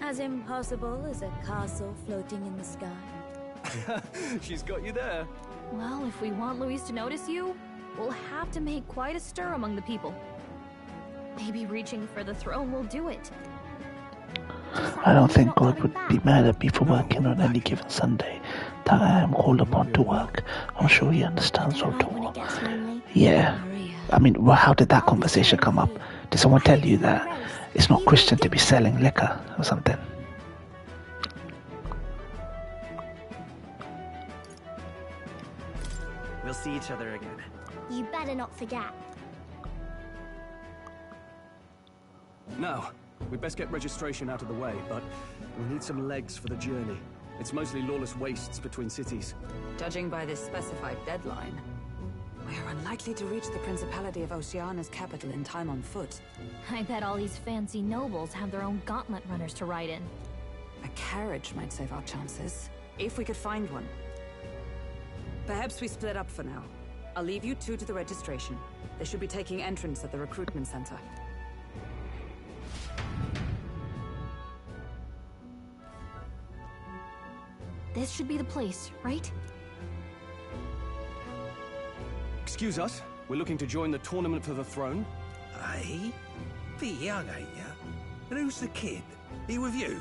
As impossible as a castle floating in the sky? She's got you there. Well, if we want Luis to notice you, we'll have to make quite a stir among the people. Maybe reaching for the throne will do it. I don't think God would be mad at me for working on any given Sunday that I am called upon to work. I'm sure he understands so too. Yeah. I mean, well, how did that conversation come up? Did someone tell you that it's not Christian to be selling liquor or something? We'll see each other again. You better not forget. Now, we best get registration out of the way, but we need some legs for the journey. It's mostly lawless wastes between cities. Judging by this specified deadline, we are unlikely to reach the Principality of Oceana's capital in time on foot. I bet all these fancy nobles have their own gauntlet runners to ride in. A carriage might save our chances, if we could find one. Perhaps we split up for now. I'll leave you two to the registration. They should be taking entrance at the recruitment center. This should be the place, right? Excuse us, we're looking to join the tournament for the throne. Aye? Bit young, ain't ya? And who's the kid? He with you?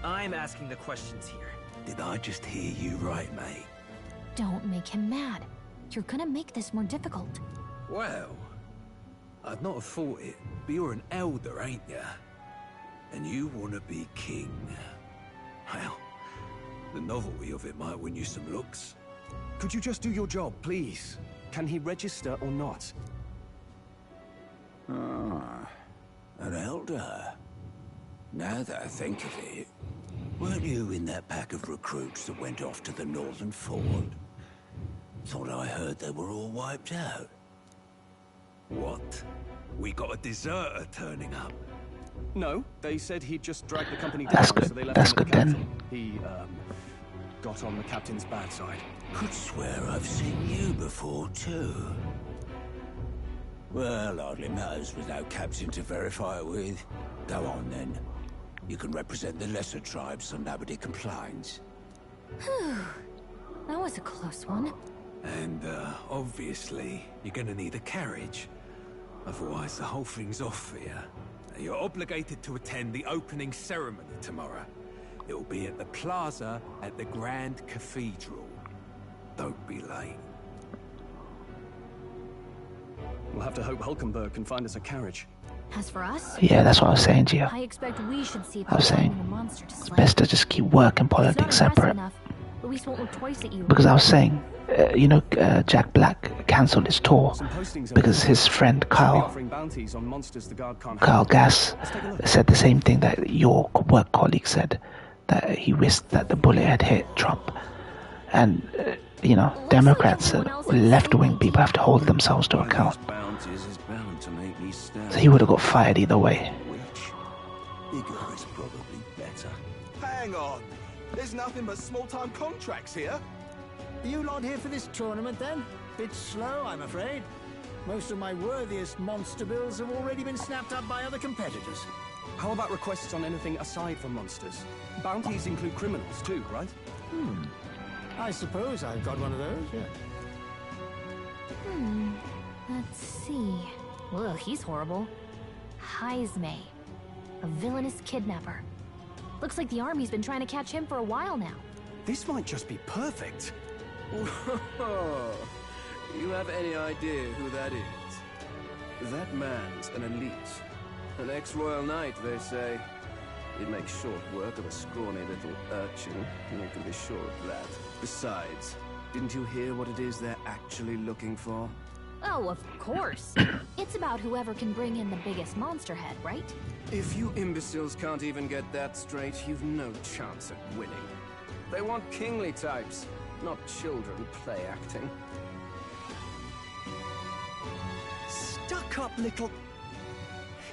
I'm asking the questions here. Did I just hear you right, mate? Don't make him mad. You're gonna make this more difficult. Well, I'd not have thought it, but you're an elder, ain't ya? And you want to be king. Well, the novelty of it might win you some looks. Could you just do your job, please? Can he register or not? Ah, an elder. Now that I think of it, weren't you in that pack of recruits that went off to the northern fort? Thought I heard they were all wiped out. What? We got a deserter turning up? No, they said he'd just dragged the company down, That's good. so they left That's him with good the then. captain. He, got on the captain's bad side. Could swear I've seen you before, too. Well, hardly matters with no captain to verify it with. Go on, then. You can represent the lesser tribes so nobody complains. Whew. That was a close one. And, obviously, you're gonna need a carriage. Otherwise, the whole thing's off for you. You're obligated to attend the opening ceremony tomorrow. It'll be at the plaza at the Grand Cathedral. Don't be late. We'll have to hope Hulkenberg can find us a carriage. As for us, Yeah, that's what I was saying to you. I expect we should see I was saying, a monster to it's slay. best to just keep working If it's not politics impressive separate. enough, Luis won't look twice at you. Because I was saying, Jack Black cancelled his tour because his friend Kyle Gass said the same thing that your work colleague said, that he wished that the bullet had hit Trump. And, Democrats and left-wing people have to hold themselves to account. So he would have got fired either way. Bigger is probably better. Hang on. There's nothing but small-time contracts here. Are you lot here for this tournament, then? Bit slow, I'm afraid. Most of my worthiest monster bills have already been snapped up by other competitors. How about requests on anything aside from monsters? Bounties include criminals too, right? I suppose I've got one of those, yeah. Let's see. Ugh, he's horrible. Heisme. A villainous kidnapper. Looks like the army's been trying to catch him for a while now. This might just be perfect. You have any idea who that is? That man's an elite. An ex-royal knight, they say. He'd make short work of a scrawny little urchin, you can be sure of that. Besides, didn't you hear what it is they're actually looking for? Oh, of course. It's about whoever can bring in the biggest monster head, right? If you imbeciles can't even get that straight, you've no chance at winning. They want kingly types, not children play acting. Stuck-up little...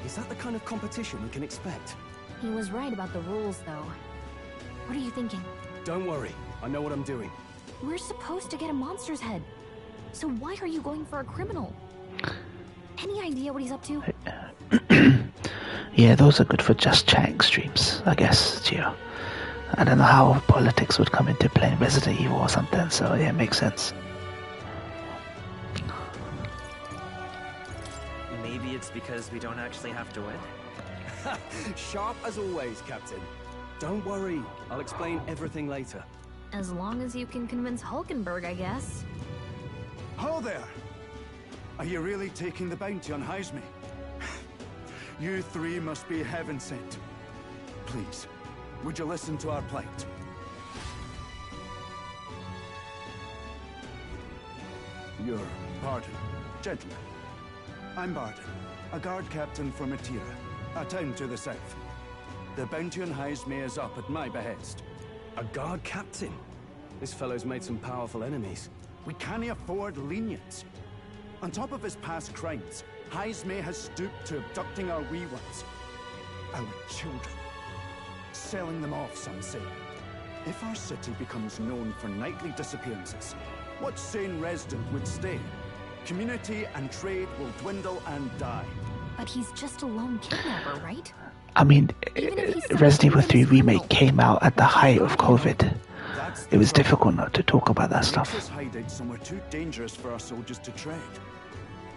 Is that the kind of competition we can expect? He was right about the rules, though. What are you thinking? Don't worry, I know what I'm doing. We're supposed to get a monster's head. So why are you going for a criminal? Any idea what he's up to? Yeah, those are good for just chatting streams, I guess, Gio. I don't know how politics would come into play in Resident Evil or something, so yeah, it makes sense. Maybe it's because we don't actually have to win? Sharp as always, Captain. Don't worry, I'll explain everything later. As long as you can convince Hulkenberg, I guess. Ho there! Are you really taking the bounty on Heisme? You three must be heaven sent. Please, would you listen to our plight? Your pardon, gentlemen. I'm Barden, a guard captain from Atira, a town to the south. The bounty on Heisme is up at my behest. A guard captain? This fellow's made some powerful enemies. We can't afford lenience. On top of his past crimes, Heisme has stooped to abducting our wee ones. Our children. Selling them off, some say. If our city becomes known for nightly disappearances, what sane resident would stay? Community and trade will dwindle and die. But he's just a lone kidnapper, right? I mean, Resident Evil 3 Remake came out at the height of COVID. It was difficult not to talk about that stuff. Nature's hideout somewhere too dangerous for our soldiers to tread.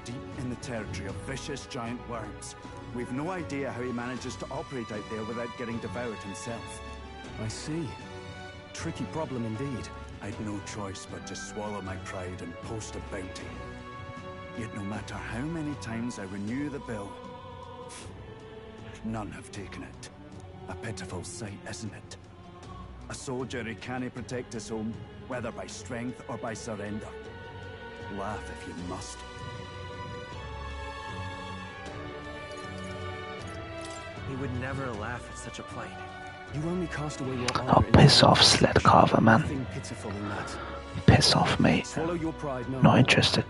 Deep in the territory of vicious giant worms. We've no idea how he manages to operate out there without getting devoured himself. I see. Tricky problem indeed. I'd no choice but to swallow my pride and post a bounty. Yet no matter how many times I renew the bill, none have taken it. A pitiful sight, isn't it? A soldier who can't protect his home, whether by strength or by surrender. Laugh if you must. He would never laugh at such a plight. You only cast away your honor. Oh, piss off, Sled Carver, man. Nothing pitiful in that. Piss off, mate. Swallow your pride, no. Not interested.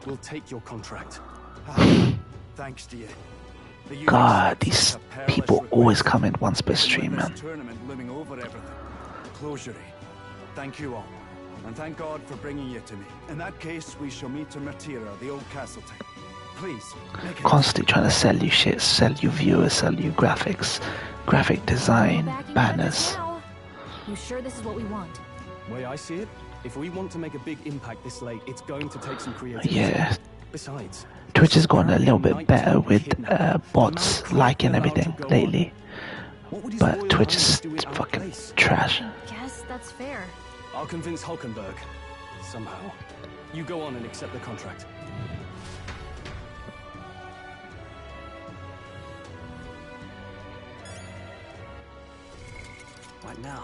We'll take your contract. Thanks to you. God, these people always come in once per stream, man. Tournament looming over everything. Closure. Thank you all. And thank God for bringing you to me. In that case, we shall meet in Martira, the old castle town. Please, Constantly trying to sell you shit, sell you viewers, sell you graphics, graphic design, banners. You sure this is what we want? Way I see it, if we want to make a big impact this late, it's going to take some creativity. Yeah. Besides, Twitch has gone a little bit better with bots liking everything lately, but Twitch is fucking trash. Guess that's fair. I'll convince Hulkenberg. Somehow. You go on and accept the contract. What now?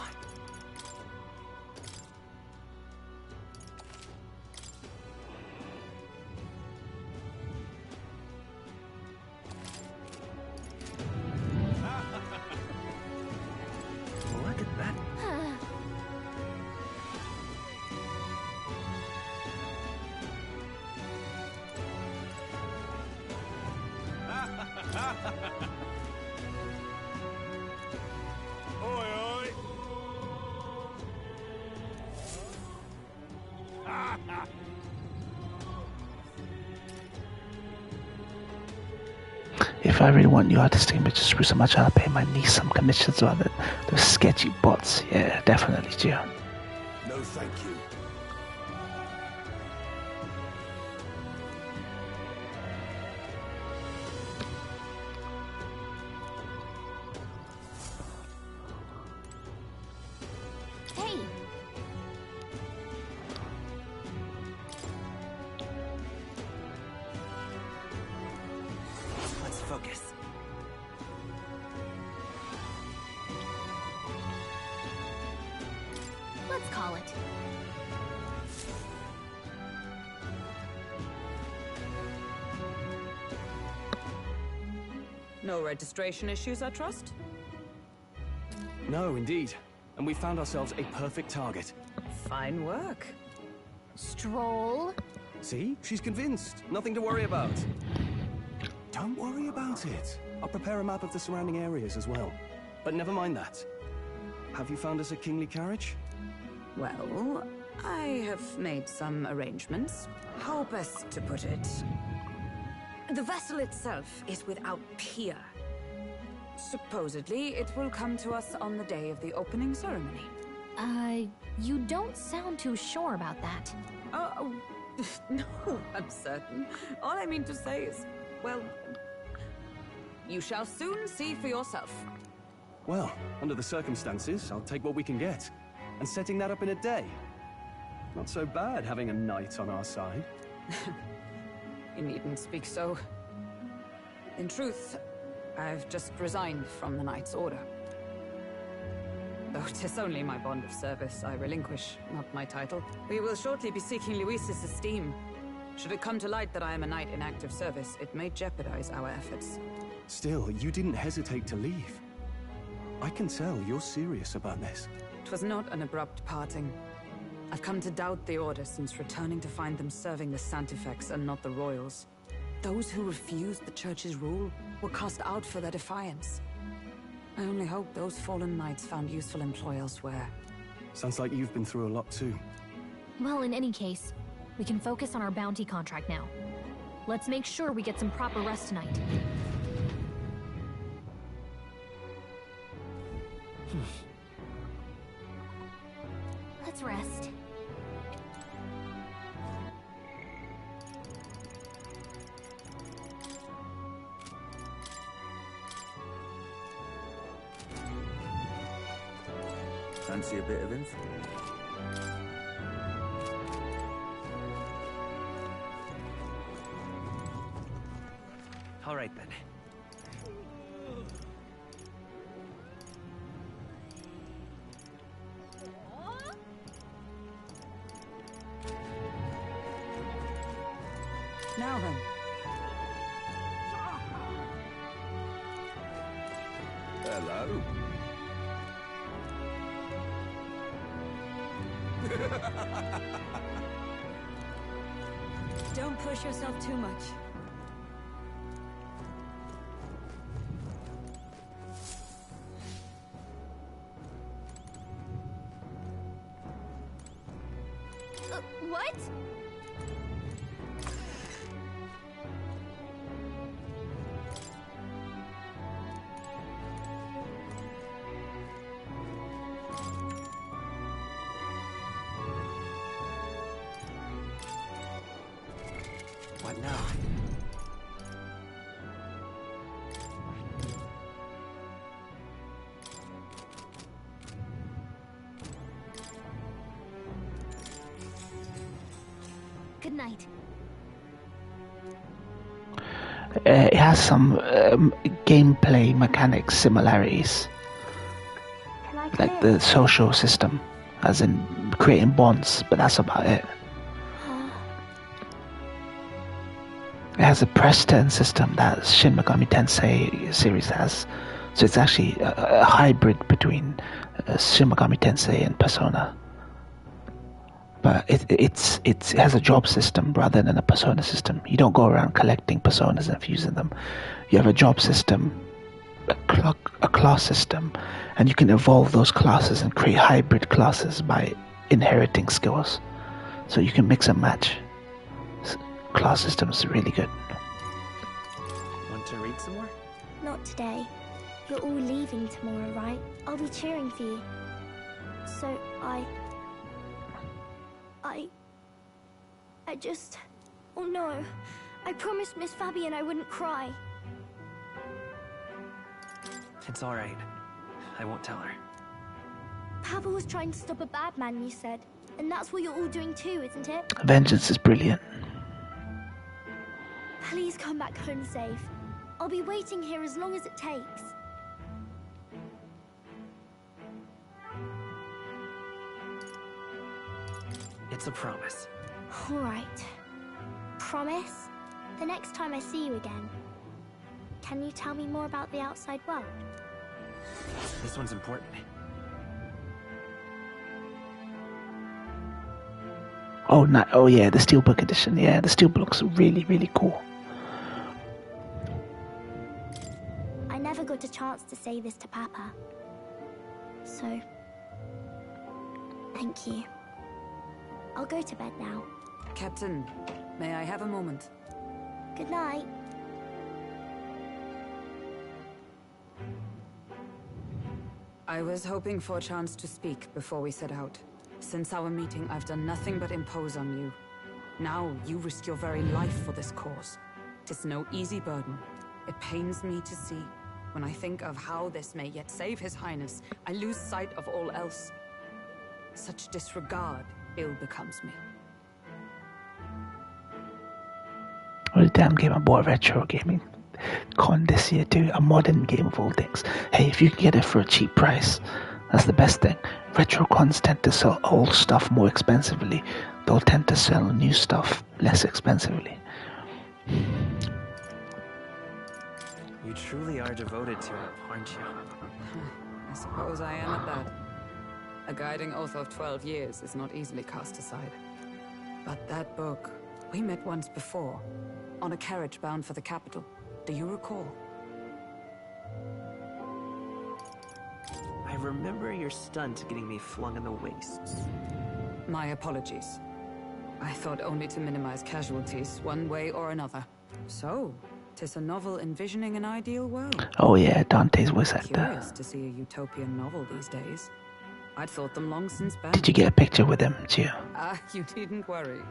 Look at that. Oi, oi! If I really want you artists to just screw so much, I'll pay my niece some commissions on it. Those sketchy bots. Yeah, definitely, Gio. No, thank you. Hey! Let's focus. Let's call it. No registration issues, I trust? No, indeed. And we found ourselves a perfect target. Fine work. Stroll. See? She's convinced. Nothing to worry about. Don't worry about it. I'll prepare a map of the surrounding areas as well. But never mind that. Have you found us a kingly carriage? Well, I have made some arrangements. How best to put it? The vessel itself is without peer. Supposedly, it will come to us on the day of the opening ceremony. You don't sound too sure about that. Oh, no, I'm certain. All I mean to say is, well, you shall soon see for yourself. Well, under the circumstances, I'll take what we can get. And setting that up in a day. Not so bad having a knight on our side. You needn't speak so. In truth, I've just resigned from the Knight's Order. Though 'tis only my bond of service I relinquish, not my title. We will shortly be seeking Luis's esteem. Should it come to light that I am a knight in active service, it may jeopardize our efforts. Still, you didn't hesitate to leave. I can tell you're serious about this. 'Twas not an abrupt parting. I've come to doubt the Order since returning to find them serving the Santifex and not the Royals. Those who refused the Church's rule were cast out for their defiance. I only hope those fallen knights found useful employ elsewhere. Sounds like you've been through a lot too. Well, in any case, we can focus on our bounty contract now. Let's make sure we get some proper rest tonight. Let's rest. Fancy a bit of info? All right then. Now then. Hello. Don't push yourself too much. What? What now? Good night. It has some gameplay mechanics similarities, like the social system, as in creating bonds, but that's about it. It has a press turn system that Shin Megami Tensei series has, so it's actually a hybrid between Shin Megami Tensei and Persona. But it has a job system rather than a persona system. You don't go around collecting personas and fusing them. You have a job system, a class system, and you can evolve those classes and create hybrid classes by inheriting skills. So you can mix and match. Class systems are really good. Want to read some more? Not today. You're all leaving tomorrow, right? I'll be cheering for you. So I just... Oh no. I promised Miss Fabian I wouldn't cry. It's all right. I won't tell her. Papa was trying to stop a bad man, you said. And that's what you're all doing too, isn't it? Vengeance is brilliant. Please come back home safe. I'll be waiting here as long as it takes. It's a promise. All right. Promise? The next time I see you again, can you tell me more about the outside world? This one's important. Oh, no, oh yeah, the Steelbook edition. Yeah, the Steelbook's really, really cool. I never got a chance to say this to Papa. So, thank you. I'll go to bed now. Captain, may I have a moment? Good night. I was hoping for a chance to speak before we set out. Since our meeting, I've done nothing but impose on you. Now, you risk your very life for this cause. 'Tis no easy burden. It pains me to see. When I think of how this may yet save His Highness, I lose sight of all else. Such disregard ill becomes me. Well, damn game, I bought retro gaming con this year too, a modern game of all things. Hey, if you can get it for a cheap price, that's the best thing. Retro cons tend to sell old stuff more expensively. They'll tend to sell new stuff less expensively. You truly are devoted to it, aren't you? I suppose I am at that. A guiding oath of 12 years is not easily cast aside. But that book, we met once before, on a carriage bound for the capital. Do you recall? I remember your stunt getting me flung in the wastes. My apologies. I thought only to minimize casualties, one way or another. So, 'tis a novel envisioning an ideal world. Oh yeah, Dante's voice actor. Curious to see a utopian novel these days. I'd thought them long since banned. Did you get a picture with him, Gio? You needn't worry.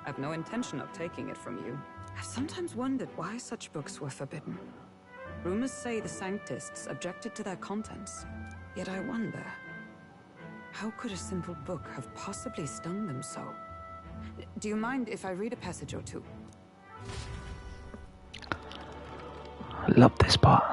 I've no intention of taking it from you. I've sometimes wondered why such books were forbidden. Rumors say the Sanctists objected to their contents. Yet I wonder, how could a simple book have possibly stung them so? Do you mind if I read a passage or two? I love this part.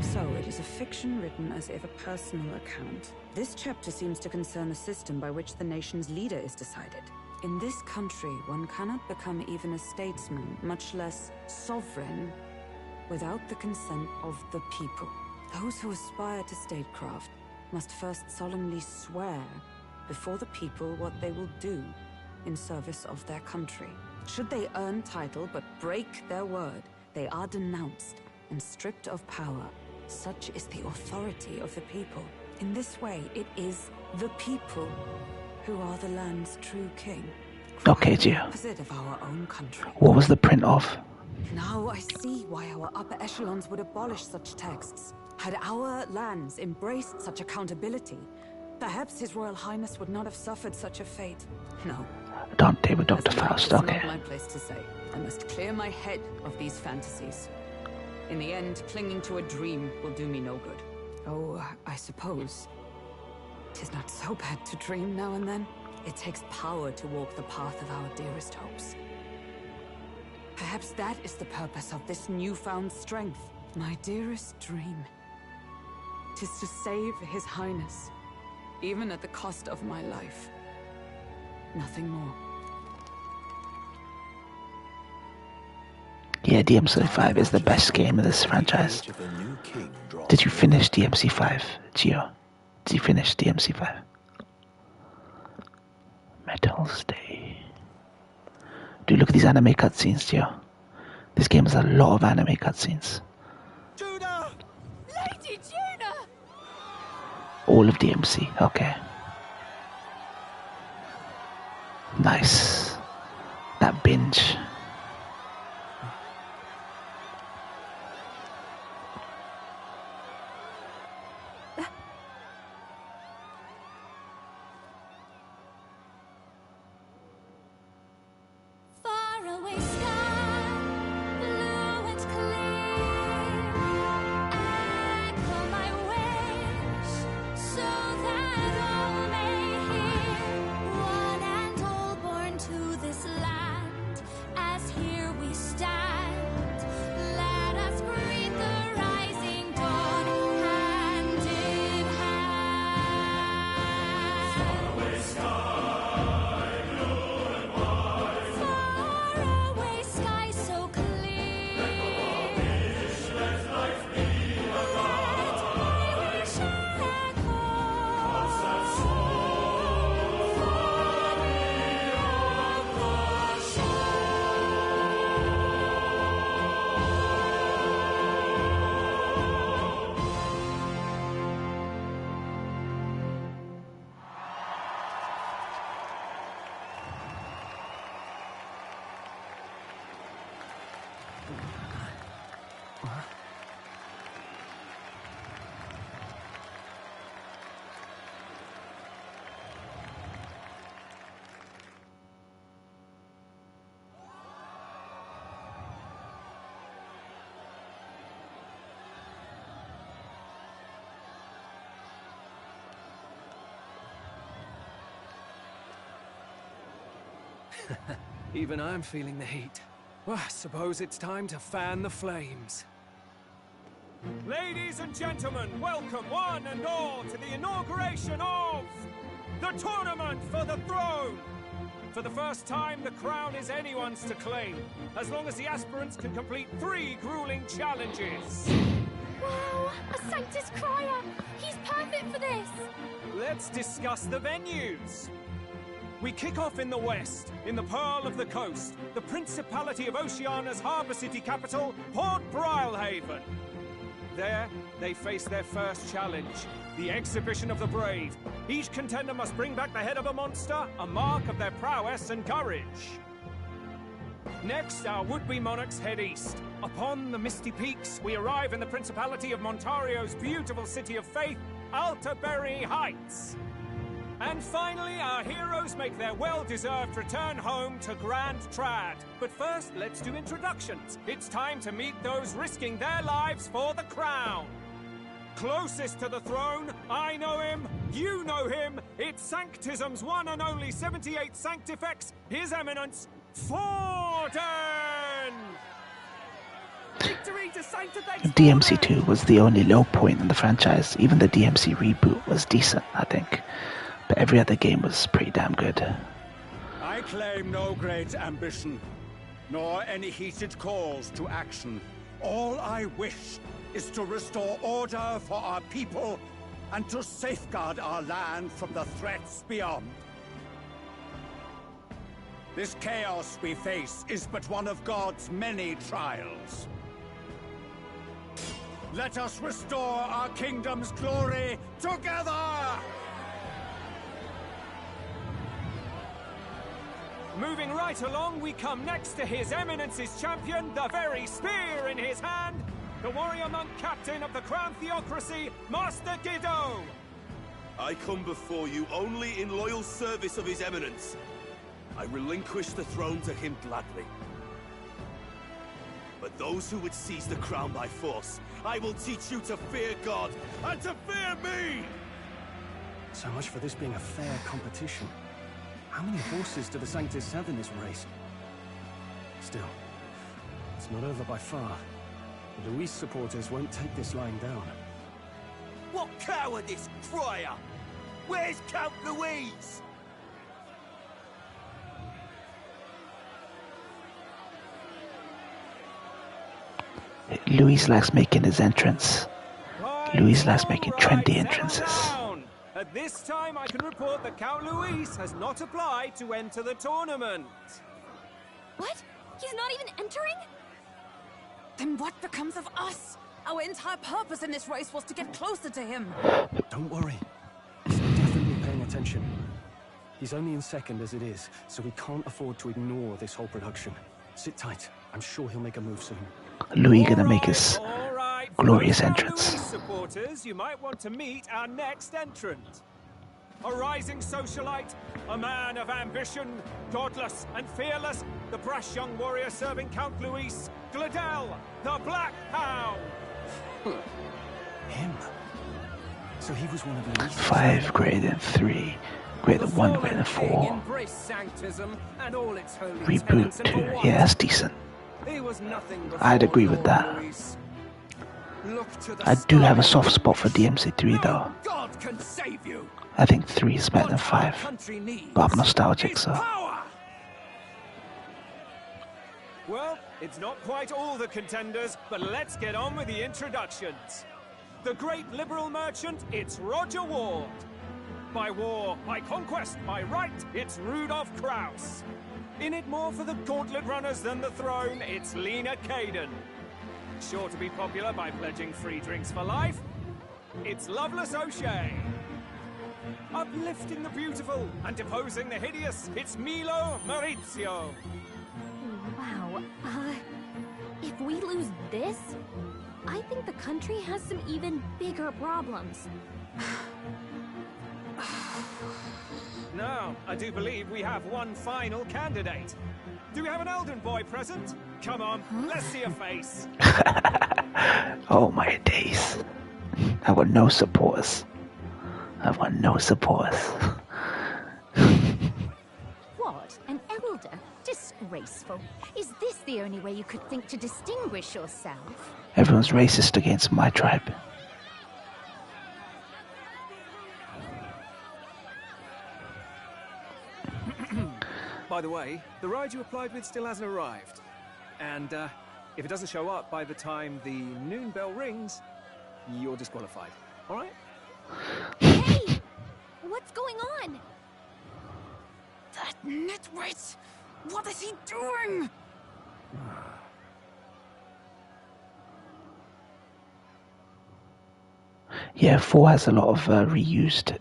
So, it is a fiction written as if a personal account. This chapter seems to concern the system by which the nation's leader is decided. In this country, one cannot become even a statesman, much less sovereign, without the consent of the people. Those who aspire to statecraft must first solemnly swear before the people what they will do in service of their country. Should they earn title but break their word, they are denounced and stripped of power. Such is the authority of the people. In this way, it is the people who are the land's true king. Okay, Gio. Opposite of our own country. What was the print of? Now I see why our upper echelons would abolish such texts. Had our lands embraced such accountability, perhaps His Royal Highness would not have suffered such a fate. No. Dante with Dr. Faust, okay. It's not my place to say. I must clear my head of these fantasies. In the end, clinging to a dream will do me no good. Oh, I suppose 'tis not so bad to dream now and then. It takes power to walk the path of our dearest hopes. Perhaps that is the purpose of this newfound strength. My dearest dream. 'Tis to save His Highness, even at the cost of my life. Nothing more. Yeah, DMC5 is the best game in this franchise. Did you finish DMC5, Gio? Did you finish DMC5? Metals Day. Dude, look at these anime cutscenes, Gio. This game has a lot of anime cutscenes. Lady Juna! All of DMC, okay. Nice. That binge. Even I'm feeling the heat. Well, I suppose it's time to fan the flames. Ladies and gentlemen, welcome one and all to the inauguration of the Tournament for the Throne! For the first time, the crown is anyone's to claim, as long as the aspirants can complete 3 grueling challenges. Wow, a Sanctus Crier! He's perfect for this! Let's discuss the venues. We kick off in the west, in the Pearl of the Coast, the Principality of Oceania's harbour city capital, Port Brilehaven. There, they face their first challenge, the Exhibition of the Brave. Each contender must bring back the head of a monster, a mark of their prowess and courage. Next, our would-be monarchs head east. Upon the misty peaks, we arrive in the Principality of Montario's beautiful city of faith, Altaberry Heights. And finally, our heroes make their well-deserved return home to Grand Trad. But first, let's do introductions. It's time to meet those risking their lives for the crown. Closest to the throne, I know him, you know him. It's Sanctism's one and only 78 Sanctifex, His Eminence, Forden! Victory to Sanctifex! DMC2 was the only low point in the franchise. Even the DMC reboot was decent, I think. But every other game was pretty damn good. I claim no great ambition, nor any heated calls to action. All I wish is to restore order for our people and to safeguard our land from the threats beyond. This chaos we face is but one of God's many trials. Let us restore our kingdom's glory together! Moving right along, we come next to His Eminence's champion, the very spear in his hand, the warrior monk captain of the Crown Theocracy, Master Giddo! I come before you only in loyal service of His Eminence. I relinquish the throne to him gladly. But those who would seize the crown by force, I will teach you to fear God and to fear me! So much for this being a fair competition. How many horses do the Sanctus have in this race? Still, it's not over by far. The Luis supporters won't take this lying down. What cowardice, Crier! Where's Count Louise? Luis likes making his entrance. Luis likes making trendy entrances. At this time, I can report that Count Luis has not applied to enter the tournament. What? He's not even entering? Then what becomes of us? Our entire purpose in this race was to get closer to him. Don't worry. He's definitely paying attention. He's only in second as it is, so we can't afford to ignore this whole production. Sit tight. I'm sure he'll make a move soon. Louis gonna make his glorious entrance. Supporters, you might want to meet our next entrant. A rising socialite, a man of ambition, godless and fearless, the brash young warrior serving Count Luis, Gladel, the Black Hound. Him? So he was one of Luis. 5 greater than 3, greater than 1, greater than 4. Embrace Sanctism and all its holy Reboot 2. Yeah, that's decent. He was nothing I'd agree with that. I do have a soft spot for DMC3 though. God can save you. I think 3 is better than 5. But I'm nostalgic, so. Well, it's not quite all the contenders, but let's get on with the introductions. The great liberal merchant, it's Roger Ward. By war, by conquest, by right, it's Rudolph Krauss. In it more for the gauntlet runners than the throne, it's Lena Caden. Sure to be popular by pledging free drinks for life, it's Loveless O'Shea. Uplifting the beautiful and deposing the hideous, it's Milo Maurizio. Wow, if we lose this, I think the country has some even bigger problems. Now, I do believe we have one final candidate. Do we have an Elden boy present? Come on, let's see a face. Oh my days. I've got no supporters. I've got no supporters. What? An Elden? order? Disgraceful. Is this the only way you could think to distinguish yourself? Everyone's racist against my tribe. By the way, the ride you applied with still hasn't arrived. And if it doesn't show up by the time the noon bell rings, you're disqualified. All right? Hey! What's going on? That nitwit! What is he doing? Yeah, 4 has a lot of reused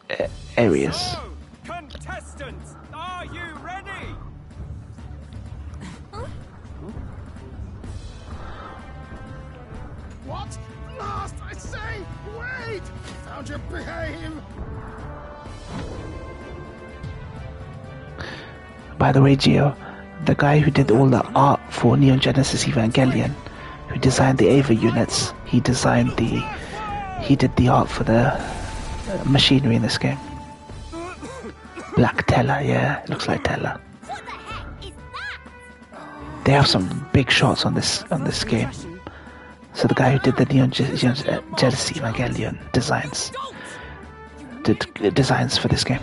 areas. So, contestants, are you ready? What? Last, I say! Wait! Don't you behave! By the way, Gio, the guy who did all the art for Neon Genesis Evangelion, who designed the Ava units, he did the art for the machinery in this game. Black Teller, yeah, it looks like Teller. They have some big shots on this game. So the guy who did the Neon Genesis Evangelion designs did designs for this game.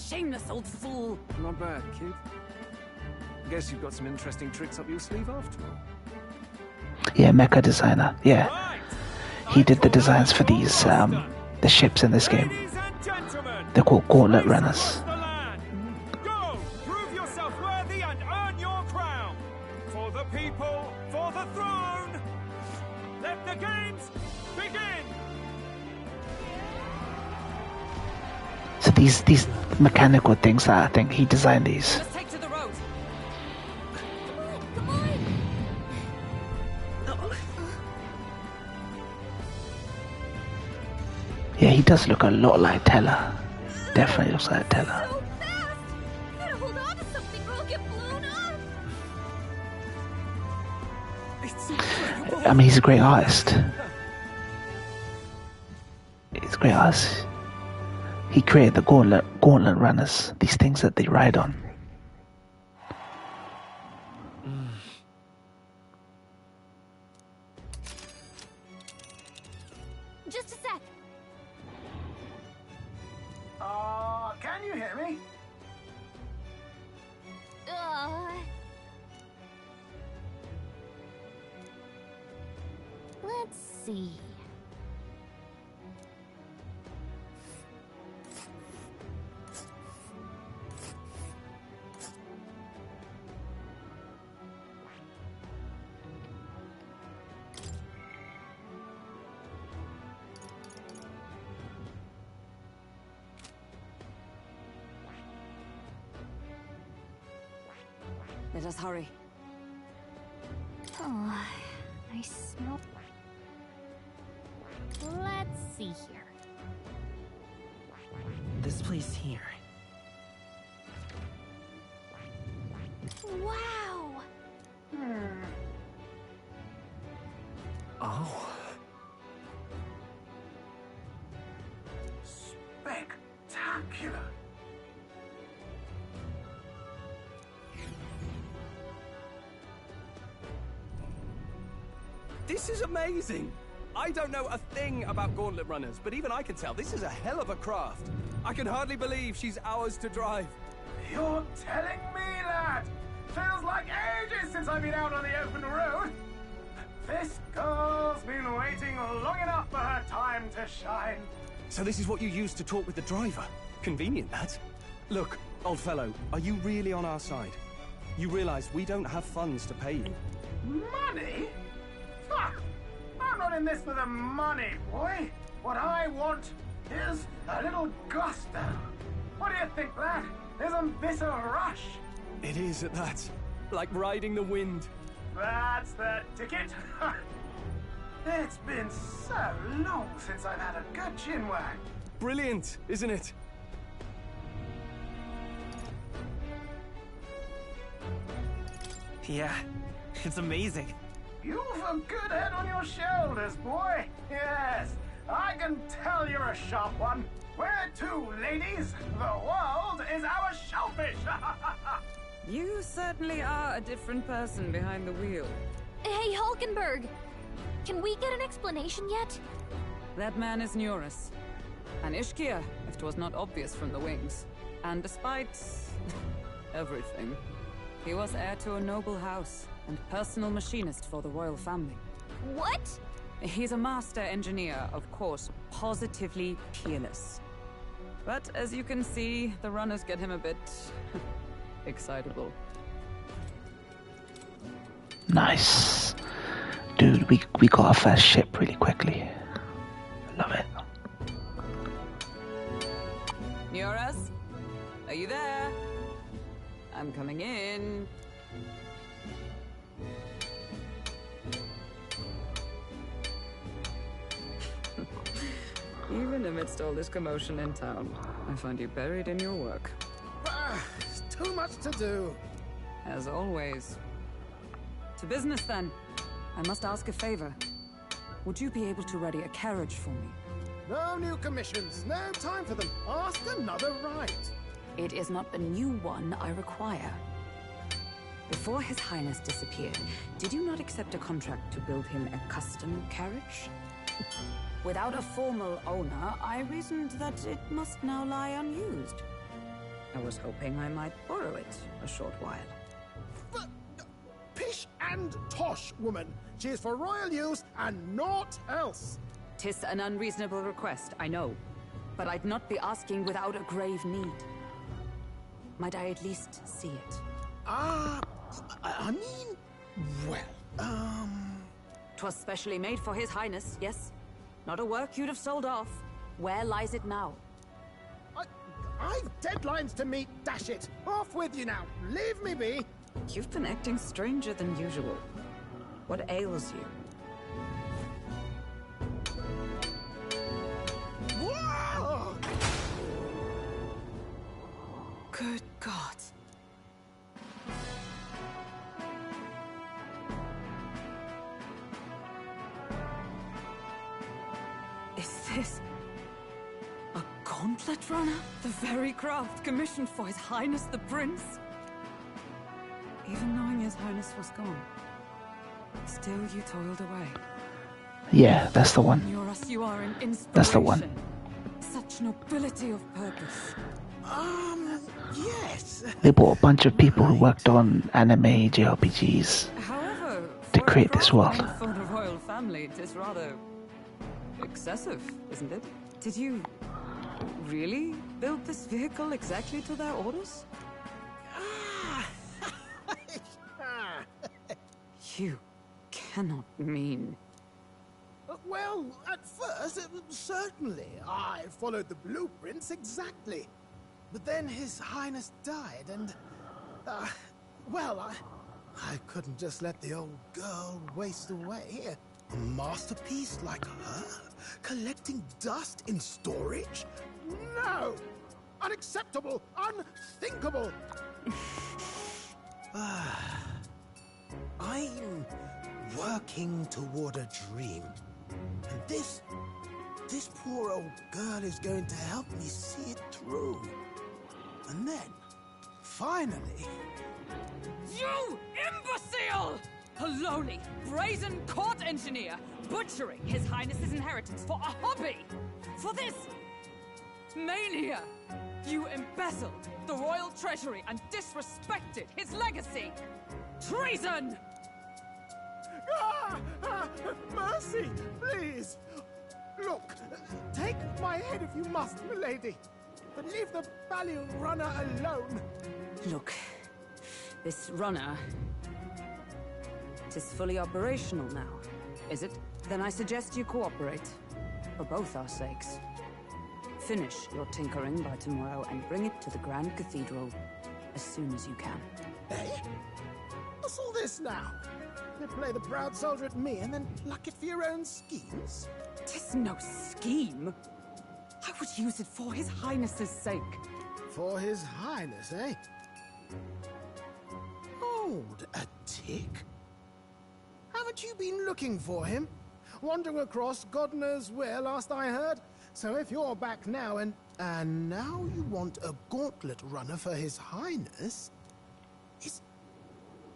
Shameless old fool. Not bad, kid. Guess you've got some interesting tricks up your sleeve after all. Yeah, mecha designer. Yeah, he did the designs for these the ships in this game. They're called Gauntlet Runners. Go! Prove yourself worthy and earn your crown! For the people, for the throne! Let the games begin! So these mechanical things, I think he designed these. Let's take to the road. Come on! Yeah, he does look a lot like Teller. Definitely looks like Teller. So fast! Gotta hold on to something or I'll get blown up! I mean, he's a great artist. He's a great artist. He created the gauntlet runners, these things that they ride on. Just a sec. Can you hear me? Let's see. Let us hurry. Oh, I smell... Let's see here. This place here. Wow! Oh. Spectacular! This is amazing! I don't know a thing about Gauntlet Runners, but even I can tell this is a hell of a craft. I can hardly believe she's ours to drive. You're telling me, lad? Feels like ages since I've been out on the open road. This girl's been waiting long enough for her time to shine. So this is what you used to talk with the driver? Convenient, that. Look, old fellow, are you really on our side? You realize we don't have funds to pay you. Money? Fuck! I'm not in this for the money, boy. What I want is a little gusto. What do you think, lad? Isn't this a rush? It is at that. Like riding the wind. That's the ticket. It's been so long since I've had a good chinwag. Brilliant, isn't it? Yeah, it's amazing. You've a good head on your shoulders, boy. Yes, I can tell you're a sharp one. Where to, ladies? The world is our shellfish! You certainly are a different person behind the wheel. Hey, Hulkenberg! Can we get an explanation yet? That man is Neurus. An Ishkia, if 'twas not obvious from the wings. And despite everything, he was heir to a noble house and personal machinist for the royal family. What? He's a master engineer, of course, positively peerless. But as you can see, the runners get him a bit excitable. Nice. Dude, we got a fast ship really quickly. Love it. Neurus? Are you there? I'm coming in. Even amidst all this commotion in town, I find you buried in your work. Too much to do. As always. To business, then. I must ask a favor. Would you be able to ready a carriage for me? No new commissions. No time for them. Ask another right. It is not a new one I require. Before His Highness disappeared, did you not accept a contract to build him a custom carriage? Without a formal owner, I reasoned that it must now lie unused. I was hoping I might borrow it a short while. But, pish and tosh, woman. She is for royal use and naught else. 'Tis an unreasonable request, I know. But I'd not be asking without a grave need. Might I at least see it? I mean, well, 'Twas specially made for His Highness, yes? Not a work you'd have sold off. Where lies it now? I've deadlines to meet, dash it! Off with you now! Leave me be! You've been acting stranger than usual. What ails you? Whoa! Good God. Is this a gauntlet runner? The very craft commissioned for His Highness the Prince? Even knowing His Highness was gone, still you toiled away. Yeah, that's the one. Neurus, you are an inspiration. That's the one. Such nobility of purpose. Yes. They brought a bunch of people who worked on anime JRPGs However, to create this world. for the royal family, it is rather excessive, isn't it? Did you really build this vehicle exactly to their orders? You cannot mean... Well, at first, certainly. I followed the blueprints exactly. But then His Highness died, and... well, I couldn't just let the old girl waste away. A masterpiece like her? Collecting dust in storage? No! Unacceptable! Unthinkable! I'm working toward a dream. And this poor old girl is going to help me see it through. And then, finally... You imbecile! A lowly, brazen court engineer butchering His Highness's inheritance for a hobby! For this mania! You embezzled the royal treasury and disrespected his legacy! Treason! Mercy, please! Look, take my head if you must, milady. But leave the value runner alone. Look, this runner... it is fully operational now, is it? Then I suggest you cooperate. For both our sakes. Finish your tinkering by tomorrow and bring it to the Grand Cathedral as soon as you can. Eh? What's all this now? You play the proud soldier at me and then pluck it for your own schemes? 'Tis no scheme. I would use it for His Highness's sake. For His Highness, eh? Hold a tick. Haven't you been looking for him? wandering across God knows where last I heard. So if you're back now and now you want a gauntlet runner for His Highness?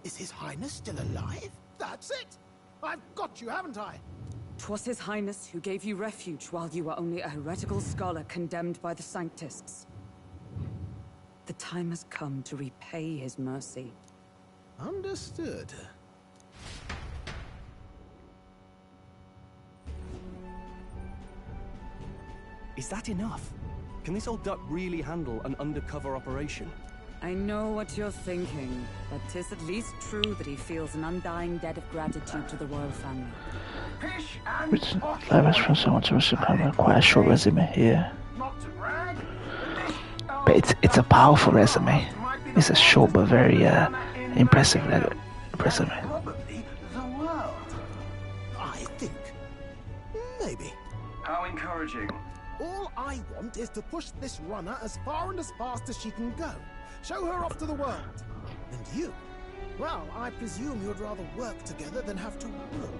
Is His Highness still alive? That's it! I've got you, haven't I? 'Twas His Highness who gave you refuge while you were only a heretical scholar condemned by the Sanctists. The time has come to repay his mercy. Understood. Is that enough? Can this old duck really handle an undercover operation? I know what you're thinking, but 'tis at least true that he feels an undying debt of gratitude to the royal family. Which live action someone to receive quite a short resume here. But it's a powerful resume. It's a short but very impressive resume. Probably the world. I think. Maybe. How encouraging. All I want is to push this runner as far and as fast as she can go. Show her off to the world. And you? Well, I presume you'd rather work together than have to work,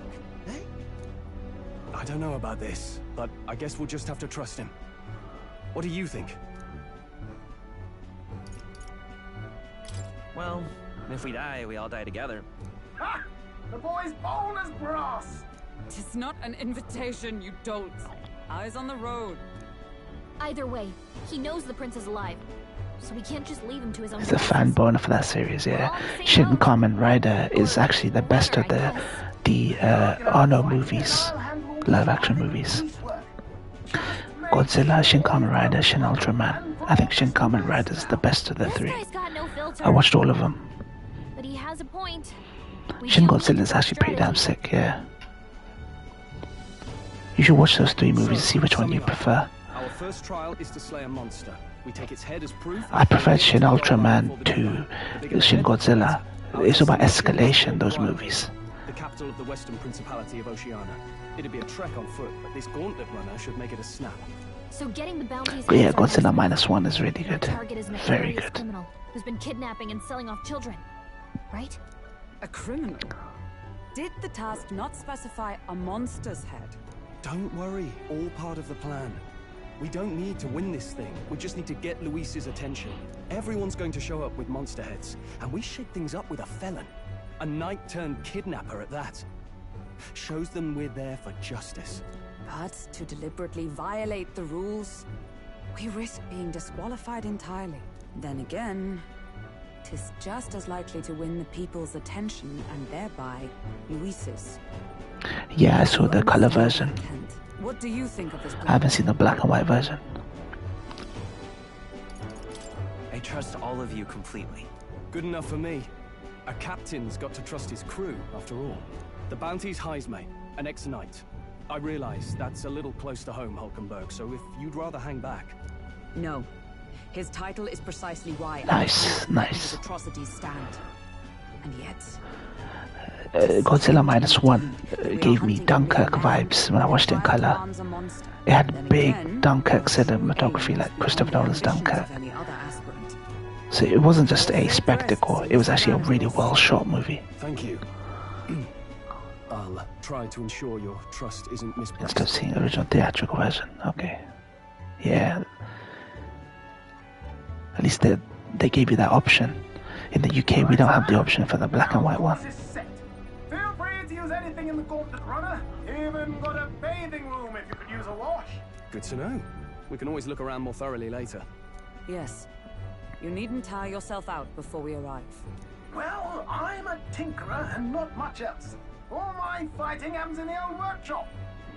eh? I don't know about this, but I guess we'll just have to trust him. What do you think? Well, if we die, we all die together. Ha! The boy's bold as brass. 'Tis not an invitation, you dolt. Eyes on the road. Either way, he knows the prince is alive, so we can't just leave him to his own. It's a fan boner for that series, yeah. Shin Kamen Rider is actually the best of the Arno movies, live action movies. Godzilla, Shin Kamen Rider, Shin Ultraman. I think Shin Kamen Rider is the best of the three. I watched all of them. But he has a point. Shin Godzilla is actually pretty damn sick, yeah. You should watch those three movies and see which one you prefer. Our first trial is to slay a monster. We take its head as proof. I preferred Shin Ultraman to Shin Godzilla. It's about escalation, those movies. The capital of the Western Principality of Oceania. It'd be a trek on foot, but this gauntlet runner should make it a snap. So getting the bounties. But yeah, Godzilla -1 is really good. Very good. Criminal who's been kidnapping and selling off children, right? A criminal? Did the task not specify a monster's head? Don't worry, all part of the plan. We don't need to win this thing. We just need to get Luis's attention. Everyone's going to show up with monster heads, and we shake things up with a felon. A knight-turned-kidnapper at that. Shows them we're there for justice. But to deliberately violate the rules, we risk being disqualified entirely. Then again, 'tis just as likely to win the people's attention and thereby Luis's. Yeah, I saw the color version. What do you think of this plan? I haven't seen the black and white version. I trust all of you completely. Good enough for me. A captain's got to trust his crew, after all. The bounty's Heisme, an ex-knight. I realize that's a little close to home, Hulkenberg, so if you'd rather hang back... No. His title is precisely why Nice. his atrocities stand. And yet... Godzilla -1 gave me Dunkirk vibes when I watched it in color. It had big Dunkirk cinematography like Christopher Nolan's Dunkirk. So it wasn't just a spectacle, it was actually a really well shot movie. Thank you. I'll try to ensure your trust isn't misplaced. Instead of seeing the original theatrical version, okay. Yeah. At least they gave you that option. In the UK we don't have the option for the black and white one. Feel free to use anything in the gauntlet runner. Even got a bathing room if you could use a wash. Good to know. We can always look around more thoroughly later. Yes. You needn't tire yourself out before we arrive. Well, I'm a tinkerer and not much else. All my fighting happens in the old workshop.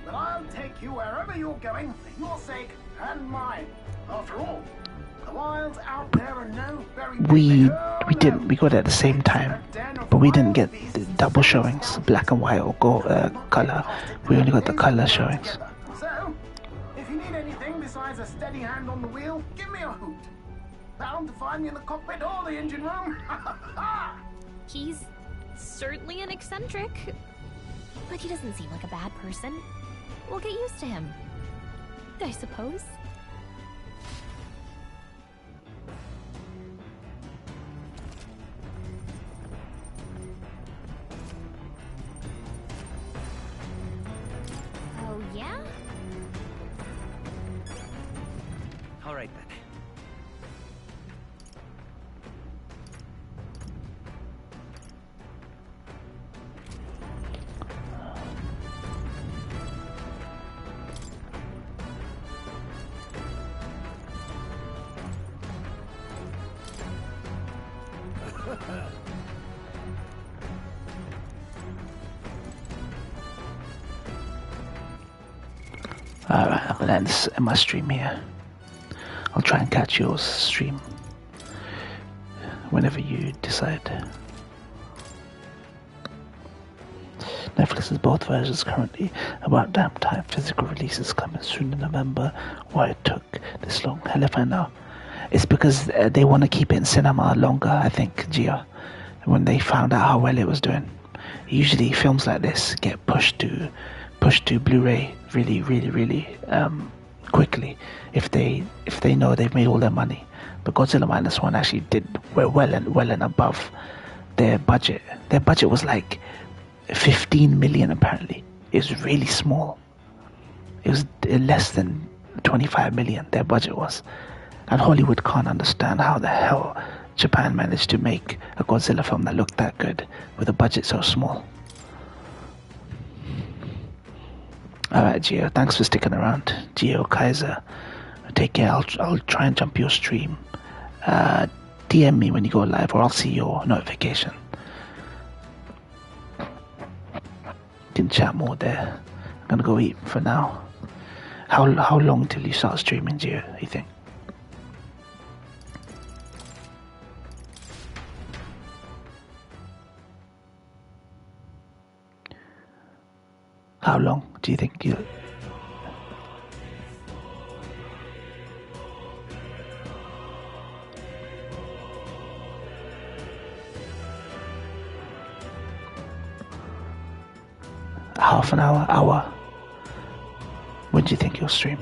But I'll take you wherever you're going for your sake and mine. After all, the wilds out there are no very we got it at the same time, but we didn't get the double showings, black and white or color. We only got the color showings. So, if you need anything besides a steady hand on the wheel, give me a hoot. Bound to find me in the cockpit or the engine room. He's certainly an eccentric, but he doesn't seem like a bad person. We'll get used to him, I suppose. right then. Alright, I'm gonna end my stream here. I'll try and catch yours stream whenever you decide. Netflix has both versions currently. About damn time. Physical releases coming soon in November. Why it took this long? Hell if I know. It's because they want to keep it in cinema longer, I think, Gio. When they found out how well it was doing. Usually films like this get pushed to Blu-ray really quickly if they know they've made all their money. But Godzilla Minus One actually did well and above their budget. Their budget was like 15 million apparently. It was really small. It was less than 25 million their budget was. And Hollywood can't understand how the hell Japan managed to make a Godzilla film that looked that good with a budget so small. Alright, Gio, thanks for sticking around. Gio Kaiser, take care. I'll try and jump your stream. DM me when you go live, or I'll see your notification. You can chat more there. I'm gonna go eat for now. How long till you start streaming, Gio, you think? How long do you think you... Half an hour? Hour? When do you think you'll stream?